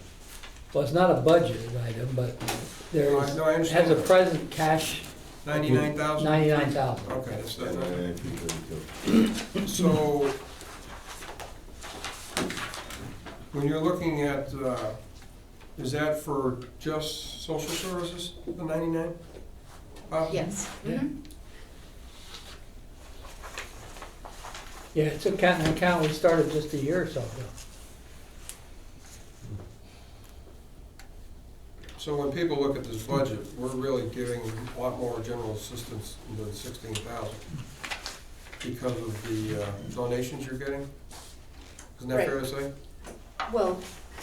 Well, it's not a budgeted item, but there No, is, I understand has a that. present cash. 99,000? 99,000. Okay, that's that. So, when you're looking at, is that for just social services, the 99? Yes. Yeah, it's an account we started just a year or so ago. So when people look at this budget, we're really giving a lot more general assistance than 16,000 because of the donations you're getting? Isn't that fair to say? Well,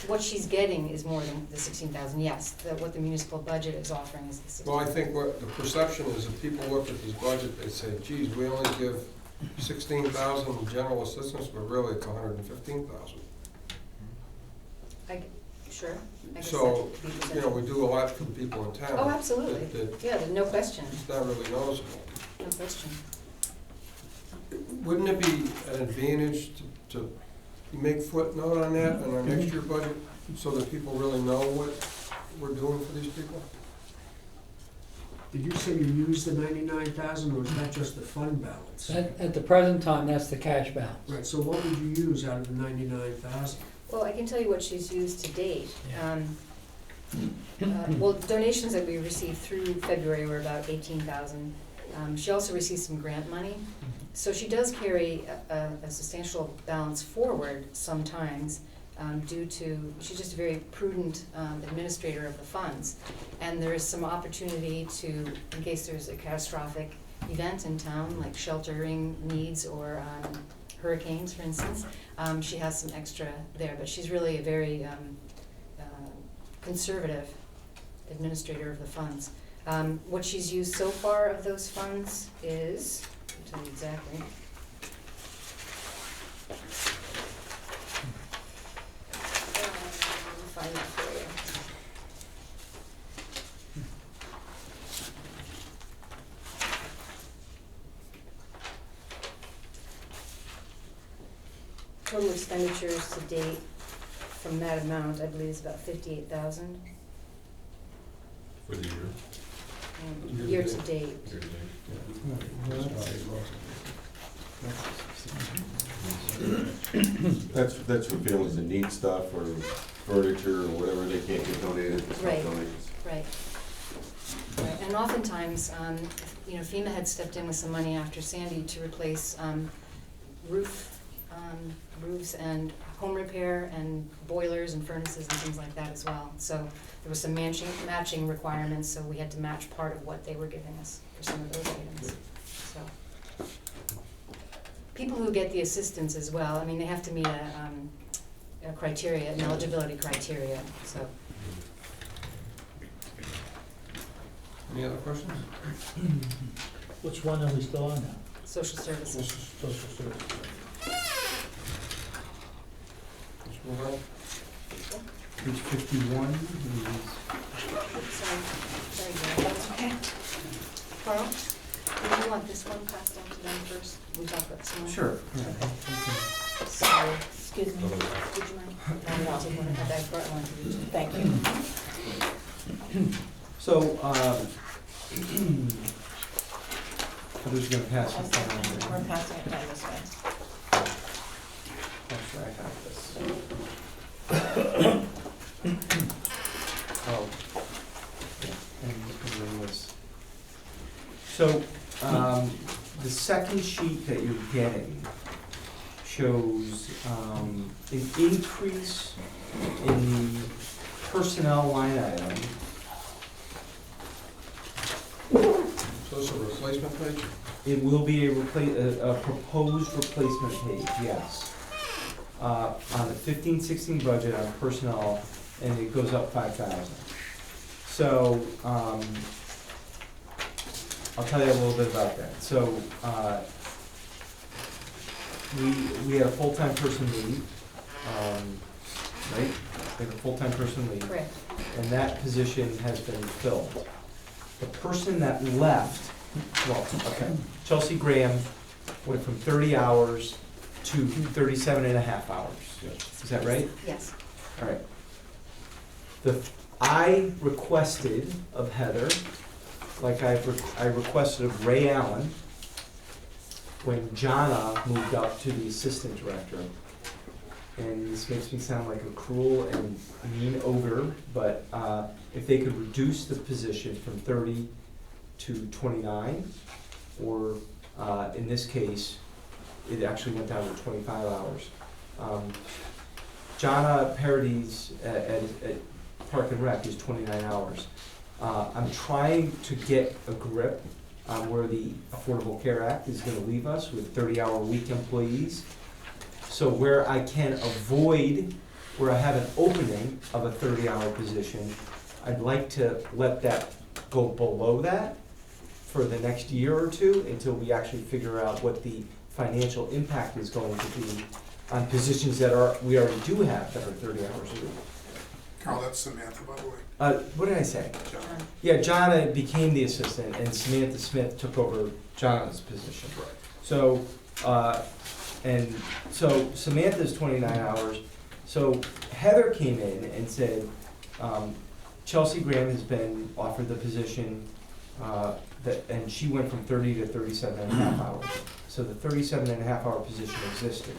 what she's getting is more than the 16,000, yes. What the municipal budget is offering is the 16,000. Well, I think what the perception is, if people look at this budget, they say, geez, we only give 16,000 in general assistance, but really it's 115,000. Sure. I guess So, that could be you know, we do a lot for the people in town. Oh, absolutely. Yeah, no question. It's not really noticeable. No question. Wouldn't it be an advantage to make footnote on that in our next year budget, so that people really know what we're doing for these people? Did you say you used the 99,000, or was that just the fund balance? At the present time, that's the cash balance. Right, so what would you use out of the 99,000? Well, I can tell you what she's used to date. Well, donations that we received through February were about 18,000. She also received some grant money. So she does carry a substantial balance forward sometimes due to, she's just a very prudent administrator of the funds. And there is some opportunity to, in case there's a catastrophic event in town, like sheltering needs or hurricanes, for instance, she has some extra there. But she's really a very conservative administrator of the funds. What she's used so far of those funds is, I'll tell you exactly. Let me find that for you. Total expenditures to date from that amount, I believe, is about 58,000. For the year? Year to date. Year to date. That's for families that need stuff or furniture or whatever they can't get donated. Right, right. Right, and oftentimes, you know, FEMA had stepped in with some money after Sandy to replace roofs and home repair and boilers and furnaces and things like that as well. So there was some matching requirements, so we had to match part of what they were giving us for some of those items. So people who get the assistance as well, I mean, they have to meet a criteria, an eligibility criteria, so. Any other questions? Which one are we still on now? Social services. Social services. Let's move on. Page 51 Sorry, Gary, that's okay. Carl, do you want this one passed on to them first? We talked about this one. Sure. Okay. Sorry, excuse me, would you mind? I'll take one, I brought one to you. Thank you. So, who's gonna pass it down? We're passing it down this way. Actually, I have this. Oh. And then this. So, the second sheet that you're getting shows an increase in the personnel line item. So it's a replacement page? It will be a proposed replacement page, yes. On the 15-16 budget on personnel, and it goes up 5,000. So, I'll tell you a little bit about that. So, we had a full-time person leave, right? We had a full-time person leave. Correct. And that position has been filled. The person that left, well, okay, Chelsea Graham went from 30 hours to 37 and a half hours. Is that right? Yes. All right. I requested of Heather, like I requested of Ray Allen, when Jonna moved up to the assistant director. And this makes me sound like a cruel and mean ogre, but if they could reduce the position from 30 to 29, or in this case, it actually went down to 25 hours. Jonna Paradis at Park and Rec is 29 hours. I'm trying to get a grip on where the Affordable Care Act is gonna leave us with 30-hour-a-week employees. So where I can avoid, where I have an opening of a 30-hour position, I'd like to let that go below that for the next year or two until we actually figure out what the financial impact is going to be on positions that we already do have that are 30 hours a week. Carl, that's Samantha, by the way. What did I say? John. Yeah, Jonna became the assistant, and Samantha Smith took over Jonna's position. Correct. So, so Samantha's 29 hours. So Heather came in and said, Chelsea Graham has been offered the position, and she went from 30 to 37 and a half hours. So the 37 and a half hour position existed.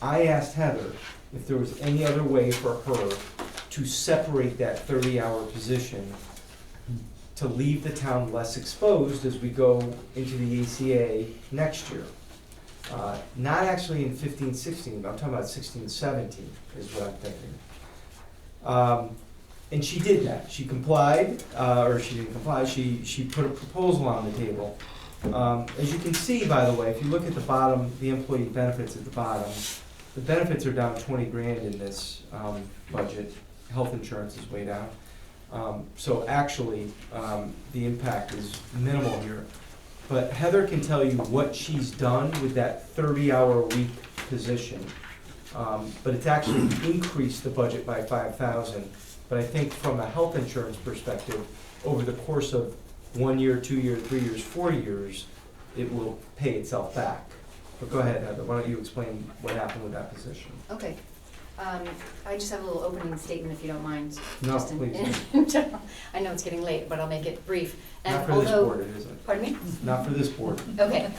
I asked Heather if there was any other way for her to separate that 30-hour position to leave the town less exposed as we go into the ACA next year. Not actually in 15-16, but I'm talking about 16-17 is what I'm thinking. And she did that. She complied, or she didn't comply, she put a proposal on the table. As you can see, by the way, if you look at the bottom, the employee benefits at the bottom, the benefits are down 20 grand in this budget. Health insurance is way down. So actually, the impact is minimal here. But Heather can tell you what she's done with that 30-hour-a-week position. But it's actually increased the budget by $5,000. But I think from a health insurance perspective, over the course of 1 year, 2 years, 3 years, 4 years, it will pay itself back. But go ahead, Heather, why don't you explain what happened with that position? Okay. I just have a little opening statement, if you don't mind. No, Just please. in general. I know it's getting late, but I'll make it brief. And Not for this although- board, it isn't. Pardon me? Not for this board. Okay.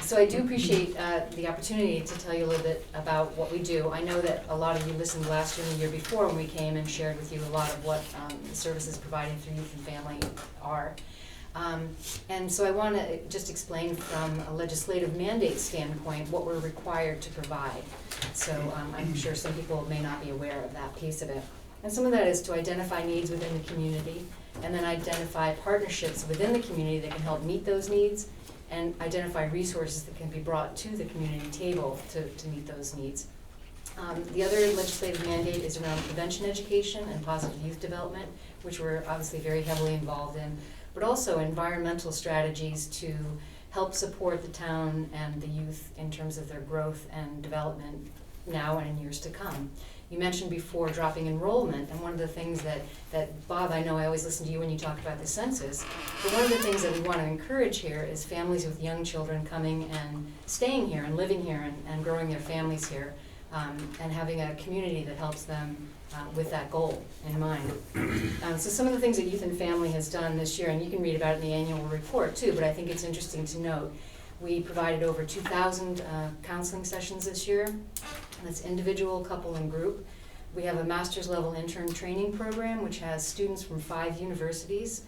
So I do appreciate the opportunity to tell you a little bit about what we do. I know that a lot of you listened last year and the year before when we came and shared with you a lot of what the services provided through Youth and Family are. And so I want to just explain from a legislative mandate standpoint what we're required to provide. So I'm sure some people may not be aware of that piece of it. And some of that is to identify needs within the community, and then identify partnerships within the community that can help meet those needs, and identify resources that can be brought to the community table to meet those needs. The other legislative mandate is around prevention education and positive youth development, which we're obviously very heavily involved in, but also environmental strategies to help support the town and the youth in terms of their growth and development now and in years to come. You mentioned before dropping enrollment, and one of the things that Bob, I know I always listen to you when you talk about the census, but one of the things that we want to encourage here is families with young children coming and staying here and living here and growing their families here, and having a community that helps them with that goal in mind. So some of the things that Youth and Family has done this year, and you can read about it in the annual report too, but I think it's interesting to note, we provided over 2,000 counseling sessions this year. That's individual, couple, and group. We have a master's level intern training program which has students from 5 universities,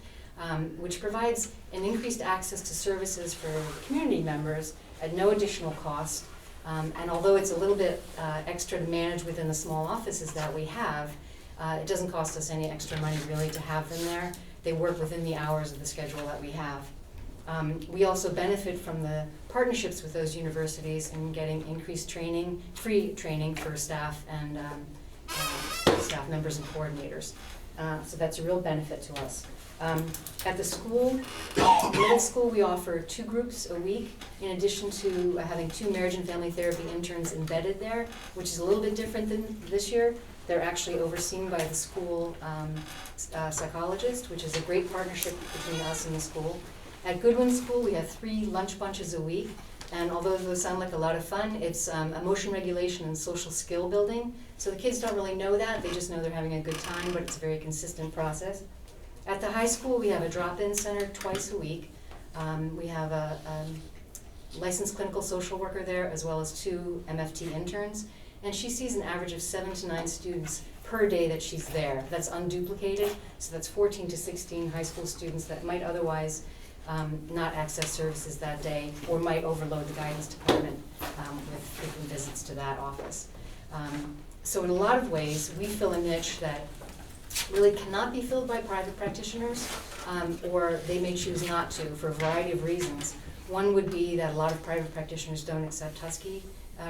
which provides an increased access to services for community members at no additional cost. And although it's a little bit extra to manage within the small offices that we have, it doesn't cost us any extra money really to have them there. They work within the hours of the schedule that we have. We also benefit from the partnerships with those universities in getting increased training, free training for staff and staff members and coordinators. So that's a real benefit to us. At the school, middle school, we offer 2 groups a week, in addition to having 2 marriage and family therapy interns embedded there, which is a little bit different than this year. They're actually overseen by the school psychologist, which is a great partnership between us and the school. At Goodwin School, we have 3 lunch bunches a week, and although those sound like a lot of fun, it's emotion regulation and social skill building. So the kids don't really know that, they just know they're having a good time, but it's a very consistent process. At the high school, we have a drop-in center twice a week. We have a licensed clinical social worker there, as well as 2 MFT interns, and she sees an average of 7 to 9 students per day that she's there. That's unduplicated, so that's 14 to 16 high school students that might otherwise not access services that day, or might overload the guidance department with frequent visits to that office. So in a lot of ways, we fill a niche that really cannot be filled by private practitioners, or they may choose not to for a variety of reasons. One would be that a lot of private practitioners don't accept Husky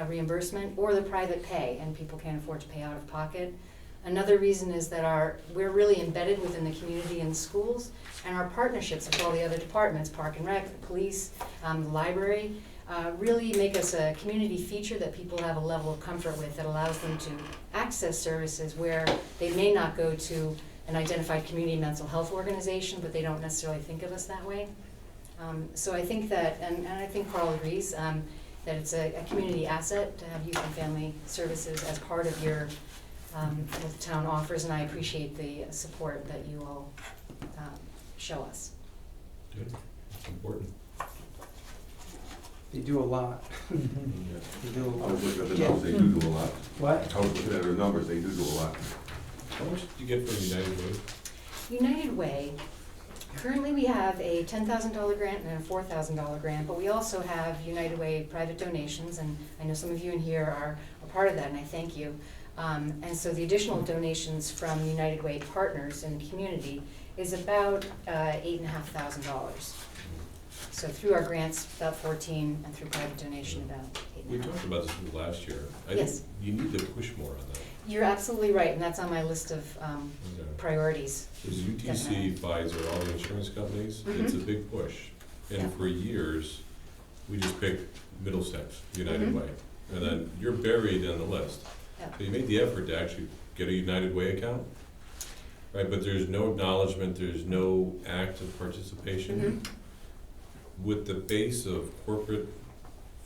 reimbursement, or the private pay, and people can't afford to pay out of pocket. Another reason is that we're really embedded within the community and schools, and our partnerships with all the other departments, Park and Rec, the police, the library, really make us a community feature that people have a level of comfort with that allows them to access services where they may not go to an identified community mental health organization, but they don't necessarily think of us that way. So I think that, and I think Carl agrees, that it's a community asset to have youth and family services as part of your what the town offers, and I appreciate the support that you all show us. Good, it's important. They do a lot. I was looking at the numbers, they do a lot. What? I was looking at the numbers, they do a lot. How much do you get from United Way? United Way, currently we have a $10,000 grant and a $4,000 grant, but we also have United Way private donations, and I know some of you in here are a part of that, and I thank you. And so the additional donations from United Way partners in the community is about $8,500. So through our grants, about 14, and through private donation, about 8. We talked about this last year. I Yes. think you need to push more on that. You're absolutely right, and that's on my list of priorities. Because UTC, Definitely. Pfizer, all the insurance companies, Mhm. it's a big push. And Yeah. for years, we just picked Middlesex, United Mhm. Way. And then you're buried on the list. Yeah. So you made the effort to actually get a United Way account, right? But there's no acknowledgement, there's no active participation. Mhm. With the base of corporate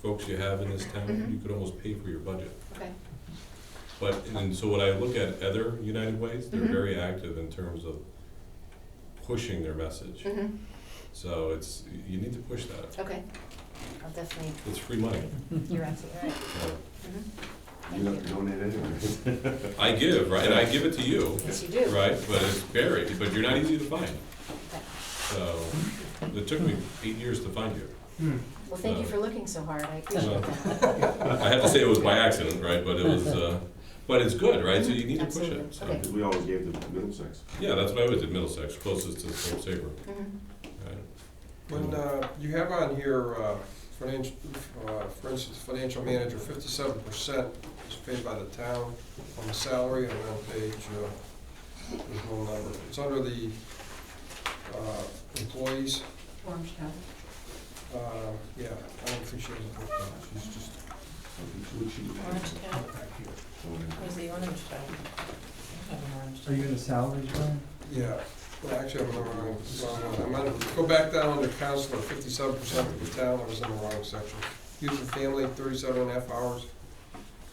folks you have in this town, Mhm. you could almost pay for your budget. Okay. But, and so when I look at other United Ways, they're Mhm. very active in terms of pushing their message. Mhm. So it's, you need to push that. Okay, I'll definitely, It's free money. you're absolutely right. So, Mhm. You don't have to donate anyway. I give, right, and I give it to you. Yes, you do. Right, but it's buried, but you're not easy to find. Okay. So, it took me 8 years to find you. Well, thank you for looking so hard, I appreciate that. I have to say it was by accident, right, but it was, but it's good, right, so you need to push Absolutely. it, so. Okay. Because we always gave to Middlesex. Yeah, that's what I always did, Middlesex, closest to Saybrook, Mhm. right? When you have on here, financial, for instance, financial manager, 57% is paid by the town on the salary, and then on page, there's no number. It's under the employees. Orange County. Yeah, I don't think she has a book on it. She's just, Orange County. Where's the orange county? I have an orange. Are you in the salaries, Brian? yeah. Well, actually, I'm on the wrong one. I'm on, go back down under counselor, 57% of the town, I was in the wrong section. Youth and family, 37.5 hours.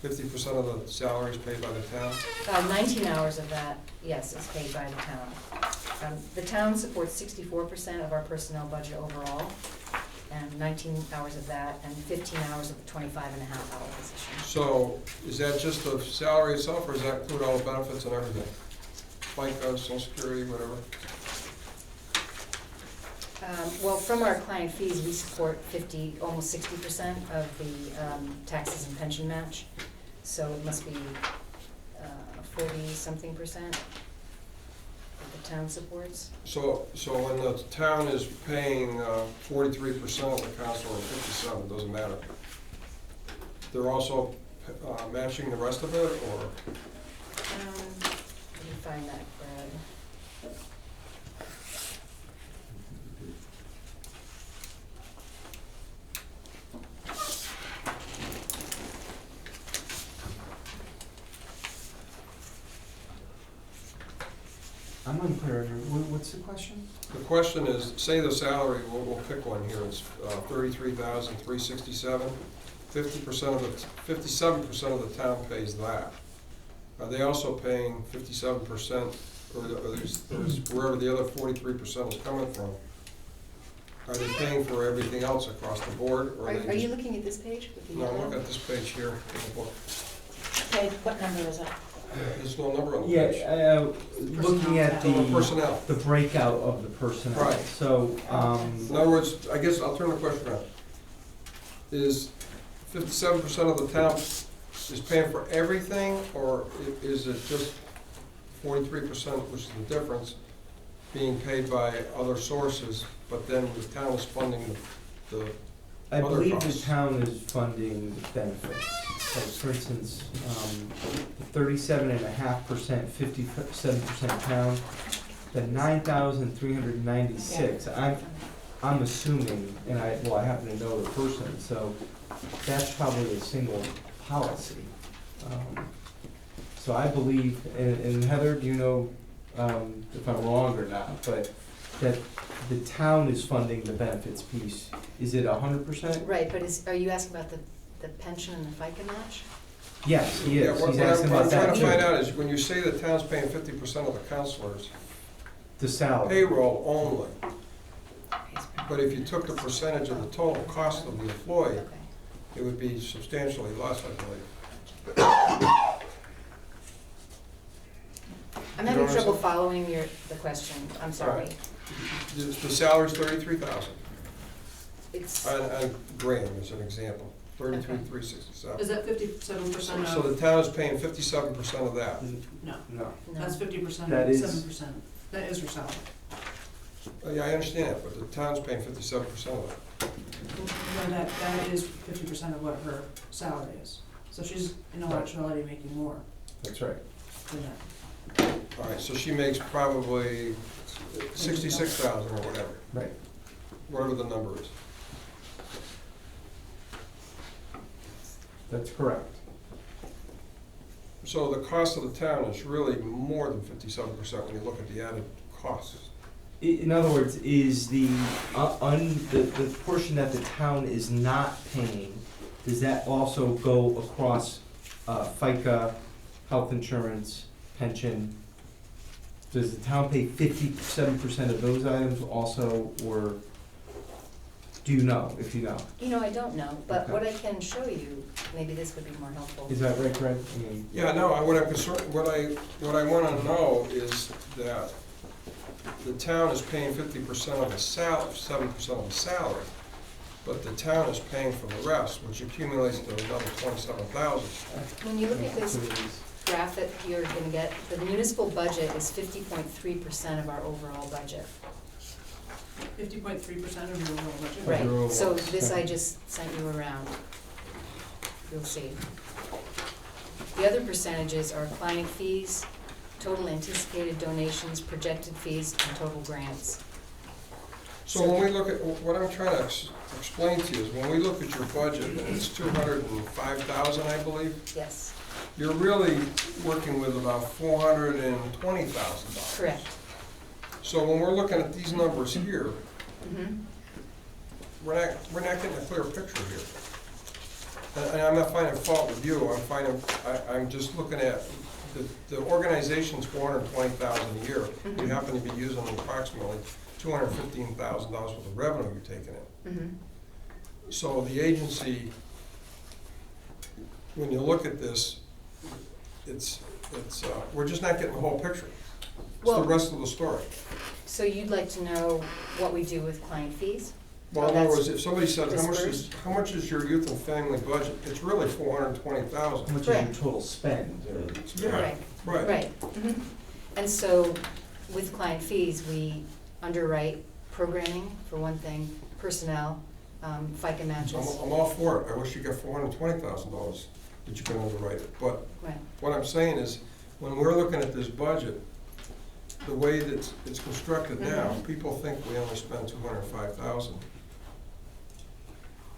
50% of the salary is paid by the town. 19 hours of that, yes, is paid by the town. The town supports 64% of our personnel budget overall, and 19 hours of that, and 15 hours of the 25.5-hour position. So, is that just the salary itself, or does that include all the benefits and everything? FICA, social security, whatever? Well, from our client fees, we support almost 60% of the taxes and pension match. So it must be 40-something% that the town supports. So when the town is paying 43% of the council and 57, it doesn't matter. They're also matching the rest of it, or? Let me find that, Brad. I'm unclear. What's the question? The question is, say the salary, we'll pick one here, it's $33,367. 50% of the, 57% of the town pays that. Are they also paying 57%, or there's wherever the other 43% is coming from? Are they paying for everything else across the board, or Are they you just? looking at this page with the No, yellow? look at this page here in the book. Okay, what number is it? There's no number on the Yeah, page. looking at Personnel. the breakout of the personnel. Right. So, In other words, I guess I'll turn the question around. Is 57% of the town is paying for everything, or is it just 43%, which is the difference, being paid by other sources, but then the town is funding the I other believe the costs. town is funding the benefits. Like, for instance, the 37.5%, 57% town, the 9,396, I'm assuming, and I happen to know the person, so that's probably a single policy. So I believe, and Heather, do you know if I'm wrong or not, but that the town is funding the benefits piece. Is it 100%? Right, but are you asking about the pension and the FICA match? Yes, he Yeah, is. what He's I'm asking about trying that to find too. out is, when you say the town's paying 50% of the counselors, The salary. payroll only, but if you took the percentage of the total cost of the employee, Okay. it would be substantially less, I believe. I'm You know having what I'm trouble saying? following the question, I'm sorry. Right. The salary's 33,000, It's, on Graham as an example, 33,367. Is that 57% So of? the town is paying 57% of that. No, No. that's 50% That of is- 7%. That is her salary. Yeah, I understand, but the town's paying 57% of that. No, that is 50% of what her salary is. So she's in all actuality making more That's right. than that. All right, so she makes probably 66,000 or whatever, Right. whatever the number is. That's correct. So the cost of the town is really more than 57% when you look at the added costs. In other words, is the portion that the town is not paying, does that also go across FICA, health insurance, pension? Does the town pay 57% of those items also, or do you know, if you know? I don't know, but Okay. what I can show you, maybe this would be more helpful. Is that right, Greg? I mean, Yeah, no, what I'm concerned, what I wanna know is that the town is paying 50% of the salary, 7% of the salary, but the town is paying for the rest, which accumulates to another 27,000. When you look at this graph that you're gonna get, the municipal budget is 50.3% of our overall budget. 50.3% of your overall budget. Right, Overall, so this I okay. just sent you around. You'll see. The other percentages are client fees, total anticipated donations, projected fees, and total grants. So when we look at, what I'm trying to explain to you is, when we look at your budget, and it's 205,000, I believe, Yes, you're really working with about $420,000. correct. So when we're looking at these numbers here, Mhm. we're not getting a clear picture here. And I'm not finding fault with you, I'm just looking at, the organization's $420,000 a year. You happen to be using approximately $215,000 worth of revenue you're taking in. Mhm. So the agency, when you look at this, we're just not getting the whole picture. It's the Well- rest of the story. So you'd like to know what we do with client fees? Well, in How other that's words, if somebody said, dispersed? how much is your youth and family budget? It's really How $420,000. much is your Correct. total spend? Right, Right. right. Mhm. And so with client fees, we underwrite programming, for one thing, personnel, FICA matches. I'm all for it. I wish you got $420,000 that you can underwrite it. But Right. what I'm saying is, when we're looking at this budget, the way that it's constructed now, Mhm. people think we only spend 205,000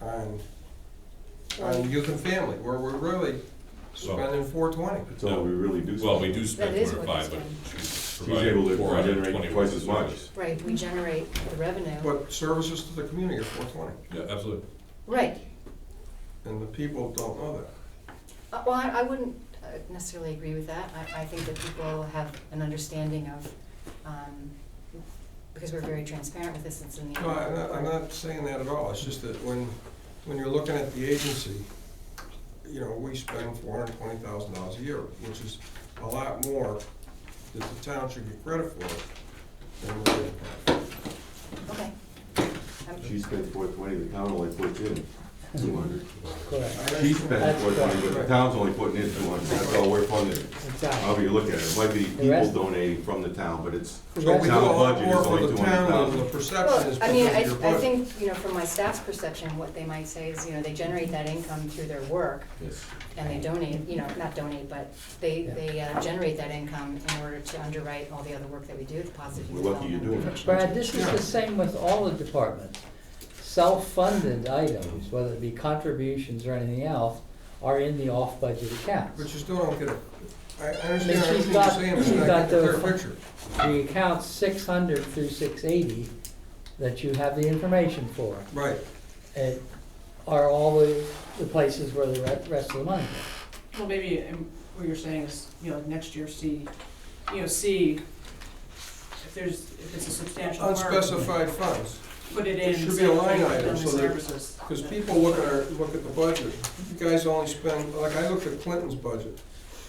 on youth and family, where we're really spending 420. That's all we really do. Well, we do spend That is what 205, but it's she's She's able to providing generate 420 twice as much. Right, we generate the revenue. But services to the community are 420, Yeah, absolutely. Right. and the people don't know that. Well, I wouldn't necessarily agree with that. I think that people have an understanding of, because we're very transparent with this, it's in the. No, I'm not saying that at all. It's just that when you're looking at the agency, we spend $420,000 a year, which is a lot more that the town should get credit for than we're getting. Okay. She spent 420, the town only puts in. 200. Correct. She spent That's 420, but the correct. town's only putting in 200, that's all we're funding. Exactly. However you look at it, it might be The people rest- donating from the town, but it's, The So we do a town lot budget more is for only the town than the 200,000. perception is Well, I mean, because of your I budget. think, you know, from my staff's perception, what they might say is, you know, they generate that income through their work, Yes. and they donate, you know, not donate, but they generate that income in order to underwrite all the other work that we do, the positive We're lucky you're doing development. that. Brad, this is the same with all the departments. Self-funded items, whether it be contributions or anything else, are in the off-budget accounts. But you still don't get a, I I mean, understand she's everything you're got, saying, but she's you're got not getting a the, clear picture. the accounts 600 through 680 that you have the information for. Right. It are all the places where the rest of the money goes. Well, maybe what you're saying is, you know, next year see if it's a substantial part, Unspecified funds. put it There in. should be a line item, in the so that, services. because people look at the budget, you guys only spend, like, I looked at Clinton's budget,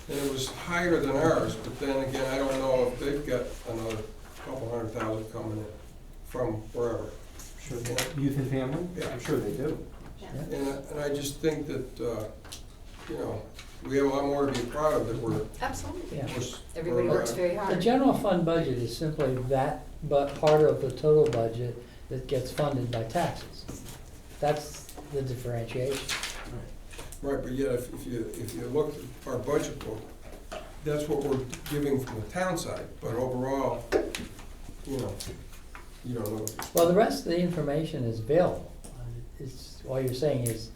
and it was higher than ours, but then again, I don't know if they've got another couple $100,000 coming in from wherever. Sure, youth and family? Yeah. I'm sure they do. And I just think that, you know, we have a lot more to be proud of that we're. Absolutely. Yeah. Everybody works very The hard. general fund budget is simply that, but part of the total budget that gets funded by taxes. That's the differentiation. Right, but yet if you look at our budget book, that's what we're giving from the town side, but overall, you know, you don't know. Well, the rest of the information is available. It's, all you're saying is,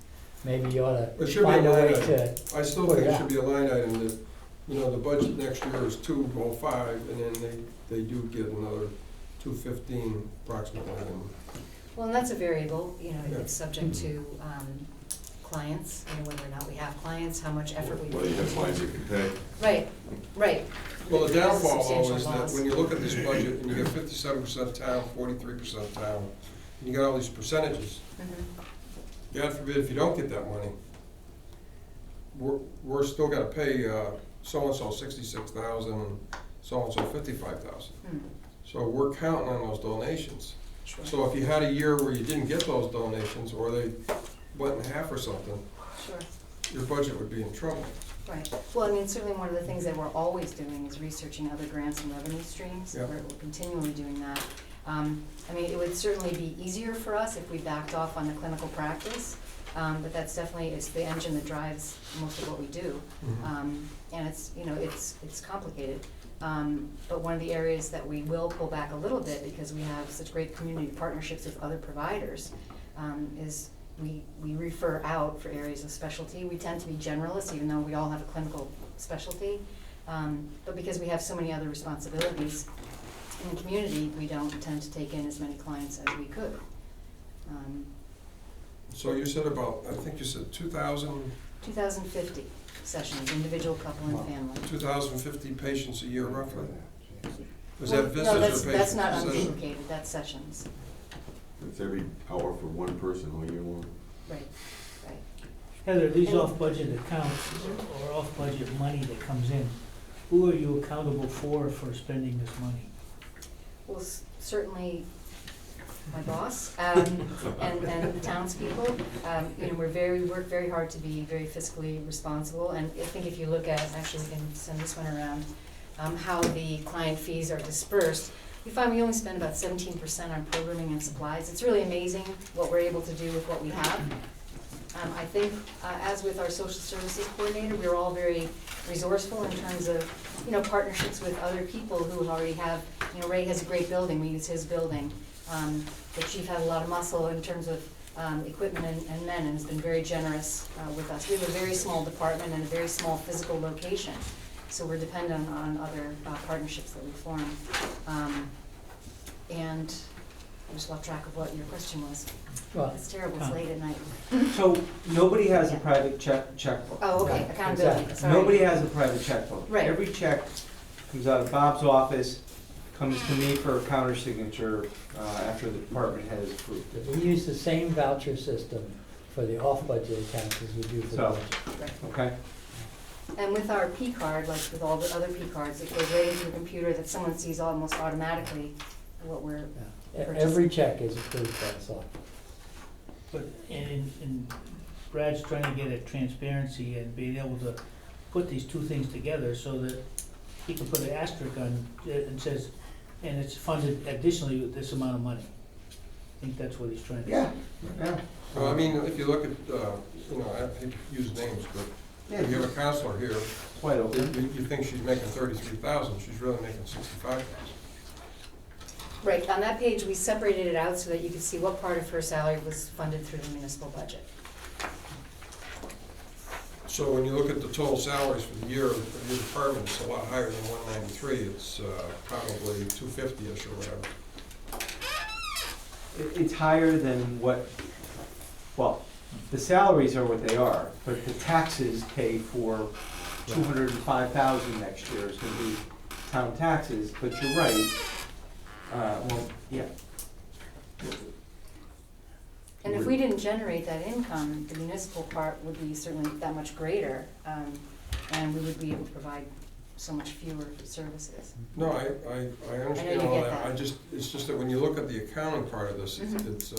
maybe you ought It to should be a find a way line to item. I still put think it it should out. be a line item that, you know, the budget next year is 205, and then they do get another 215 approximately. Well, and that's a variable, you know, Yeah. it's subject to clients, you know, whether or not we have clients, how much effort we put Well, you have into clients you it. can pay. Right, right. Well, the There's a downfall though substantial is that loss. when you look at this budget and you get 57% town, 43% town, and you got all these percentages, Mhm. God forbid if you don't get that money, we're still gonna pay so-and-so 66,000 and so-and-so 55,000. Mm. So we're counting on those donations. Sure. So if you had a year where you didn't get those donations, or they went in half or something, Sure. your budget would be in trouble. Right. Well, I mean, certainly one of the things that we're always doing is researching other grants and revenue streams. Yeah. We're continually doing that. I mean, it would certainly be easier for us if we backed off on the clinical practice, but that's definitely, it's the engine that drives most of what we do. And it's, you know, it's complicated. But one of the areas that we will pull back a little bit, because we have such great community partnerships with other providers, is we refer out for areas of specialty. We tend to be generalists, even though we all have a clinical specialty. But because we have so many other responsibilities in the community, we don't tend to take in as many clients as we could. So you said about, I think you said 2,000, 2,050 sessions, individual, couple, and family. 2,050 patients a year roughly? Was Well, that visits no, or that's, patients? that's not Is that- unduplicated, that's sessions. It's every hour for one person all year long. Right, right. Heather, these off-budget accounts or off-budget money that comes in, who are you accountable for spending this money? Well, certainly my boss, and the townspeople. You know, we work very hard to be very fiscally responsible, and I think if you look at, actually we can send this one around, how the client fees are dispersed, we find we only spend about 17% on programming and supplies. It's really amazing what we're able to do with what we have. I think, as with our social services coordinator, we're all very resourceful in terms of, you know, partnerships with other people who already have, you know, Ray has a great building, we use his building. The chief had a lot of muscle in terms of equipment and men, and has been very generous with us. We have a very small department and a very small physical location, so we're dependent on other partnerships that we form. And I just lost track of what your question was. Well, It's terrible, it's late at night. So nobody has a Yeah. private checkbook. Oh, okay, Right, accountability, exactly. sorry. Nobody has a private checkbook. Right. Every check comes out of Bob's office, comes to me for a counter signature after the department has approved it. We use the same voucher system for the off-budget accounts as we do for the So- budget. Right. Okay? And with our P card, like with all the other P cards, it goes right into the computer that someone sees almost automatically what we're Yeah. purchasing. Every check is approved by the select. But, and Brad's trying to get at transparency and being able to put these two things together so that he can put an asterisk on it and says, and it's funded additionally with this amount of money. I think that's what he's trying to say. Yeah. Well, I mean, if you look at, I hate to use names, but you have a counselor here, Quite open. you think she's making 33,000, she's really making 65,000. Right, on that page, we separated it out so that you could see what part of her salary was funded through the municipal budget. So when you look at the total salaries for the year of your department, it's a lot higher than 193, it's probably 250-ish or whatever. It's higher than what, well, the salaries are what they are, but the taxes pay for 205,000 next year is gonna be town taxes, but you're right. Well, yeah. And if we didn't generate that income, the municipal part would be certainly that much greater, and we would be able to provide so much fewer services. No, I understand all that. It's just that when you look at the accounting part of this, it's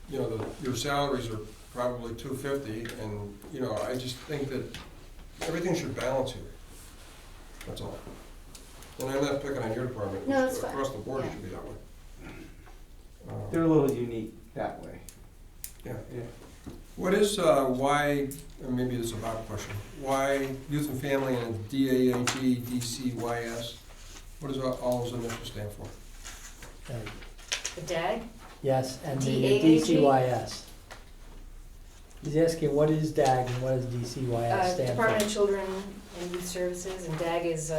your salaries are probably 250, and, I just think that everything should balance here. That's all. And I'm not picking on your department. No, that's fine. Across the board, it Yeah. should be that way. They're a little unique that way. Yeah. Yeah. What is, why, or maybe it's a Bob question, why Youth and Family and DAAG, DCYS, what does all those initials stand for? The DAG? Yes, and the DAAG? DCYS. He's asking what is DAG and what does DCYS stand for? Department of Children and Youth Services, and DAG is,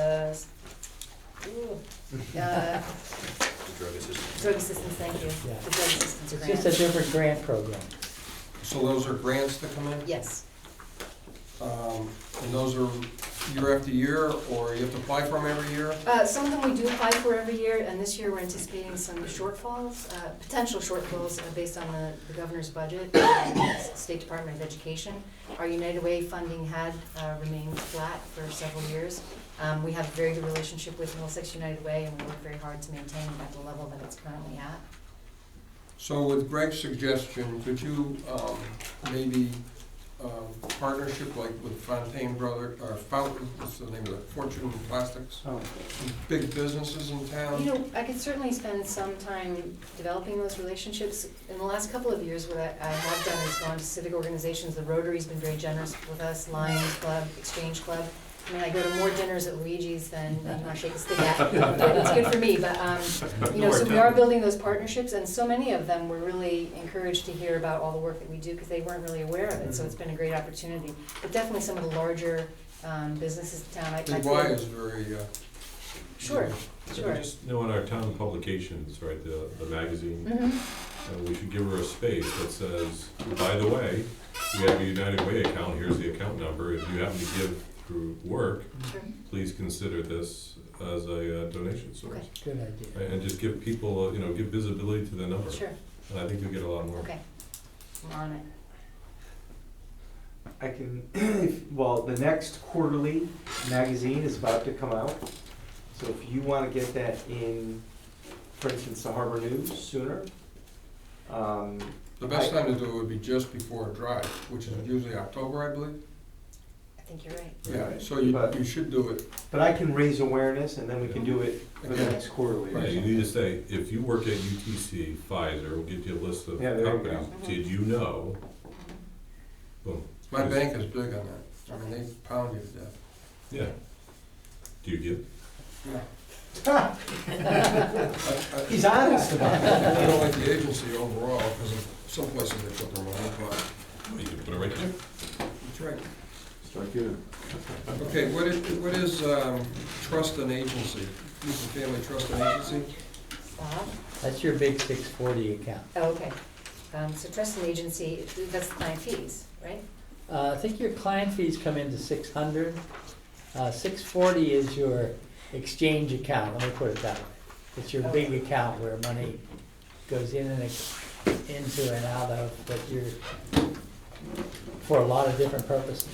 Drug assistance. drug assistance, thank you. Yeah. The drug assistance It's grant. just a different grant program. So those are grants that come in? Yes. And those are year after year, or you have to apply for them every year? Some of them we do apply for every year, and this year we're anticipating some shortfalls, potential shortfalls based on the governor's budget and the State Department of Education. Our United Way funding had remained flat for several years. We have a very good relationship with Middlesex United Way, and we work very hard to maintain it at the level that it's currently at. So with Greg's suggestion, could you maybe partnership like with Fontaine Brothers, or Fountain, what's the name of it, Fortune Plastics? Oh. Big businesses in town? I could certainly spend some time developing those relationships. In the last couple of years, what I have done is gone to civic organizations. The Rotary's been very generous with us, Lions Club, Exchange Club. I mean, I go to more dinners at Luigi's than I shake a stick at, but it's good for me. But, so we are building those partnerships, and so many of them were really encouraged to hear about all the work that we do because they weren't really aware of it, so it's been a great opportunity. But definitely some of the larger businesses in town, I Big feel. Y is very, Sure, sure. Just know in our town publications, right, the magazine, we should give her a space that says, by the way, we have a United Way account, here's the account number, if you happen to give through work, Sure. please consider this as a donation source. Okay. Good idea. Right, and just give people, give visibility to the number. Sure, And I think you'll get a lot more. okay. I'm on it. I can, well, the next quarterly magazine is about to come out. So if you want to get that in, for instance, the Harbor News sooner. the best time to do it would be just before a drive, which is usually October, I believe. I think you're right. Yeah, so you should do it. But I can raise awareness and then we can do it for the Okay. next quarterly. Yeah, you need to say, if you work at UTC, Pfizer, we'll get you a list of Yeah, there you companies. go. Did you know? Boom. My bank is big on that. I mean, they pound you to death. Yeah. Do you give? Yeah. He's honest about it. I don't like the agency overall, because of some places they put their money, but Well, you can put it right there. that's right. Start giving. Okay, what is trust and agency? Youth and Family Trust and Agency? Bob? That's your big 640 account. Oh, okay. So trust and agency, that's client fees, right? I think your client fees come into 600. 640 is your exchange account, let me put it that way. It's your big account where money goes in and into and out of, but for a lot of different purposes.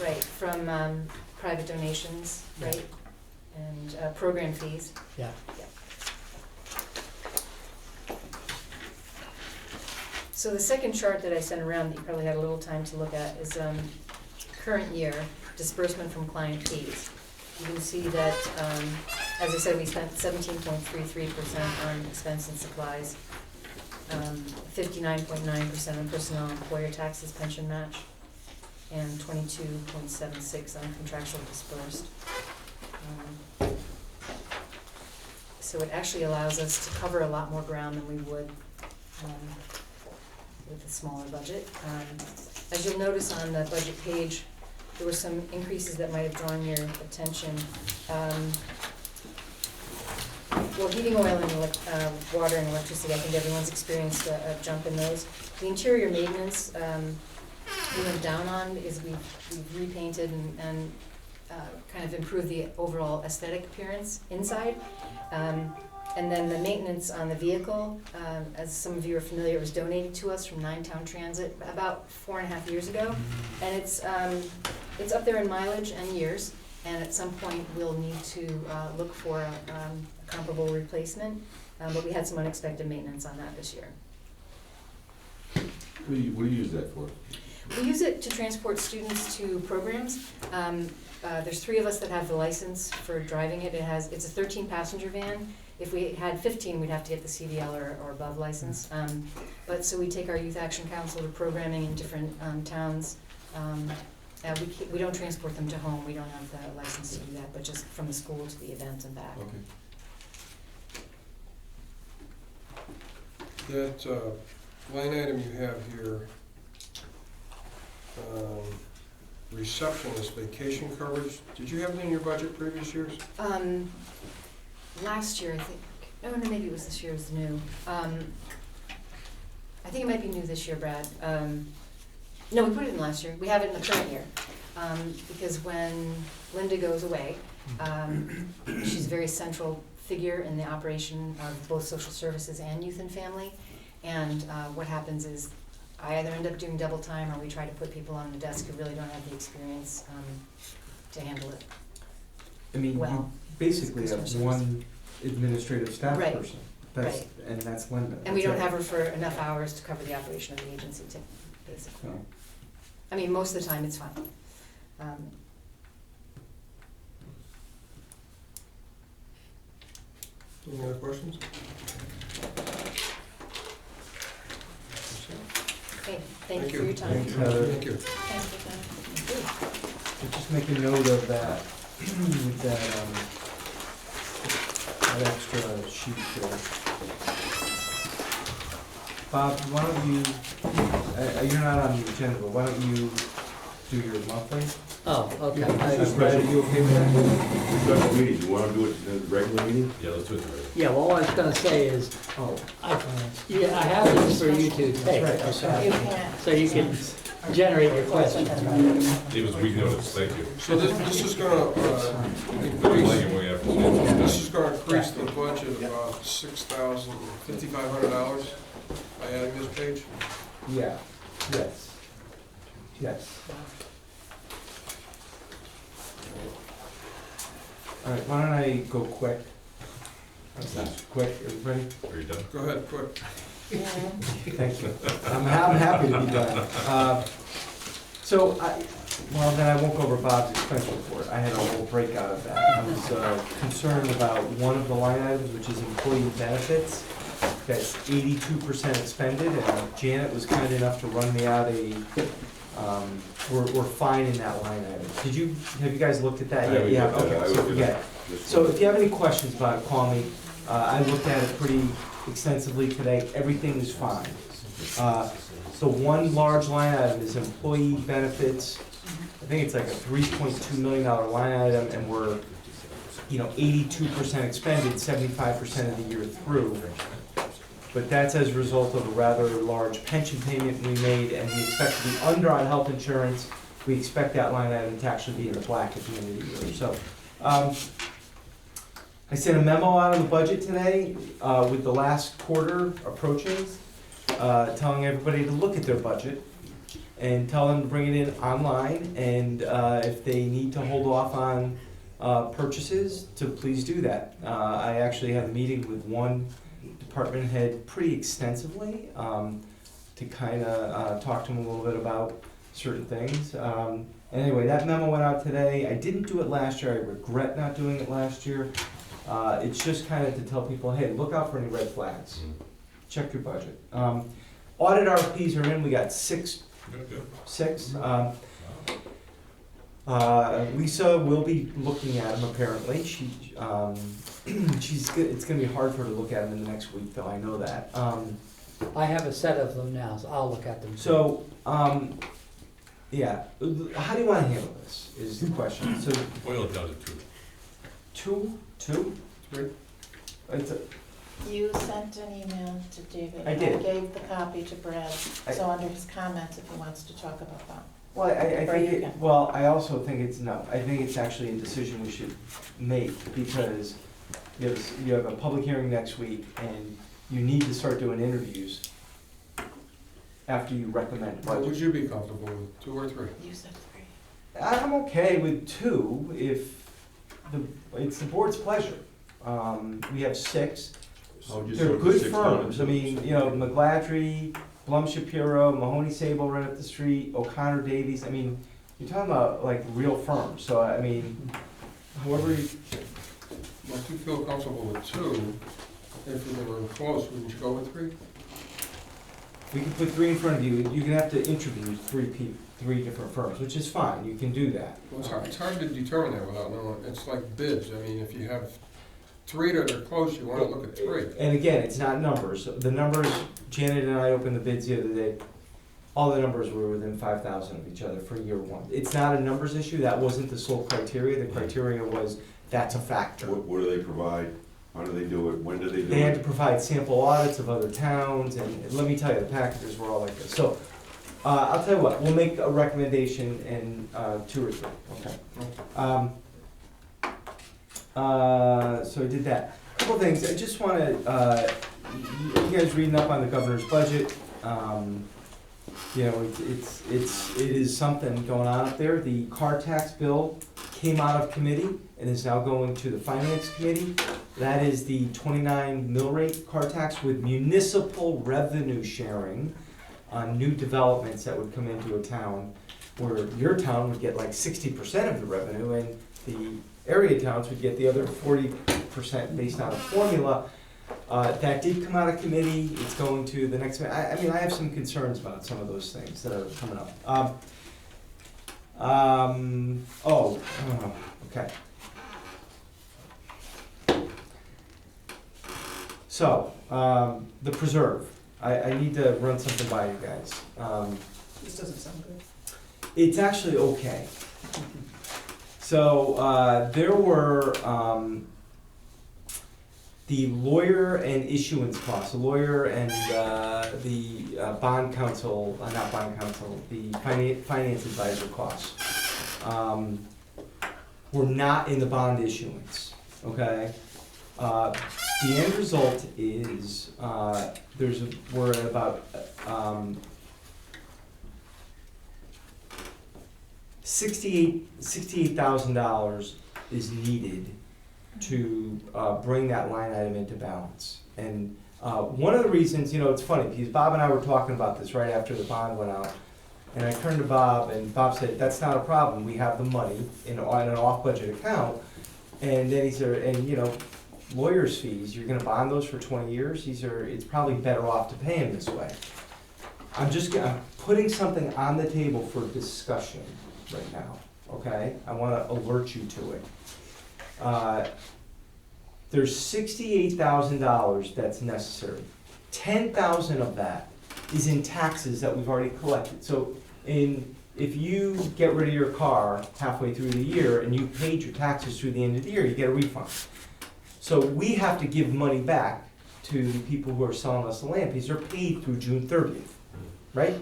Right, from private donations, right? And program fees. Yeah. So the second chart that I sent around that you probably had a little time to look at is current year disbursement from client fees. You can see that, as I said, we spent 17.33% on expense and supplies, 59.9% on personnel, employer taxes, pension match, and 22.76% on contractual dispersed. So it actually allows us to cover a lot more ground than we would with a smaller budget. As you'll notice on the budget page, there were some increases that might have drawn your attention. Well, heating oil and water and electricity, I think everyone's experienced a jump in those. The interior maintenance we went down on because we've repainted and kind of improved the overall aesthetic appearance inside. And then the maintenance on the vehicle, as some of you are familiar, it was donated to us from Town Transit about 4.5 years ago. And it's up there in mileage and years, and at some point we'll need to look for a comparable replacement, but we had some unexpected maintenance on that this year. What do you use that for? We use it to transport students to programs. There's 3 of us that have the license for driving it. It's a 13-passenger van. If we had 15, we'd have to get the CDL or above license. But so we take our youth action council to programming in different towns. We don't transport them to home. We don't have the license to do that, but just from the school to the event and back. Okay. That line item you have here, receptionist vacation coverage, did you have it in your budget previous years? Last year, I think, no, maybe it was this year, it was new. I think it might be new this year, Brad. No, we put it in last year. We have it in the current year. Because when Linda goes away, she's a very central figure in the operation of both social services and youth and family. And what happens is I either end up doing double time or we try to put people on the desk who really don't have the experience to handle it. I mean, Well, you basically have one administrative staff Right. person. Right. And that's Linda. And we That's don't it. have her for enough hours to cover the operation of the agency, basically. No. I mean, most of the time, it's fine. Any other questions? Okay, thank you for your time. Thanks, Heather. Thank you. Just make a note of that, with that extra sheet there. Bob, why don't you, you're not on the agenda, but why don't you do your monthly? Oh, okay. Brad, are you okay with that? Special meeting, you wanna do it in the regular meeting? Yeah, let's do it together. Yeah, well, all I was gonna say is, Oh, I have this for you to take, That's okay? You can't. So you can generate your questions. It was weak notice, thank you. So this is gonna, Like you way after school. this is gonna increase the budget about $5,500 by adding this page? yeah, yes, yes. All right, why don't I go quick? How's that? Quick, everybody? Are you done? Go ahead, quick. Thank you. I'm happy to be done. Well, then I won't go over Bob's expense report. I had a little breakout of that. I was concerned about one of the line items, which is employee benefits. That's 82% expended, and Janet was kind enough to run me out we're fine in that line item. Have you guys looked at that yet? Yeah, okay, so forget it. So if you have any questions about it, call me. I looked at it pretty extensively today. Everything is fine. So one large line item is employee benefits. I think it's like a $3.2 million line item, and we're 82% expended 75% of the year through. But that's as a result of a rather large pension payment we made, and we expect to be under on health insurance. We expect that line item to actually be in the black at the end of the year. So I sent a memo out on the budget today with the last quarter approaching, telling everybody to look at their budget and tell them to bring it in online, and if they need to hold off on purchases, to please do that. I actually had a meeting with one department head pretty extensively. to kinda, talk to them a little bit about certain things. Anyway, that memo went out today. I didn't do it last year. I regret not doing it last year. It's just kinda to tell people, hey, look out for any red flags. Check your budget. Audit RFPs are in. We got six. Lisa will be looking at them apparently. It's gonna be hard for her to look at them in the next week though, I know that. I have a set of them now, so I'll look at them. So, yeah, how do you wanna handle this, is the question. So, Boil it down to two. Two? Three. You sent an email to David. I did. I gave the copy to Brad, I- so under his comments, if he wants to talk about that. Well, I Or think, you can. well, I also think I think it's actually a decision we should make, because you have a public hearing next week, and you need to start doing interviews after you recommend What would budget. you be comfortable with, 2 or 3? You said 3. I'm okay with 2 if it's the board's pleasure. We have 6. I would just They're go to good 6 firms. I dollars. mean, McGladrey, Blum Shapiro, Mahoney Sable right up the street, O'Connor Davies. I mean, you're talking about like real firms. So I mean, however you, Well, if you feel comfortable with 2, if we were close, wouldn't you go with 3? we can put 3 in front of you. You're gonna have to interview 3 different firms, which is fine. You can do that. Well, it's hard to determine that without knowing, it's like bids. I mean, if you have 3 that are close, you wanna look at 3. And again, it's not numbers. The numbers, Janet and I opened the bids the other day. All the numbers were within 5,000 of each other for year 1. It's not a numbers issue. That wasn't the sole criteria. The criteria was that's a factor. What do they provide? How do they do it? When do they do They had to it? provide sample audits of other towns, and let me tell you, the packages were all like this. So, I'll tell you what, we'll make a recommendation in 2 or 3, okay? So I did that. Couple things, I just wanna, you guys reading up on the governor's budget, you know, it is something going on up there. The car tax bill came out of committee and is now going to the finance committee. That is the 29 mill rate car tax with municipal revenue sharing on new developments that would come into a town, where your town would get like 60% of the revenue, and the area towns would get the other 40% based on a formula. That did come out of committee. It's going to the next, I mean, I have some concerns about some of those things that are coming up. Okay. So, the preserve. I need to run something by you guys. This doesn't sound good. It's actually okay. So, there were, the lawyer and issuance costs, the lawyer and, the bond counsel, not bond counsel, the finance advisor costs, were not in the bond issuance, okay? The end result is, we're at about, $68,000 is needed to bring that line item into balance. And one of the reasons, you know, it's funny, because Bob and I were talking about this right after the bond went out, and I turned to Bob, and Bob said, that's not a problem, we have the money in an off-budget account. And then he said, and you know, lawyers' fees, you're gonna bond those for 20 years, it's probably better off to pay them this way. I'm putting something on the table for discussion right now, okay? I wanna alert you to it. There's $68,000 that's necessary. 10,000 of that is in taxes that we've already collected. So if you get rid of your car halfway through the year and you paid your taxes through the end of the year, you get a refund. So we have to give money back to the people who are selling us the land because they're paid through June 30th, right?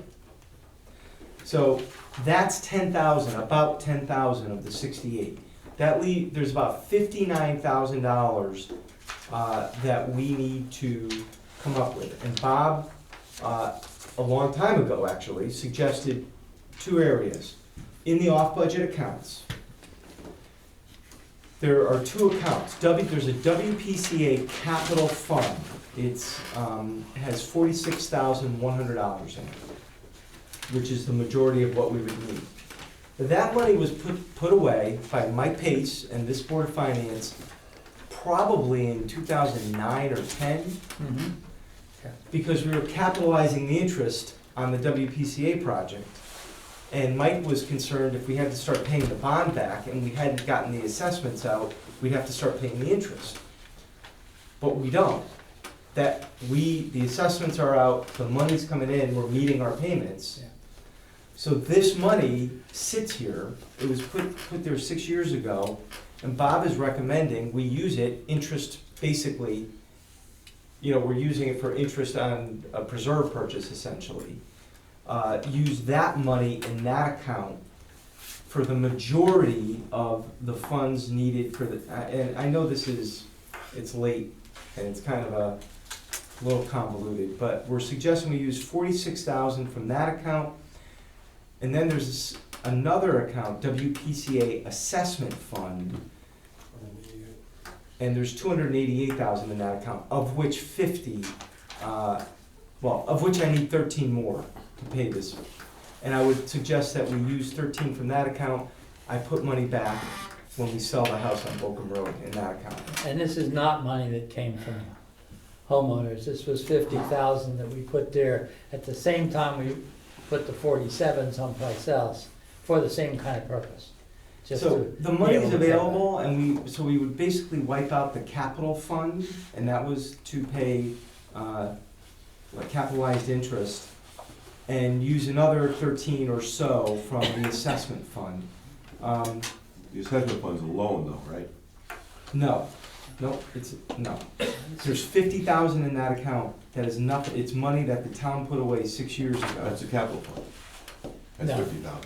So that's 10,000, about 10,000 of the 68. There's about $59,000 that we need to come up with. And Bob, a long time ago actually, suggested 2 areas. In the off-budget accounts, there are 2 accounts. There's a WPCA capital fund It's, has $46,100 in it, which is the majority of what we would need. That money was put away by Mike Pace and this Board of Finance probably in 2009 or 10, because we were capitalizing the interest on the WPCA project. And Mike was concerned if we had to start paying the bond back and we hadn't gotten the assessments out, we'd have to start paying the interest. But we don't. The assessments are out, the money's coming in, we're meeting our payments. So this money sits here, it was put there 6 years ago, and Bob is recommending we use it, interest, basically, we're using it for interest on a preserve purchase essentially. Use that money in that account for the majority of the funds needed for the, and I know it's late and it's kind of a little convoluted, but we're suggesting we use 46,000 from that account. And then there's another account, WPCA Assessment Fund, and there's 288,000 in that account, of which 50, of which I need 13 more to pay this. And I would suggest that we use 13 from that account. I put money back when we sell the house on Bokum Road in that account. And this is not money that came from homeowners. This was 50,000 that we put there. At the same time, we put the 47 someplace else for the same kind of purpose. So the money's available, and we would basically wipe out the capital fund, and that was to pay capitalized interest, and use another 13 or so from the assessment fund. The assessment fund's a loan though, right? No. There's 50,000 in that account. That is nothing. It's money that the town put away 6 years ago. That's a capital fund. That's No. 50,000.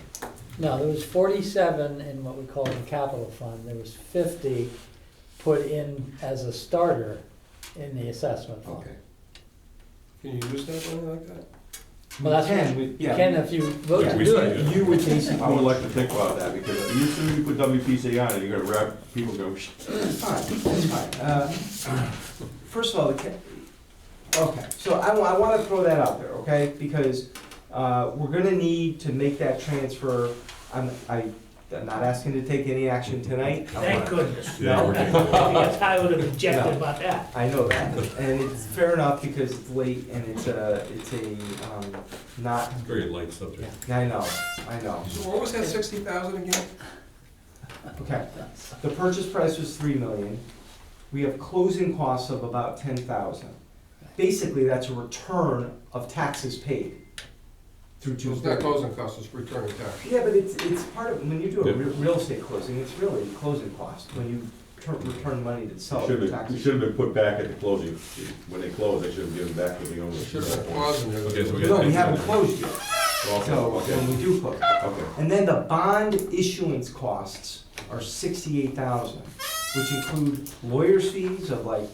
No, there was 47 in what we call the capital fund. There was 50 put in as a starter in the assessment fund. Okay. Can you use that money like that? Well, that's you can if you vote to do it. You would basically. I would like to think about that, because as soon as you put WPCA on it, you're gonna wrap, people go, It's fine, it's fine. First of all, okay, so I wanna throw that out there, okay? Because, we're gonna need to make that transfer. I'm not asking to take any action tonight. Thank goodness. Yeah, No. we're getting Yes, I would have objected No. about that. I know that, and it's fair enough because it's late and it's a, not, very light subject. I know. So what was that 60,000 again? Okay, the purchase price was 3 million. We have closing costs of about 10,000. Basically, that's a return of taxes paid through So June it's not 30th. closing costs, it's returning tax. Yeah, but it's part of, when you do a Yeah. real estate closing, it's really a closing cost, when you return money to sell it for it taxes. should have been put back at the closing. When they close, they should have given back to the owner. Should have been a clause in there. Okay, so we No, we haven't closed yet, Okay, so okay, when we do close. okay. And then the bond issuance costs are 68,000, which include lawyer's fees of like,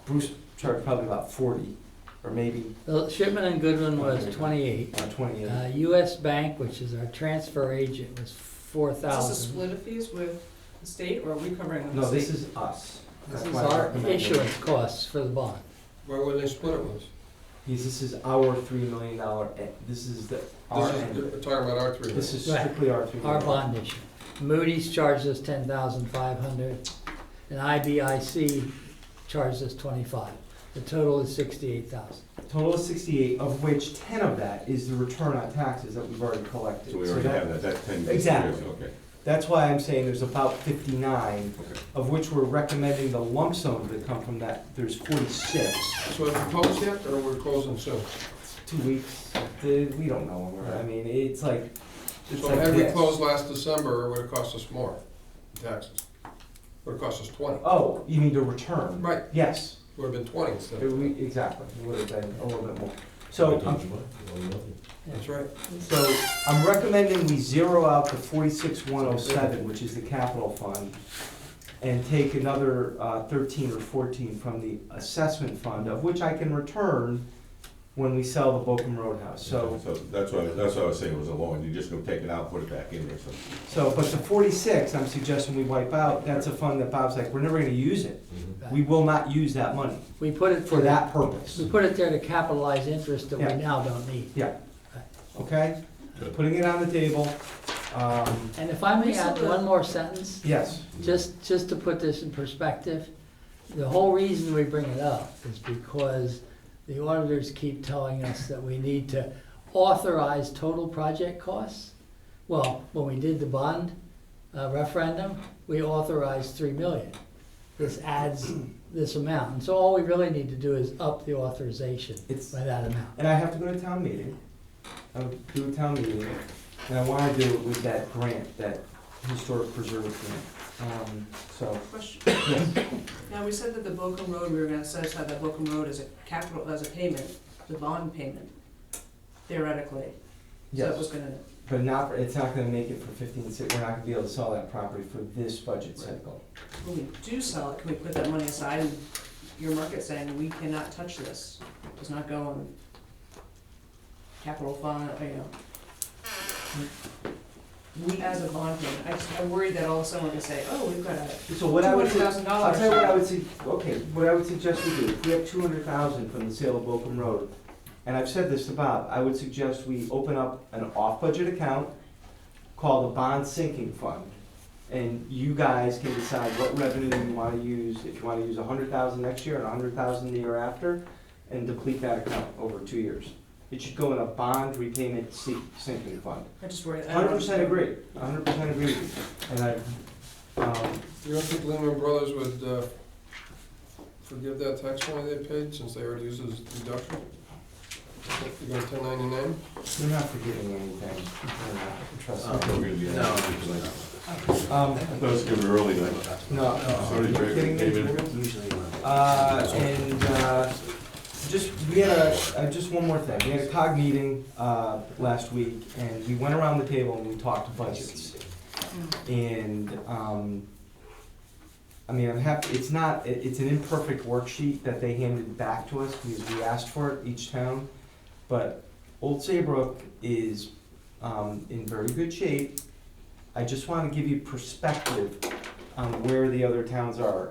Bruce charged probably about 40, or maybe The Shipman and Goodwin was 28. 28. US Bank, which is our transfer agent, was Is this a 4,000. split of fees with the state, or are we covering the No, state? this is us. This That's is why I our recommend it. issuance costs for the bond. Where would they split it with? This is our $3 million, this is our end of We're it. talking about our three. This is Right. strictly our $3 million. Our bond issue. Moody's charged us 10,500, and IBIC charged us 25. The total is 68,000. Total is 68, of which 10 of that is the return on taxes that we've already collected. So we already have that, that's 10. Exactly. Okay. That's why I'm saying there's about 59, Okay. of which we're recommending the lump sums that come from that, there's 46. So have you closed yet, or we're closing soon? 2 weeks, we don't know, I mean, it's like So had we this. closed last December, it would have cost us more in taxes. Would have cost us 20. Oh, you mean to return? Right. Yes, Would have been 20 instead. exactly, it would have been a little bit more. So, That's right. so I'm recommending we zero out the 46,107, which is the capital fund, and take another 13 or 14 from the assessment fund, of which I can return when we sell the Bokum Roadhouse. So, that's what I was saying, it was a loan, you're just gonna take it out, put it back in there, so. but the 46, I'm suggesting we wipe out, that's a fund that Bob's like, we're never gonna use it. Right. We will not use that money We put it for that purpose. We put it there to capitalize interest that Yeah. we now don't need. Yeah. Okay? Putting it on the table. And if I may add one more sentence, Yes. just to put this in perspective, the whole reason we bring it up is because the auditors keep telling us that we need to authorize total project costs. Well, when we did the bond referendum, we authorized 3 million. This adds this amount, and so all we really need to do is up the authorization by that amount. And I have to go to town meeting. I'll do a town meeting, and I wanna do it with that grant, that historic preserve grant. So, Question. yes. Now, we said that the Boca Road, we were gonna set aside that Boca Road as a capital, as a payment, the bond payment, theoretically. So that Yes. was gonna, But not, it's not gonna make it for 15, we're not gonna be able to sell that property for this budget cycle. when we do sell it, can we put that money aside and your market saying, we cannot touch this, does not go on capital fund, as a bond payment? I worry that all of a sudden we're gonna say, oh, we've got So what I would, $200,000. I'll tell you what I would say, okay, what I would suggest we do, if we have 200,000 from the sale of Bokum Road, and I've said this to Bob, I would suggest we open up an off-budget account called the bond sinking fund. And you guys can decide what revenue you wanna use, if you wanna use 100,000 next year and 100,000 the year after, and deplete that account over 2 years. It should go in a bond repayment sinking fund. I just worry. 100% agree, 100% agree with you. And You don't think Lehman Brothers would forgive that tax money they paid since they already used it as a deduction? You got 1099? You're not forgiving anything. Trust me. We're gonna be. No. I thought it was gonna be early then. No. Sorry, Are you kidding me? Usually. We had just one more thing. We had a COG meeting, last week, and we went around the table and we talked budgets. And, I mean, I'm happy, it's an imperfect worksheet that they handed back to us because we asked for it, each town. But Old Saybrook is, in very good shape. I just wanna give you perspective on where the other towns are.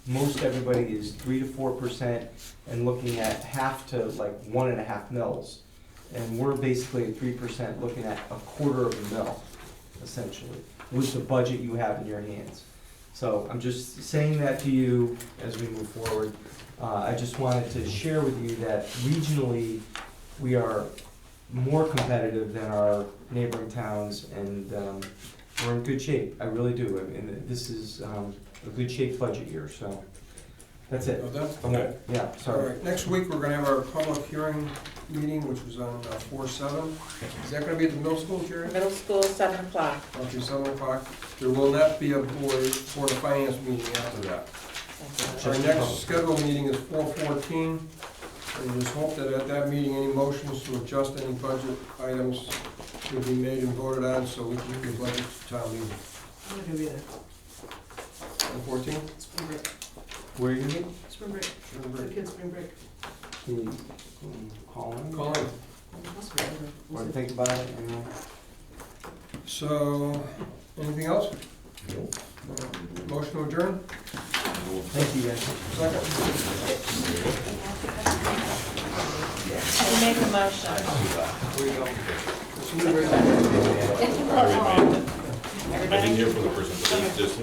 Most everybody is 3 to 4% and looking at half to like 1.5 mils. And we're basically at 3% looking at a quarter of a mil, essentially, with the budget you have in your hands. So I'm just saying that to you as we move forward. I just wanted to share with you that regionally, we are more competitive than our neighboring towns, and we're in good shape. I really do. I mean, this is a good shape budget year, so that's it. Oh, that's, Okay. Yeah, all sorry. right, next week, we're gonna have our public hearing meeting, which was on 4/7. Is that gonna be at the middle school, Jerry? Middle school, 7 o'clock. Okay, 7 o'clock. There will not be a board of finance meeting after that. Our next scheduled meeting is 4/14, and just hope that at that meeting, any motions to adjust any budget items will be made and voted on, so we can get budget to town meeting. I'm not gonna be there. 4/14? Spring break. Where are you gonna Spring break. Spring The break. kids' spring break. be? Call in? Call in. Must be over. Or think about it, anyway. So, anything else? Motion to adjourn? Thank you, guys. Second. Who made the motion? Where you go? I didn't hear from the person, but he just,